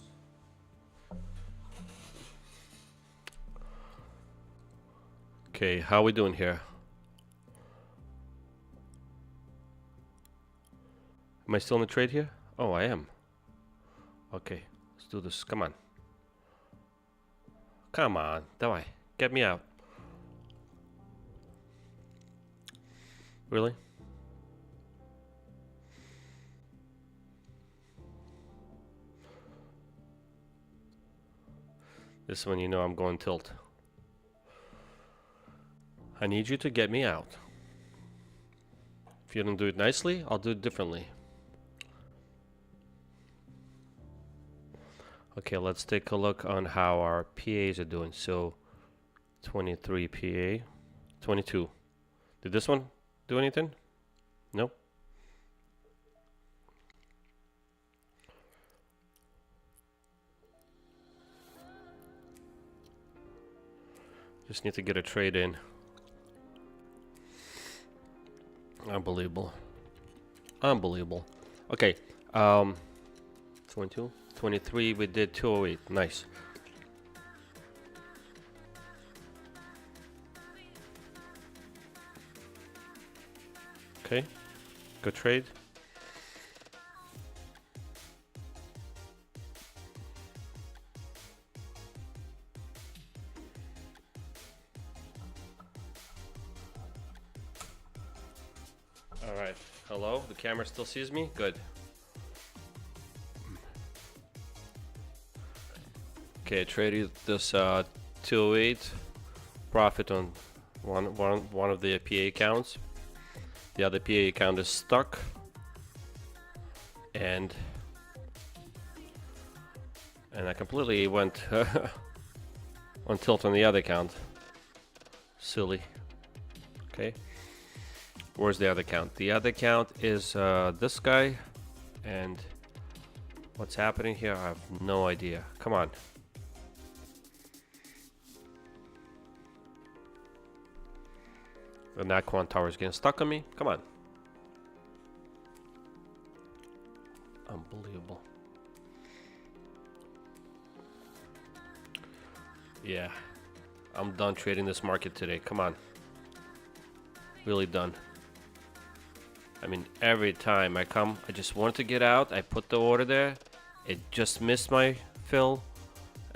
Okay, how we doing here? Am I still in the trade here? Oh, I am. Okay, let's do this. Come on. Come on. Давай. Get me out. Really? This one, you know I'm going tilt. I need you to get me out. If you don't do it nicely, I'll do it differently. Okay, let's take a look on how our PAs are doing. So, 23 PA, 22. Did this one do anything? Nope. Just need to get a trade in. Unbelievable. Unbelievable. Okay. 22, 23, we did 208. Nice. Okay. Good trade. Alright. Hello? The camera still sees me? Good. Okay, I traded this 208 profit on one of the PA accounts. The other PA account is stuck, and I completely went on tilt on the other account. Silly. Okay, where's the other account? The other account is this guy, and what's happening here? I have no idea. Come on. And that quant tower is getting stuck on me. Come on. Unbelievable. Yeah. I'm done trading this market today. Come on. Really done. I mean, every time I come, I just want to get out. I put the order there. It just missed my fill.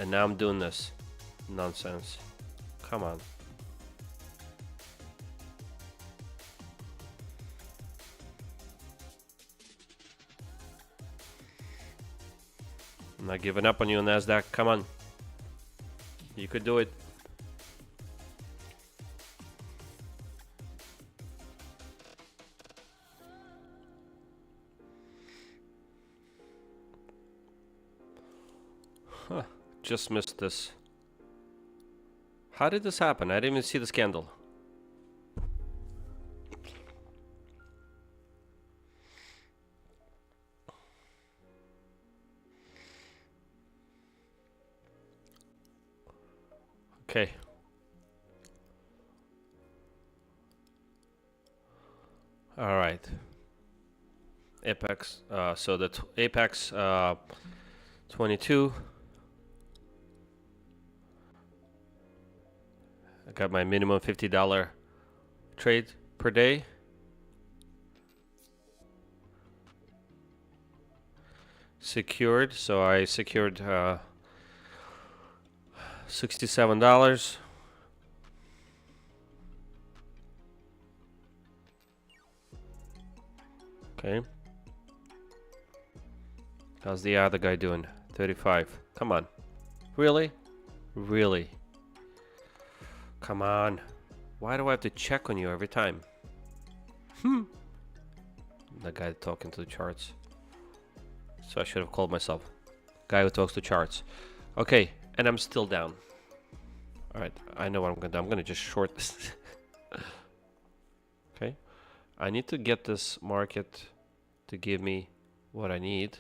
And now I'm doing this. Nonsense. Come on. I'm not giving up on you, NASDAQ. Come on. You could do it. Huh. Just missed this. How did this happen? I didn't even see this candle. Okay. All right. Apex. So the Apex 22. I got my minimum $50 trade per day. Secured. So I secured $67. Okay. How's the other guy doing? 35. Come on. Really? Really? Come on. Why do I have to check on you every time? The guy talking to the charts. So I should have called myself guy who talks to charts. Okay, and I'm still down. Alright, I know what I'm gonna do. I'm gonna just short this. Okay. I need to get this market to give me what I need.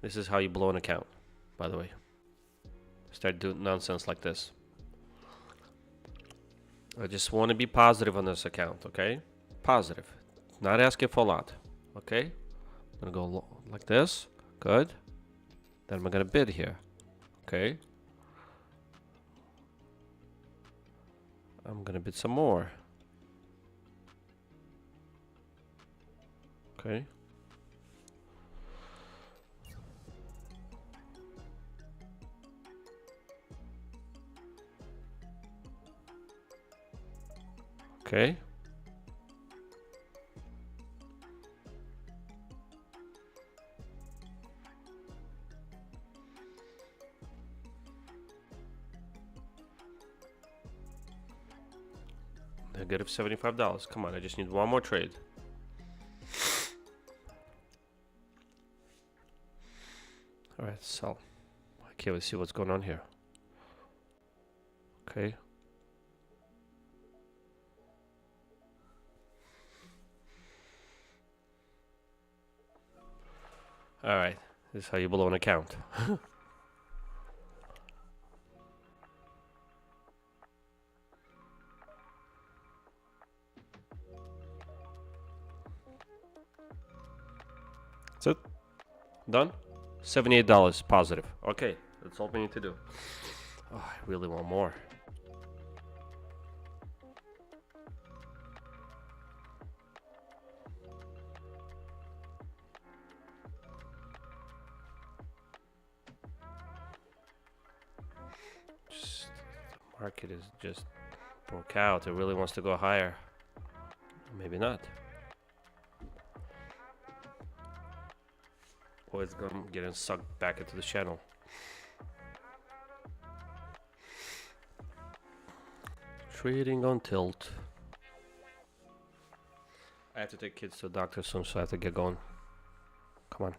This is how you blow an account, by the way. Start doing nonsense like this. I just want to be positive on this account, okay? Positive. Not asking for a lot. Okay, I'm gonna go like this. Good. Then I'm gonna bid here. Okay. I'm gonna bid some more. Okay. Okay. Negative $75. Come on, I just need one more trade. All right, sell. Okay, let's see what's going on here. Okay. All right, this is how you blow an account. That's it. Done. $78 positive. Okay, that's all we need to do. Oh, I really want more. Just, the market is just broke out. It really wants to go higher. Maybe not. Or it's getting sucked back into the channel. Trading on tilt. I have to take kids to the doctor soon, so I have to get going. Come on.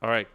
All right.